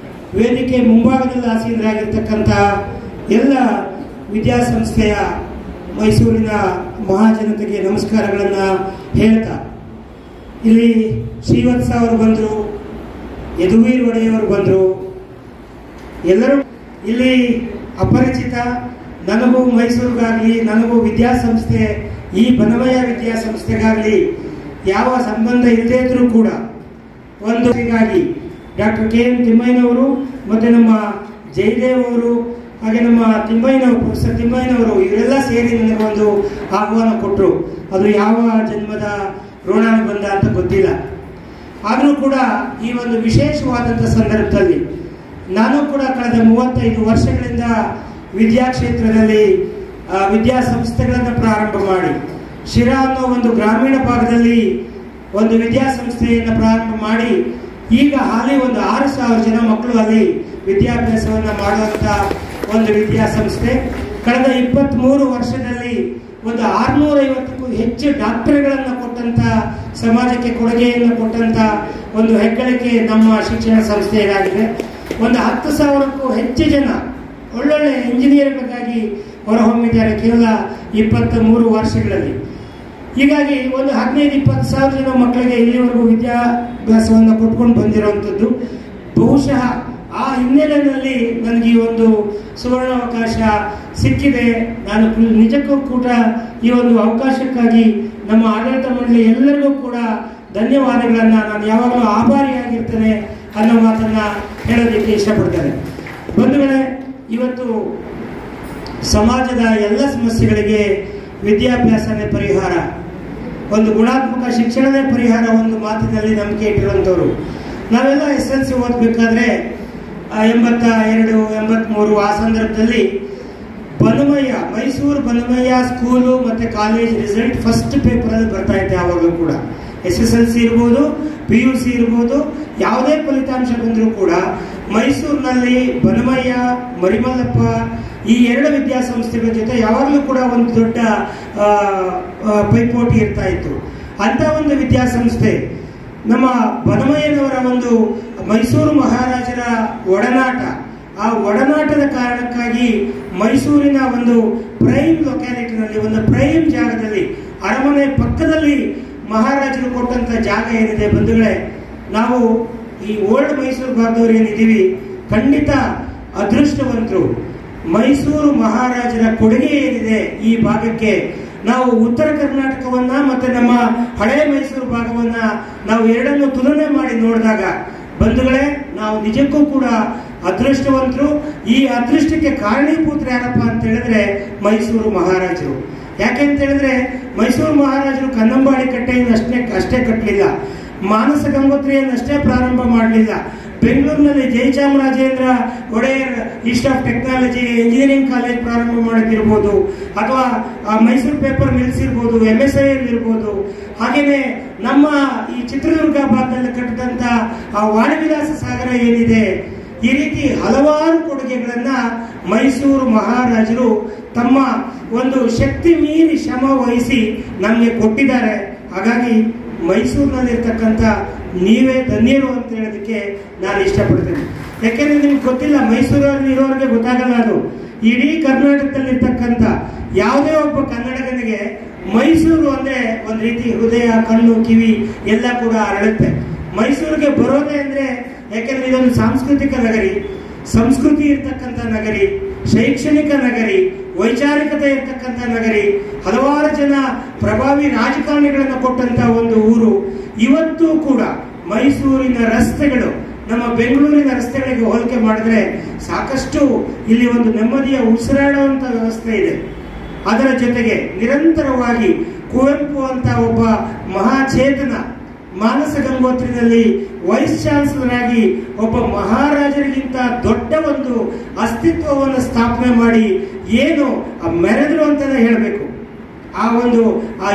ವೇದಿಕೆ ಮುಂಭಾಗದಲ್ಲಿ ಆಸೀನರಾಗಿರ್ತಕ್ಕಂಥ ಎಲ್ಲ ವಿದ್ಯಾಸಂಸ್ಥೆಯ ಮೈಸೂರಿನ ಮಹಾಜನತೆಗೆ ನಮಸ್ಕಾರಗಳನ್ನು ಹೇಳ್ತಾ, ಇಲ್ಲಿ ಶ್ರೀವತ್ಸ ಅವರು ಬಂದರು, ಯದುವೀರ್ ಒಡೆಯವರು ಬಂದರು, ಎಲ್ಲರೂ ಇಲ್ಲಿ ಅಪರಿಚಿತ. ನನಗೂ ಮೈಸೂರಿಗಾಗಲಿ, ನನಗೂ ವಿದ್ಯಾಸಂಸ್ಥೆ, ಈ ಬನಮಯ್ಯ ವಿದ್ಯಾಸಂಸ್ಥೆಗಾಗಲಿ ಯಾವ ಸಂಬಂಧ ಇಲ್ಲದೇ ಇದ್ರೂ ಕೂಡ ಒಂದು ಹೀಗಾಗಿ ಡಾಕ್ಟರ್ KN ತಿಮ್ಮಯ್ಯನವರು ಮತ್ತು ನಮ್ಮ ಜಯದೇವ್ ಅವರು, ಹಾಗೆ ನಮ್ಮ ಪ್ರೊಫೆಸರ್ ತಿಮ್ಮಯ್ಯನವರು, ಇವರೆಲ್ಲ ಸೇರಿ ನನಗೆ ಒಂದು ಆಹ್ವಾನ ಕೊಟ್ಟರು. ಅದು ಯಾವ ಜನ್ಮದ ಋಣಾನುಬಂಧ ಅಂತ ಗೊತ್ತಿಲ್ಲ. ಆದರೂ ಕೂಡ ಈ ಒಂದು ವಿಶೇಷವಾದಂಥ ಸಂದರ್ಭದಲ್ಲಿ ನಾನು ಕೂಡ ಕಳೆದ 35 ವರ್ಷಗಳಿಂದ ವಿದ್ಯಾಕ್ಷೇತ್ರದಲ್ಲಿ ವಿದ್ಯಾಸಂಸ್ಥೆಗಳನ್ನು ಪ್ರಾರಂಭ ಮಾಡಿ, ಶಿರಾ ಅನ್ನೋ ಒಂದು ಗ್ರಾಮೀಣ ಭಾಗದಲ್ಲಿ ಒಂದು ವಿದ್ಯಾಸಂಸ್ಥೆಯನ್ನು ಪ್ರಾರಂಭ ಮಾಡಿ, ಈಗ ಹಾಲಿ ಒಂದು 6,000 ಜನ ಮಕ್ಕಳು ಅಲ್ಲಿ ವಿದ್ಯಾಭ್ಯಾಸವನ್ನು ಮಾಡುವಂಥ ಒಂದು ವಿದ್ಯಾಸಂಸ್ಥೆ. ಕಳೆದ 23 ವರ್ಷದಲ್ಲಿ ಒಂದು 650ಕ್ಕೂ ಹೆಚ್ಚು ಡಾಕ್ಟರ್ಗಳನ್ನು ಕೊಟ್ಟಂತ, ಸಮಾಜಕ್ಕೆ ಕೊಡುಗೆಯನ್ನು ಕೊಟ್ಟಂತ ಒಂದು ಹೆಗ್ಗಳಿಕೆ ನಮ್ಮ ಶಿಕ್ಷಣ ಸಂಸ್ಥೆಯಾಗಿದೆ. ಒಂದು 10,000ಕ್ಕೂ ಹೆಚ್ಚು ಜನ ಒಳ್ಳೊಳ್ಳೆ ಇಂಜಿನಿಯರ್ಗಳಿಗಾಗಿ ಹೊರಹೊಮ್ಮಿದ್ದಾರೆ ಕೇವಲ 23 ವರ್ಷಗಳಲ್ಲಿ. ಹೀಗಾಗಿ ಒಂದು 15-20 ಸಾವಿರ ಜನ ಮಕ್ಕಳಿಗೆ ಇಲ್ಲಿವರೆಗೂ ವಿದ್ಯಾಭ್ಯಾಸವನ್ನು ಕೊಟ್ಕೊಂಡು ಬಂದಿರುವಂಥದ್ದು. ಬಹುಶಃ ಆ ಹಿನ್ನೆಲೆಯಲ್ಲಿ ನನಗೆ ಈ ಒಂದು ಸುವರ್ಣಾವಕಾಶ ಸಿಕ್ಕಿದೆ. ನಾನು ನಿಜಕ್ಕೂ ಕೂಡ ಈ ಒಂದು ಅವಕಾಶಕ್ಕಾಗಿ ನಮ್ಮ ಆಡಳಿತ ಮಂಡಳಿ ಎಲ್ಲರಿಗೂ ಕೂಡ ಧನ್ಯವಾದಗಳನ್ನು, ನಾನು ಯಾವಾಗಲೂ ಆಭಾರಿಯಾಗಿರ್ತೇನೆ ಅನ್ನೋ ಮಾತನ್ನ ಹೇಳೋದಕ್ಕೆ ಇಷ್ಟಪಡ್ತೇನೆ. ಬಂಧುಗಳೇ, ಇವತ್ತು ಸಮಾಜದ ಎಲ್ಲ ಸಮಸ್ಯೆಗಳಿಗೆ ವಿದ್ಯಾಭ್ಯಾಸನೇ ಪರಿಹಾರ, ಒಂದು ಗುಣಾತ್ಮಕ ಶಿಕ್ಷಣನೇ ಪರಿಹಾರ, ಒಂದು ಮಾತಿನಲ್ಲಿ ನಂಬಿಕೆ ಇಟ್ಟಿರುವಂಥವ್ರು. ನಾವೆಲ್ಲ SSLC ಓದಬೇಕಾದ್ರೆ 82, 83 ಆ ಸಂದರ್ಭದಲ್ಲಿ ಮೈಸೂರು ಬನಮಯ್ಯ ಸ್ಕೂಲು ಮತ್ತು ಕಾಲೇಜ್ ರಿಸಲ್ಟ್ ಫಸ್ಟ್ ಪೇಪರಲ್ಲಿ ಬರ್ತಾ ಇತ್ತು. ಯಾವಾಗಲೂ ಕೂಡ SSLC ಇರ್ಬೋದು, PUC ಇರ್ಬೋದು, ಯಾವುದೇ ಫಲಿತಾಂಶ ಬಂದರೂ ಕೂಡ ಮೈಸೂರಿನಲ್ಲಿ ಬನಮಯ್ಯ, ಮರಿಮಲ್ಲಪ್ಪ ಈ 2 ವಿದ್ಯಾಸಂಸ್ಥೆಗಳ ಜೊತೆ ಯಾವಾಗಲೂ ಕೂಡ ಒಂದು ದೊಡ್ಡ ಪೈಪೋಟಿ ಇರ್ತಾ ಇತ್ತು. ಅಂತ ಒಂದು ವಿದ್ಯಾಸಂಸ್ಥೆ ನಮ್ಮ ಬನಮಯ್ಯನವರ ಒಂದು ಮೈಸೂರು ಮಹಾರಾಜರ ಒಡನಾಟ, ಆ ಒಡನಾಟದ ಕಾರಣಕ್ಕಾಗಿ ಮೈಸೂರಿನ ಒಂದು ಪ್ರೈಮ್ ಲೊಕ್ಯಾಲಿಟಿನಲ್ಲಿ, ಒಂದು ಪ್ರೈಮ್ ಜಾಗದಲ್ಲಿ, ಅರಮನೆ ಪಕ್ಕದಲ್ಲಿ ಮಹಾರಾಜರು ಕೊಟ್ಟಂತ ಜಾಗ ಏನಿದೆ ಬಂಧುಗಳೇ, ನಾವು ಈ ಓಲ್ಡ್ ಮೈಸೂರು ಭಾಗದವ್ರು ಏನಿದ್ದೀವಿ ಖಂಡಿತ ಅದೃಷ್ಟವಂತರು. ಮೈಸೂರು ಮಹಾರಾಜರ ಕೊಡುಗೆ ಏನಿದೆ ಈ ಭಾಗಕ್ಕೆ, ನಾವು ಉತ್ತರ ಕರ್ನಾಟಕವನ್ನ ಮತ್ತೆ ನಮ್ಮ ಹಳೆ ಮೈಸೂರು ಭಾಗವನ್ನ ನಾವು ಎರಡನ್ನು ತುಲನೆ ಮಾಡಿ ನೋಡಿದಾಗ ಬಂಧುಗಳೇ, ನಾವು ನಿಜಕ್ಕೂ ಕೂಡ ಅದೃಷ್ಟವಂತರು. ಈ ಅದೃಷ್ಟಕ್ಕೆ ಕಾರಣೀಭೂತರು ಯಾರಪ್ಪ ಅಂತ ಹೇಳಿದ್ರೆ ಮೈಸೂರು ಮಹಾರಾಜರು. ಯಾಕೆ ಅಂತ ಹೇಳಿದ್ರೆ ಮೈಸೂರು ಮಹಾರಾಜರು ಕನ್ನಂಬಾಡಿ ಕಟ್ಟೆಯನ್ನು ಅಷ್ಟೇ ಕಟ್ಟಲಿಲ್ಲ, ಮಾನಸ ಗಂಗೋತ್ರಿಯನ್ನಷ್ಟೇ ಪ್ರಾರಂಭ ಮಾಡಲಿಲ್ಲ. ಬೆಂಗಳೂರಿನಲ್ಲಿ Jayachamarajendra Wodeyar institute of technology engineering college ಪ್ರಾರಂಭ ಮಾಡೋದಿರ್ಬೋದು, ಅಥವಾ ಮೈಸೂರು ಪೇಪರ್ ಮಿಲ್ಸ್ ಇರ್ಬೋದು, MSIL ಇರ್ಬೋದು, ಹಾಗೇನೆ ನಮ್ಮ ಈ ಚಿತ್ರದುರ್ಗ ಭಾಗದಲ್ಲಿ ಕಟ್ಟಿದಂತ ಆ ವಾಣಿವಿಲಾಸ ಸಾಗರ ಏನಿದೆ, ಈ ರೀತಿ ಹಲವಾರು ಕೊಡುಗೆಗಳನ್ನ ಮೈಸೂರು ಮಹಾರಾಜರು ತಮ್ಮ ಒಂದು ಶಕ್ತಿ ಮೀರಿ ಶ್ರಮ ವಹಿಸಿ ನಮಗೆ ಕೊಟ್ಟಿದ್ದಾರೆ. ಹಾಗಾಗಿ ಮೈಸೂರಿನಲ್ಲಿರ್ತಕ್ಕಂಥ ನೀವೇ ಧನ್ಯರು ಅಂತ ಹೇಳೋದಕ್ಕೆ ನಾನು ಇಷ್ಟಪಡ್ತೇನೆ. ಯಾಕೆಂದ್ರೆ ನಿಮ್ಗೆ ಗೊತ್ತಿಲ್ಲ, ಮೈಸೂರಲ್ಲಿ ಇರೋರಿಗೆ ಗೊತ್ತಾಗಲ್ಲ, ಅದು ಇಡೀ ಕರ್ನಾಟಕದಲ್ಲಿರ್ತಕ್ಕಂಥ ಯಾವುದೇ ಒಬ್ಬ ಕನ್ನಡಿಗನಿಗೆ ಮೈಸೂರು ಅಂದ್ರೆ ಒಂದ್ ರೀತಿ ಹೃದಯ, ಕಣ್ಣು, ಕಿವಿ ಎಲ್ಲ ಕೂಡ ಅರಳುತ್ತೆ. ಮೈಸೂರಿಗೆ ಬರೋದೇ ಅಂದ್ರೆ, ಯಾಕೆಂದ್ರೆ ಇದೊಂದು ಸಾಂಸ್ಕೃತಿಕ ನಗರಿ, ಸಂಸ್ಕೃತಿ ಇರ್ತಕ್ಕಂಥ ನಗರಿ, ಶೈಕ್ಷಣಿಕ ನಗರಿ, ವೈಚಾರಿಕತೆ ಇರ್ತಕ್ಕಂಥ ನಗರಿ, ಹಲವಾರು ಜನ ಪ್ರಭಾವಿ ರಾಜಕಾರಣಿಗಳನ್ನು ಕೊಟ್ಟಂತ ಒಂದು ಊರು. ಇವತ್ತು ಕೂಡ ಮೈಸೂರಿನ ರಸ್ತೆಗಳು ನಮ್ಮ ಬೆಂಗಳೂರಿನ ರಸ್ತೆಗಳಿಗೆ ಹೋಲಿಕೆ ಮಾಡಿದ್ರೆ ಸಾಕಷ್ಟು ಇಲ್ಲಿ ಒಂದು ನೆಮ್ಮದಿಯ ಉಸಿರಾಡುವಂತ ವ್ಯವಸ್ಥೆ ಇದೆ. ಅದರ ಜೊತೆಗೆ ನಿರಂತರವಾಗಿ ಕುವೆಂಪು ಅಂತ ಒಬ್ಬ ಮಹಾಚೇತನ ಮಾನಸ ಗಂಗೋತ್ರಿನಲ್ಲಿ ವೈಸ್ ಚಾನ್ಸಲರ್ ಆಗಿ ಒಬ್ಬ ಮಹಾರಾಜರಿಗಿಂತ ದೊಡ್ಡ ಒಂದು ಅಸ್ತಿತ್ವವನ್ನು ಸ್ಥಾಪನೆ ಮಾಡಿ ಏನು ಮೆರೆದ್ರು ಅಂತಾನೆ ಹೇಳಬೇಕು.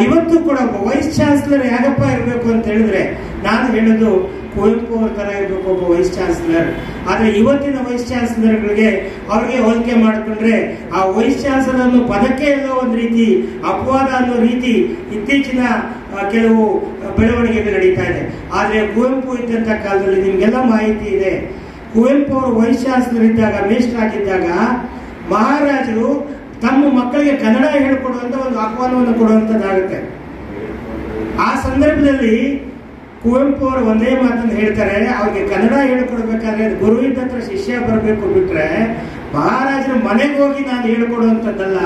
ಇವತ್ತು ಕೂಡ ಒಬ್ಬ ವೈಸ್ ಚಾನ್ಸಲರ್ ಯಾಗಪ್ಪ ಇರಬೇಕು ಅಂತ ಹೇಳಿದ್ರೆ ನಾನು ಹೇಳೋದು ಕುವೆಂಪು ಅವ್ರ ತರ ಇರಬೇಕು ಒಬ್ಬ ವೈಸ್ ಚಾನ್ಸಲರ್. ಆದ್ರೆ ಇವತ್ತಿನ ವೈಸ್ ಚಾನ್ಸಲರ್ಗಳಿಗೆ ಅವ್ರಿಗೆ ಹೋಲಿಕೆ ಮಾಡಿಕೊಂಡ್ರೆ ಆ ವೈಸ್ ಚಾನ್ಸಲರ್ ಅನ್ನೋ ಪದಕ್ಕೆ ಎಲ್ಲೋ ಒಂದು ರೀತಿ ಅಪವಾದ ಅನ್ನೋ ರೀತಿ ಇತ್ತೀಚಿನ ಕೆಲವು ಬೆಳವಣಿಗೆಗಳು ನಡೀತಾ ಇದೆ. ಆದ್ರೆ ಕುವೆಂಪು ಇದ್ದಂತ ಕಾಲದಲ್ಲಿ ನಿಮ್ಗೆಲ್ಲ ಮಾಹಿತಿ ಇದೆ. ಕುವೆಂಪು ಅವರು ವೈಸ್ ಚಾನ್ಸಲರ್ ಇದ್ದಾಗ, ಮೇಸ್ಟರ್ ಆಗಿದ್ದಾಗ ಮಹಾರಾಜರು ತಮ್ಮ ಮಕ್ಕಳಿಗೆ ಕನ್ನಡ ಹೇಳಿಕೊಡುವಂತ ಒಂದು ಆಹ್ವಾನವನ್ನು ಕೊಡುವಂತದ್ದಾಗುತ್ತೆ. ಆ ಸಂದರ್ಭದಲ್ಲಿ ಕುವೆಂಪು ಅವರು ಒಂದೇ ಮಾತನ್ನು ಹೇಳ್ತಾರೆ, ಅವ್ರಿಗೆ ಕನ್ನಡ ಹೇಳ್ಕೊಡ್ಬೇಕಾದ್ರೆ ಗುರು ಇದ್ದತ್ರ ಶಿಷ್ಯ ಬರಬೇಕು ಬಿಟ್ರೆ ಮಹಾರಾಜರು ಮನೆಗೆ ಹೋಗಿ ನಾನು ಹೇಳ್ಕೊಡುವಂಥದ್ದಲ್ಲ,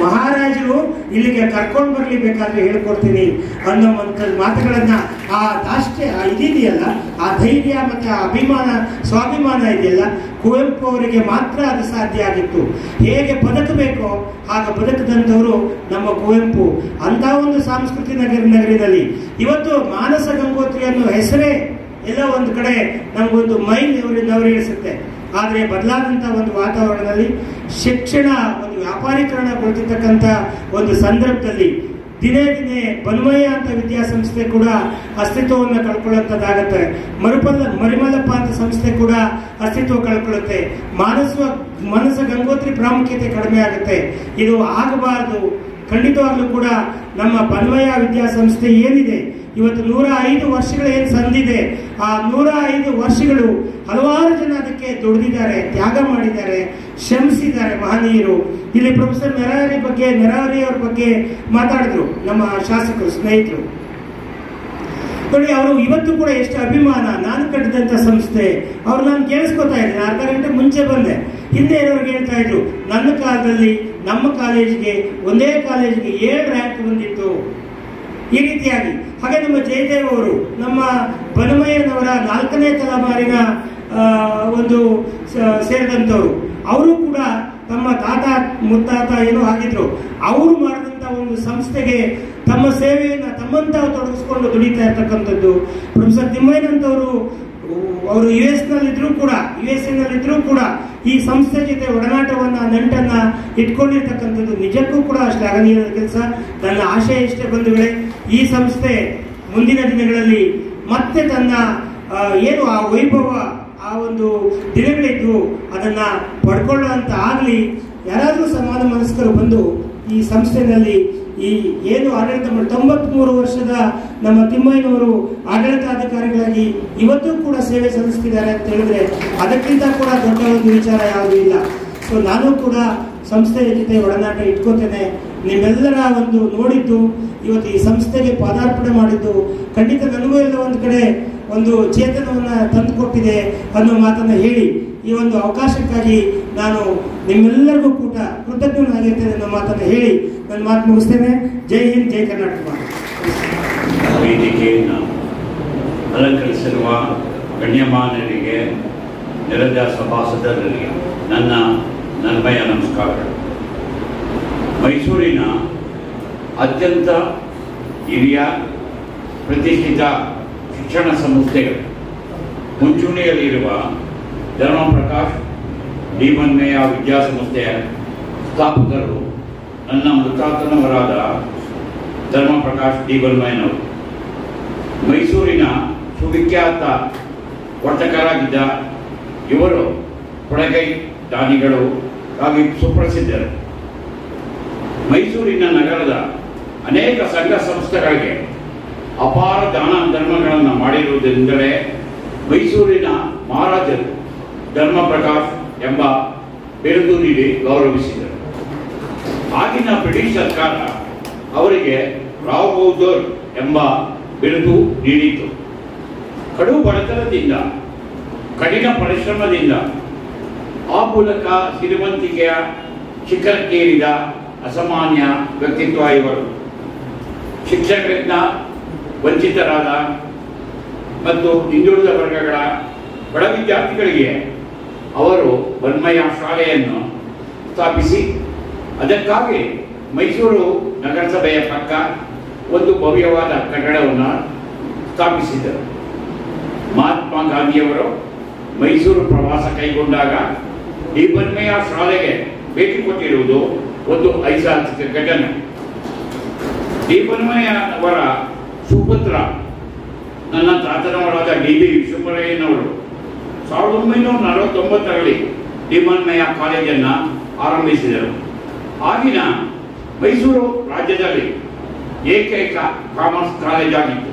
ಮಹಾರಾಜರು ಇಲ್ಲಿಗೆ ಕರ್ಕೊಂಡು ಬರ್ಲಿ ಬೇಕಾದ್ರೆ ಹೇಳ್ಕೊಡ್ತೀನಿ ಅನ್ನೋವಂಥ ಮಾತುಗಳನ್ನ ಆ ದಾಷ್ಟ್ಯ ಇದೆಯಲ್ಲ, ಆ ಧೈರ್ಯ ಮತ್ತೆ ಆ ಅಭಿಮಾನ ಸ್ವಾಭಿಮಾನ ಇದೆಯಲ್ಲ, ಕುವೆಂಪು ಅವರಿಗೆ ಮಾತ್ರ ಅದು ಸಾಧ್ಯ ಆಗಿತ್ತು. ಹೇಗೆ ಬದುಕಬೇಕೋ ಆಗ ಬದುಕದಂಥವರು ನಮ್ಮ ಕುವೆಂಪು. ಅಂತ ಒಂದು ಸಾಂಸ್ಕೃತಿಕ ನಗರದಲ್ಲಿ ಇವತ್ತು ಮಾನಸ ಗಂಗೋತ್ರಿ ಅನ್ನೋ ಹೆಸರೇ ಎಲ್ಲ ಒಂದು ಕಡೆ ನಮಗೊಂದು ಮೈಲ್ ನವರಿಳಿಸುತ್ತೆ. ಆದರೆ ಬದಲಾದಂತಹ ಒಂದು ವಾತಾವರಣದಲ್ಲಿ ಶಿಕ್ಷಣ ಒಂದು ವ್ಯಾಪಾರೀಕರಣಗೊಳ್ತಿರ್ತಕ್ಕಂಥ ಒಂದು ಸಂದರ್ಭದಲ್ಲಿ ದಿನೇ ದಿನೇ ಬನ್ಮಯ್ಯ ಅಂತ ವಿದ್ಯಾಸಂಸ್ಥೆ ಕೂಡ ಅಸ್ತಿತ್ವವನ್ನು ಕಳ್ಕೊಳ್ಳುವಂಥದ್ದಾಗತ್ತೆ. ಮರಿಮಲ್ಲಪ್ಪ ಅಂತ ಸಂಸ್ಥೆ ಕೂಡ ಅಸ್ತಿತ್ವ ಕಳ್ಕೊಳ್ಳುತ್ತೆ. ಮಾನಸ ಗಂಗೋತ್ರಿ ಪ್ರಾಮುಖ್ಯತೆ ಕಡಿಮೆ ಆಗುತ್ತೆ. ಇದು ಆಗಬಾರದು. ಖಂಡಿತವಾಗ್ಲೂ ಕೂಡ ನಮ್ಮ ಬನ್ಮಯ್ಯ ವಿದ್ಯಾಸಂಸ್ಥೆ ಏನಿದೆ ಇವತ್ತು 105 ವರ್ಷಗಳ ಏನು ಸಂದಿದೆ, ಆ 105 ವರ್ಷಗಳು ಹಲವಾರು ಜನ ಅದಕ್ಕೆ ದುಡಿದಿದ್ದಾರೆ, ತ್ಯಾಗ ಮಾಡಿದ್ದಾರೆ, ಶ್ರಮಿಸಿದ್ದಾರೆ ಮಹನೀಯರು. ಇಲ್ಲಿ ಪ್ರೊಫೆಸರ್ ನೆರಹರಿ ಅವ್ರ ಬಗ್ಗೆ ಮಾತಾಡಿದ್ರು ನಮ್ಮ ಶಾಸಕರು, ಸ್ನೇಹಿತರು. ನೋಡಿ, ಅವರು ಇವತ್ತು ಕೂಡ ಎಷ್ಟು ಅಭಿಮಾನ. ನಾನು ಕಟ್ಟಿದಂತ ಸಂಸ್ಥೆ ಅವ್ರು ನಾನು ಕೇಳಿಸ್ಕೊತಾ ಇದ್ದೀನಿ. ಅರ್ಧ ಗಂಟೆ ಮುಂಚೆ ಬಂದೆ. ಹಿಂದೆ ಇರೋರು ಹೇಳ್ತಾ ಇದ್ರು, ನನ್ನ ಕಾಲದಲ್ಲಿ ನಮ್ಮ ಕಾಲೇಜಿಗೆ ಒಂದೇ ಕಾಲೇಜಿಗೆ 7 ರ್ಯಾಂಕ್ ಬಂದಿತ್ತು. ಈ ರೀತಿಯಾಗಿ ಹಾಗೆ ನಮ್ಮ ಜಯದೇವ್ ಅವರು ನಮ್ಮ ಬನಮಯ್ಯನವರ 4ನೇ ತಲೆಮಾರಿನ ಒಂದು ಸೇರಿದಂಥವ್ರು. ಅವರು ಕೂಡ ತಮ್ಮ ತಾತ ಮುತ್ತಾತ ಏನೋ ಆಗಿದ್ರು. ಅವರು ಮಾಡಿದಂತ ಒಂದು ಸಂಸ್ಥೆಗೆ ತಮ್ಮ ಸೇವೆಯನ್ನ ತಮ್ಮಂತ ತೊಡಗಿಸ್ಕೊಂಡು ದುಡಿತಾ ಇರ್ತಕ್ಕಂಥದ್ದು. ಪ್ರೊಫೆಸರ್ ತಿಮ್ಮಯ್ಯನಂತವರು ಅವರು US ನಲ್ಲಿದ್ರು ಕೂಡ ಈ ಸಂಸ್ಥೆ ಜೊತೆ ಒಡನಾಟವನ್ನ ನಂಟನ್ನ ಇಟ್ಕೊಂಡಿರ್ತಕ್ಕಂಥದ್ದು ನಿಜಕ್ಕೂ ಕೂಡ ಶ್ಲಾಘನೀಯ ಕೆಲಸ. ನನ್ನ ಆಶಯ ಇಷ್ಟೇ ಬಂಧುಗಳೇ, ಈ ಸಂಸ್ಥೆ ಮುಂದಿನ ದಿನಗಳಲ್ಲಿ ಮತ್ತೆ ತನ್ನ ಏನು ಆ ವೈಭವ ಆ ಒಂದು ದಿನಗಳಿದ್ದು ಅದನ್ನ ಪಡ್ಕೊಳ್ಳುವಂತ ಆಗ್ಲಿ. ಯಾರಾದ್ರೂ ಸಮಾನ ಮನಸ್ಕರು ಬಂದು ಈ ಸಂಸ್ಥೆಯಲ್ಲಿ ಈ ಏನು ಆಡಳಿತ 93 ವರ್ಷದ ನಮ್ಮ ತಿಮ್ಮಯ್ಯನವರು ಆಡಳಿತಾಧಿಕಾರಿಗಳಾಗಿ ಇವತ್ತು ಕೂಡ ಸೇವೆ ಸಲ್ಲಿಸ್ತಿದ್ದಾರೆ ಅಂತ ಹೇಳಿದ್ರೆ ಅದಕ್ಕಿಂತ ಕೂಡ ದೊಡ್ಡ ಒಂದು ವಿಚಾರ ಯಾವುದೂ ಇಲ್ಲ. ಸೊ ನಾನು ಕೂಡ ಸಂಸ್ಥೆಯ ಜೊತೆ ಒಡನಾಟ ಇಟ್ಕೋತೇನೆ. ನಿಮ್ಮೆಲ್ಲರ ಒಂದು ನೋಡಿದ್ದು ಇವತ್ತು ಈ ಸಂಸ್ಥೆಗೆ ಪಾದಾರ್ಪಣೆ ಮಾಡಿದ್ದು ಖಂಡಿತ ನನಗೂ ಎಲ್ಲ ಒಂದು ಕಡೆ ಒಂದು ಚೇತನವನ್ನ ತಂದು ಕೊಟ್ಟಿದೆ ಅನ್ನೋ ಮಾತನ್ನ ಹೇಳಿ ಈ ಒಂದು ಅವಕಾಶಕ್ಕಾಗಿ ನಾನು ನಿಮ್ಮೆಲ್ಲರಿಗೂ ಕೂಡ ಕೃತಜ್ಞನಾಗಿರ್ತೇನೆ ಅನ್ನೋ ಮಾತನ್ನ ಹೇಳಿ ನನ್ನ ಮಾತು ಮುಗಿಸ್ತೇನೆ. ಜೈ ಹಿಂದ್, ಜೈ ಕರ್ನಾಟಕ. ವೇದಿಕೆಯನ್ನು ಅಲಂಕರಿಸಿರುವ ಗಣ್ಯಮಾನ್ಯರಿಗೆ, ನೆರೆದ ಸಭಾಸದರಿಗೆ ನನ್ನ ನನ್ಮಯ ನಮಸ್ಕಾರಗಳು. ಮೈಸೂರಿನ ಅತ್ಯಂತ ಹಿರಿಯ ಪ್ರತಿಷ್ಠಿತ ಶಿಕ್ಷಣ ಸಂಸ್ಥೆಗಳು ಮುಂಚೂಣಿಯಲ್ಲಿರುವ ಧರ್ಮಪ್ರಕಾಶ್ ಡಿ ಬನ್ಮಯ್ಯ ವಿದ್ಯಾಸಂಸ್ಥೆಯ ಸ್ಥಾಪಕರು ನನ್ನ ಮುತ್ತಾತನವರಾದ ಧರ್ಮಪ್ರಕಾಶ್ ಡಿ ಬನ್ಮಯ್ಯನವರು. ಮೈಸೂರಿನ ಸುವಿಖ್ಯಾತ ವರ್ತಕರಾಗಿದ್ದ ಇವರು ಕೊಡಗೈ ದಾನಿಗಳು ಆಗಿ ಸುಪ್ರಸಿದ್ಧರು. ಮೈಸೂರಿನ ನಗರದ ಅನೇಕ ಸಂಘ ಸಂಸ್ಥೆಗಳಿಗೆ ಅಪಾರ ದಾನ ಧರ್ಮಗಳನ್ನು ಮಾಡಿರುವುದರಿಂದಲೇ ಮೈಸೂರಿನ ಮಹಾರಾಜರು ಧರ್ಮಪ್ರಕಾಶ್ ಎಂಬ ಬಿರುದು ನೀಡಿ ಗೌರವಿಸಿದರು. ಆಗಿನ ಬ್ರಿಟಿಷ್ ಸರ್ಕಾರ ಅವರಿಗೆ ರಾವ್ ಬಹದ್ದೂರ್ ಎಂಬ ಬಿರುದು ನೀಡಿತು. ಕಡು ಬಡತನದಿಂದ, ಕಠಿಣ ಪರಿಶ್ರಮದಿಂದ ಆ ಮೂಲಕ ಶ್ರೀಮಂತಿಕೆಯ ಶಿಖರಕ್ಕೇರಿದ ಅಸಾಮಾನ್ಯ ವ್ಯಕ್ತಿತ್ವ ಇವರು. ಶಿಕ್ಷಕರಿಂದ ವಂಚಿತರಾದ ಮತ್ತು ಹಿಂದುಳಿದ ವರ್ಗಗಳ ಬಡ ವಿದ್ಯಾರ್ಥಿಗಳಿಗೆ ಅವರು ಬನ್ಮಯ ಶಾಲೆಯನ್ನು ಸ್ಥಾಪಿಸಿ ಅದಕ್ಕಾಗಿ ಮೈಸೂರು ನಗರಸಭೆಯ ಪಕ್ಕ ಒಂದು ಭವ್ಯವಾದ ಕಟ್ಟಡವನ್ನು ಸ್ಥಾಪಿಸಿದರು. ಮಹಾತ್ಮ ಗಾಂಧಿಯವರು ಮೈಸೂರು ಪ್ರವಾಸ ಕೈಗೊಂಡಾಗ ಈ ಬನ್ಮಯ ಶಾಲೆಗೆ ಭೇಟಿ ಕೊಟ್ಟಿರುವುದು ಒಂದು ಐತಿಹಾಸಿಕ ಘಟನೆ. ಡಿ ಬನ್ಮಯ್ಯನವರ ಸುಪುತ್ರ ನನ್ನ ತಾತನವರಾದ ಡಿ.ಬಿ. ವಿಶ್ವೇಶ್ವರಯ್ಯನವರು 1949ರಲ್ಲಿ ಡಿ ಬನ್ಮಯ್ಯ ಕಾಲೇಜನ್ನು ಆರಂಭಿಸಿದರು. ಆಗಿನ ಮೈಸೂರು ರಾಜ್ಯದಲ್ಲಿ ಏಕೈಕ ಕಾಮರ್ಸ್ ಕಾಲೇಜ್ ಆಗಿತ್ತು.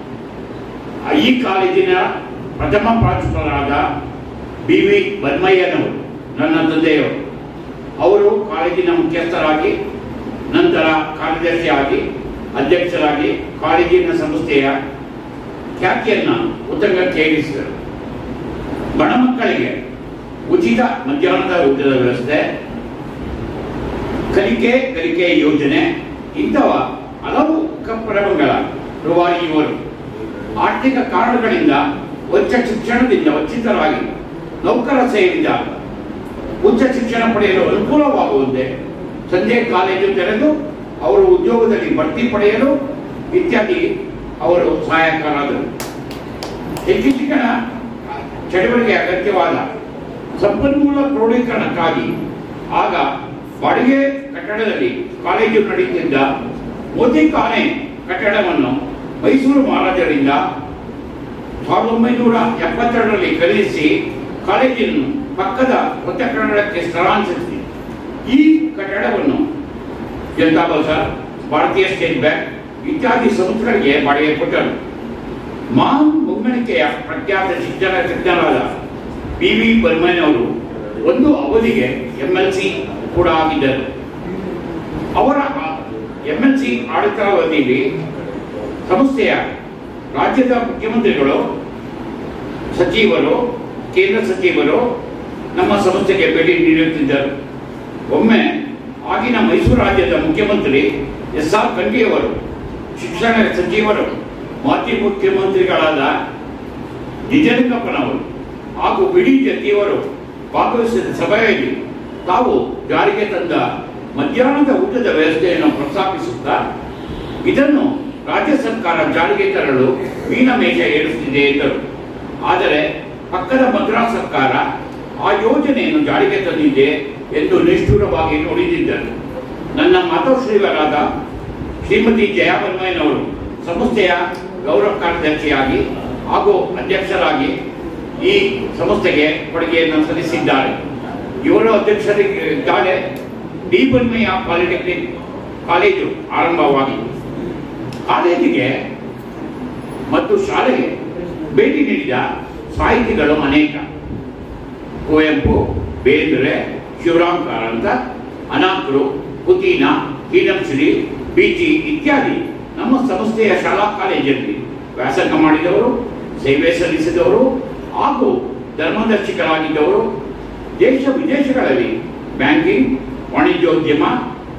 ಈ ಕಾಲೇಜಿನ ಪ್ರಥಮ ಪ್ರಾಂಶುಪಾಲರಾದ ಬಿ.ವಿ. ಬನ್ಮಯ್ಯನವರು ನನ್ನ ತಂದೆಯವರು. ಅವರು ಕಾಲೇಜಿನ ಮುಖ್ಯಸ್ಥರಾಗಿ ನಂತರ ಕಾರ್ಯದರ್ಶಿಯಾಗಿ ಅಧ್ಯಕ್ಷರಾಗಿ ಕಾಲೇಜಿನ ಸಂಸ್ಥೆಯ ಖ್ಯಾತಿಯನ್ನು ಉತ್ತುಂಗಕ್ಕೆ ಏರಿಸಿದರು. ಬಡ ಮಕ್ಕಳಿಗೆ ಉಚಿತ ಮಧ್ಯಾಹ್ನದ ಊಟದ ವ್ಯವಸ್ಥೆ, ಕಲಿಕೆ ಯೋಜನೆ ಇಂಥವ ಹಲವು ಉಪಕ್ರಮಗಳ ರೂವಾರಿ ಇವರು. ಆರ್ಥಿಕ ಕಾರಣಗಳಿಂದ ಉಚ್ಚ ಶಿಕ್ಷಣದಿಂದ ವಂಚಿತರಾಗಿ ನೌಕರ ಸೇರಿದ ಉಚ್ಚ ಶಿಕ್ಷಣ ಪಡೆಯಲು ಅನುಕೂಲವಾಗುವಂತೆ ಸಂಜೆ ಕಾಲೇಜು ತೆರೆದು ಅವರು ಉದ್ಯೋಗದಲ್ಲಿ ಬಡ್ತಿ ಪಡೆಯಲು ಇತ್ಯಾದಿ ಅವರು ಸಹಾಯಕರಾದರು. ಹೆಚ್ಚಿನ ಚಟುವಟಿಕೆ ಅಗತ್ಯವಾದ ಸಂಪನ್ಮೂಲ ಕ್ರೋಢೀಕರಣಕ್ಕಾಗಿ ಆಗ ಬಾಡಿಗೆ ಕಟ್ಟಡದಲ್ಲಿ ಕಾಲೇಜು ನಡೆಯುತ್ತಿದ್ದ ಮೋತಿಖಾನೆ ಕಟ್ಟಡವನ್ನು ಮೈಸೂರು ಮಹಾರಾಜರಿಂದ 1972ರಲ್ಲಿ ಖರೀದಿಸಿ ಕಾಲೇಜಿನ ಪಕ್ಕದ ಹೊಸ ಕಟ್ಟಡಕ್ಕೆ ಸ್ಥಳಾಂತರಿಸಿ ಈ ಕಟ್ಟಡವನ್ನು ಜನತಾ ಬಜಾರ್, ಭಾರತೀಯ ಸ್ಟೇಟ್ ಬ್ಯಾಂಕ್ ಇತ್ಯಾದಿ ಸಂಸ್ಥೆಗಳಿಗೆ ಬಾಡಿಗೆ ಕೊಟ್ಟರು. ಮಹಾನ್ ಮುನ್ನಡೆಕೆಯ ಪ್ರಖ್ಯಾತ ಶಿಕ್ಷಣ ತಜ್ಞರಾದ ಬಿ.ವಿ. ಬನ್ಮಯ್ಯನವರು ಒಂದು ಅವಧಿಗೆ MLC ಕೂಡ ಆಗಿದ್ದರು. ಅವರ MLC ಆಡಳಿತಾವಧಿಯಲ್ಲಿ ಸಂಸ್ಥೆಯ ರಾಜ್ಯದ ಮುಖ್ಯಮಂತ್ರಿಗಳು, ಸಚಿವರು, ಕೇಂದ್ರ ಸಚಿವರು ನಮ್ಮ ಸಂಸ್ಥೆಗೆ ಭೇಟಿ ನೀಡುತ್ತಿದ್ದರು. ಒಮ್ಮೆ ಆಗಿನ ಮೈಸೂರು ರಾಜ್ಯದ ಮುಖ್ಯಮಂತ್ರಿ ಎಸ್.ಆರ್. ಖಂಡ್ರೆಯವರು, ಶಿಕ್ಷಣ ಸಚಿವರು, ಮಾಜಿ ಮುಖ್ಯಮಂತ್ರಿಗಳಾದ ನಿಜಲಿಂಗಪ್ಪನವರು ಹಾಗೂ ಬಿಡಿ ಜತಿಯವರು ಭಾಗವಹಿಸಿದ ಸಭೆಯಲ್ಲಿ ತಾವು ಜಾರಿಗೆ ತಂದ ಮಧ್ಯಾಹ್ನದ ಊಟದ ವ್ಯವಸ್ಥೆಯನ್ನು ಪ್ರಸ್ತಾಪಿಸುತ್ತಾ ಇದನ್ನು ರಾಜ್ಯ ಸರ್ಕಾರ ಜಾರಿಗೆ ತರಲು ಮೀನಮೇಷ ಏರಿಸುತ್ತಿದೆ ಎಂದರು. ಆದರೆ ಪಕ್ಕದ ಮದ್ರಾಸ್ ಸರ್ಕಾರ ಆ ಯೋಜನೆಯನ್ನು ಜಾರಿಗೆ ತಂದಿದೆ ಎಂದು ನಿಷ್ಠುರವಾಗಿ ನುಡಿದಿದ್ದರು. ನನ್ನ ಮಾತೋಶ್ರೀವರಾದ ಶ್ರೀಮತಿ ಜಯಾ ಬನ್ಮಯ್ಯನವರು ಸಂಸ್ಥೆಯ ಗೌರವ ಕಾರ್ಯದರ್ಶಿಯಾಗಿ ಹಾಗೂ ಅಧ್ಯಕ್ಷರಾಗಿ ಈ ಸಂಸ್ಥೆಗೆ ಕೊಡುಗೆಯನ್ನು ಸಲ್ಲಿಸಿದ್ದಾರೆ. ಇವರು ಅಧ್ಯಕ್ಷರಿದ್ದಾರೆ. ಡಿ ಬನ್ಮಯ್ಯ ಪಾಲಿಟೆಕ್ನಿಕ್ ಕಾಲೇಜು ಆರಂಭವಾಗಿ ಕಾಲೇಜಿಗೆ ಮತ್ತು ಶಾಲೆಗೆ ಭೇಟಿ ನೀಡಿದ ಸಾಹಿತಿಗಳು ಅನೇಕ. ಕುವೆಂಪು, ಬೇಂದ್ರೆ, ಶಿವರಾಮ್ ಕಾರಂತ, ಅನಾಕರು, ಕುತೀನ, ಕೀನಂಶ್ರೀ, ಬಿ.ಜಿ. ಇತ್ಯಾದಿ ನಮ್ಮ ಸಂಸ್ಥೆಯ ಶಾಲಾ ಕಾಲೇಜಲ್ಲಿ ವ್ಯಾಸಂಗ ಮಾಡಿದವರು, ಸೇವೆ ಸಲ್ಲಿಸಿದವರು ಹಾಗೂ ಧರ್ಮದರ್ಶಿಗಳಾಗಿದ್ದವರು. ದೇಶ ವಿದೇಶಗಳಲ್ಲಿ ಬ್ಯಾಂಕಿಂಗ್, ವಾಣಿಜ್ಯೋದ್ಯಮ,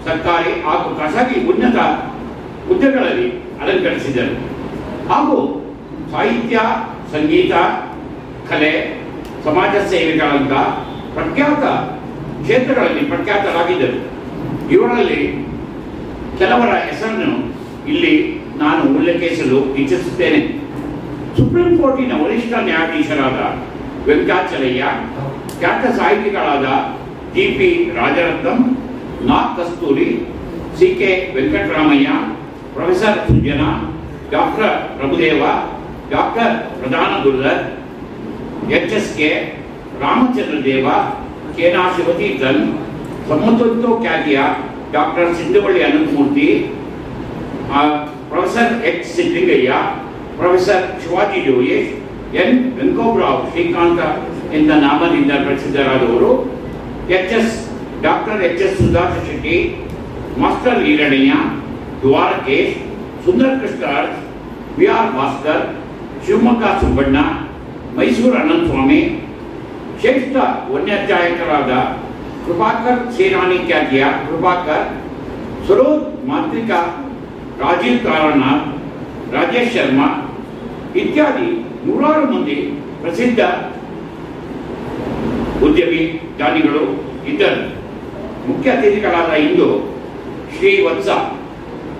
ಸರ್ಕಾರಿ ಹಾಗೂ ಖಾಸಗಿ ಉನ್ನತ ಹುದ್ದೆಗಳಲ್ಲಿ ಅಲಂಕರಿಸಿದರು. ಹಾಗೂ ಸಾಹಿತ್ಯ, ಸಂಗೀತ, ಕಲೆ, ಸಮಾಜ ಸೇವೆಗಳಂತ ಪ್ರಖ್ಯಾತ ಕ್ಷೇತ್ರಗಳಲ್ಲಿ ಪ್ರಖ್ಯಾತರಾಗಿದ್ದರು. ಇವರಲ್ಲಿ ಕೆಲವರ ಹೆಸರನ್ನು ಇಲ್ಲಿ ನಾನು ಉಲ್ಲೇಖಿಸಲು ಇಚ್ಛಿಸುತ್ತೇನೆ. ಸುಪ್ರೀಂ ಕೋರ್ಟಿನ ವರಿಷ್ಠ ನ್ಯಾಯಾಧೀಶರಾದ ವೆಂಕಟಾಚಲಯ್ಯ, ಖ್ಯಾತ ಸಾಹಿತಿಗಳಾದ T P. Rajaratnam, Na. Kasturi, C K. Venkataramaiah, professor Sujana, doctor Prabhudeva, doctor Pradhan Gurudar, H S K. Ramachandra Deva, K Na. Shivatirthan, ಸಮತೋಲಿತ ಖ್ಯಾತಿಯ doctor Sindhuvalli Ananthamurthy, professor H. Siddalingaiah, professor Shivaji Joyesh, N. Venkobrao Srikanta ಎಂದ ನಾಮದಿಂದ ಪ್ರಸಿದ್ಧರಾದವರು, doctor H S. Sudhakar Shetty, master Eerannaiah, Dwarakesh, Sundara Krishna, V R. Bhaskar, Shivamogga Subbanna, Mysore Ananthaswamy, ಶ್ರೇಷ್ಠ ವನ್ಯಚಾಯಕರಾದ ಕೃಪಾಕರ್, ಸೇನಾನಿ ಖ್ಯಾತಿಯ ಕೃಪಾಕರ್, ಸರೋಜ್ ಮಾಂತ್ರಿಕ ರಾಜೀವ್ ತಾರಾನಾಥ್, ರಾಜೇಶ್ ಶರ್ಮಾ ಇತ್ಯಾದಿ ನೂರಾರು ಮಂದಿ ಪ್ರಸಿದ್ಧ ಉದ್ಯಮಿ ದಾನಿಗಳು ಇದ್ದರು. ಮುಖ್ಯ ಅತಿಥಿಗಳಾದ ಇಂದು ಶ್ರೀವತ್ಸ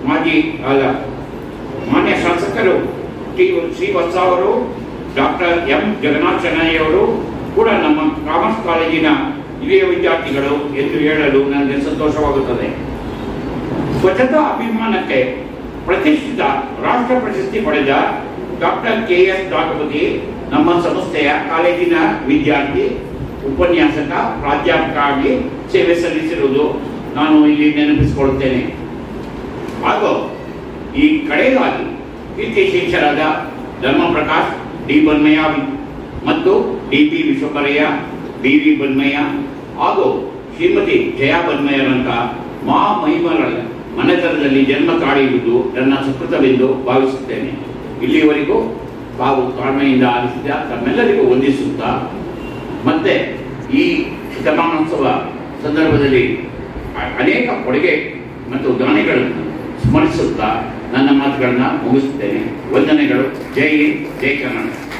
ಮಾನ್ಯ ಶಾಸಕರು ಶ್ರೀವತ್ಸ ಅವರು, ಡಾಕ್ಟರ್ ಎಂ ಜಗನ್ನಾಥ್ ಶೆಣೈಯವರು ಕೂಡ ನಮ್ಮ ಕಾಮರ್ಸ್ ಕಾಲೇಜಿನ ಹಿರಿಯ ವಿದ್ಯಾರ್ಥಿಗಳು ಎಂದು ಹೇಳಲು ನನಗೆ ಸಂತೋಷವಾಗುತ್ತದೆ. ಸ್ವಚ್ಛತಾ ಅಭಿಮಾನಕ್ಕೆ ಪ್ರತಿಷ್ಠಿತ ರಾಷ್ಟ್ರ ಪ್ರಶಸ್ತಿ ಪಡೆದ ಡಾಕ್ಟರ್ ಕೆ.ಎಸ್. ನಾಗಪತಿ ನಮ್ಮ ಸಂಸ್ಥೆಯ ಕಾಲೇಜಿನ ವಿದ್ಯಾರ್ಥಿ, ಉಪನ್ಯಾಸಕ, ಪ್ರಾಧ್ಯಾಪಕ ಆಗಿ ಸೇವೆ ಸಲ್ಲಿಸಿರುವುದು ನಾನು ಇಲ್ಲಿ ನೆನಪಿಸಿಕೊಳ್ಳುತ್ತೇನೆ. ಹಾಗೂ ಈ ಕಡೆಗಾಗಿ ಕೀರ್ತಿ ಶಿಕ್ಷರಾದ ಧರ್ಮಪ್ರಕಾಶ್ ಡಿ. ಬನ್ಮಯ್ಯ ಮತ್ತು ಡಿ.ಪಿ. ವಿಶ್ವಭರಯ್ಯ, ಬಿ.ವಿ. ಬನ್ಮಯ್ಯ ಹಾಗೂ ಶ್ರೀಮತಿ ಜಯಾ ಬನ್ಮಯ್ಯರಂತ ಮಹಿಮಗಳ ಮನೆತನದಲ್ಲಿ ಜನ್ಮ ತಾಳಿರುವುದು ನನ್ನ ಸುಕೃತವೆಂದು ಭಾವಿಸುತ್ತೇನೆ. ಇಲ್ಲಿಯವರೆಗೂ ತಾವು ತಾಳ್ಮೆಯಿಂದ ಆಲಿಸಿದ ತಮ್ಮೆಲ್ಲರಿಗೂ ವಂದಿಸುತ್ತಾ ಮತ್ತೆ ಈ ಶತಮಾನೋತ್ಸವ ಸಂದರ್ಭದಲ್ಲಿ ಅನೇಕ ಕೊಡುಗೆ ಮತ್ತು ದಾನಿಗಳನ್ನು ಸ್ಮರಿಸುತ್ತಾ ನನ್ನ ಮಾತುಗಳನ್ನು ಮುಗಿಸುತ್ತೇನೆ. ವಂದನೆಗಳು. ಜೈ ಹಿಂದ್, ಜೈ ಕರ್ನಾಟಕ.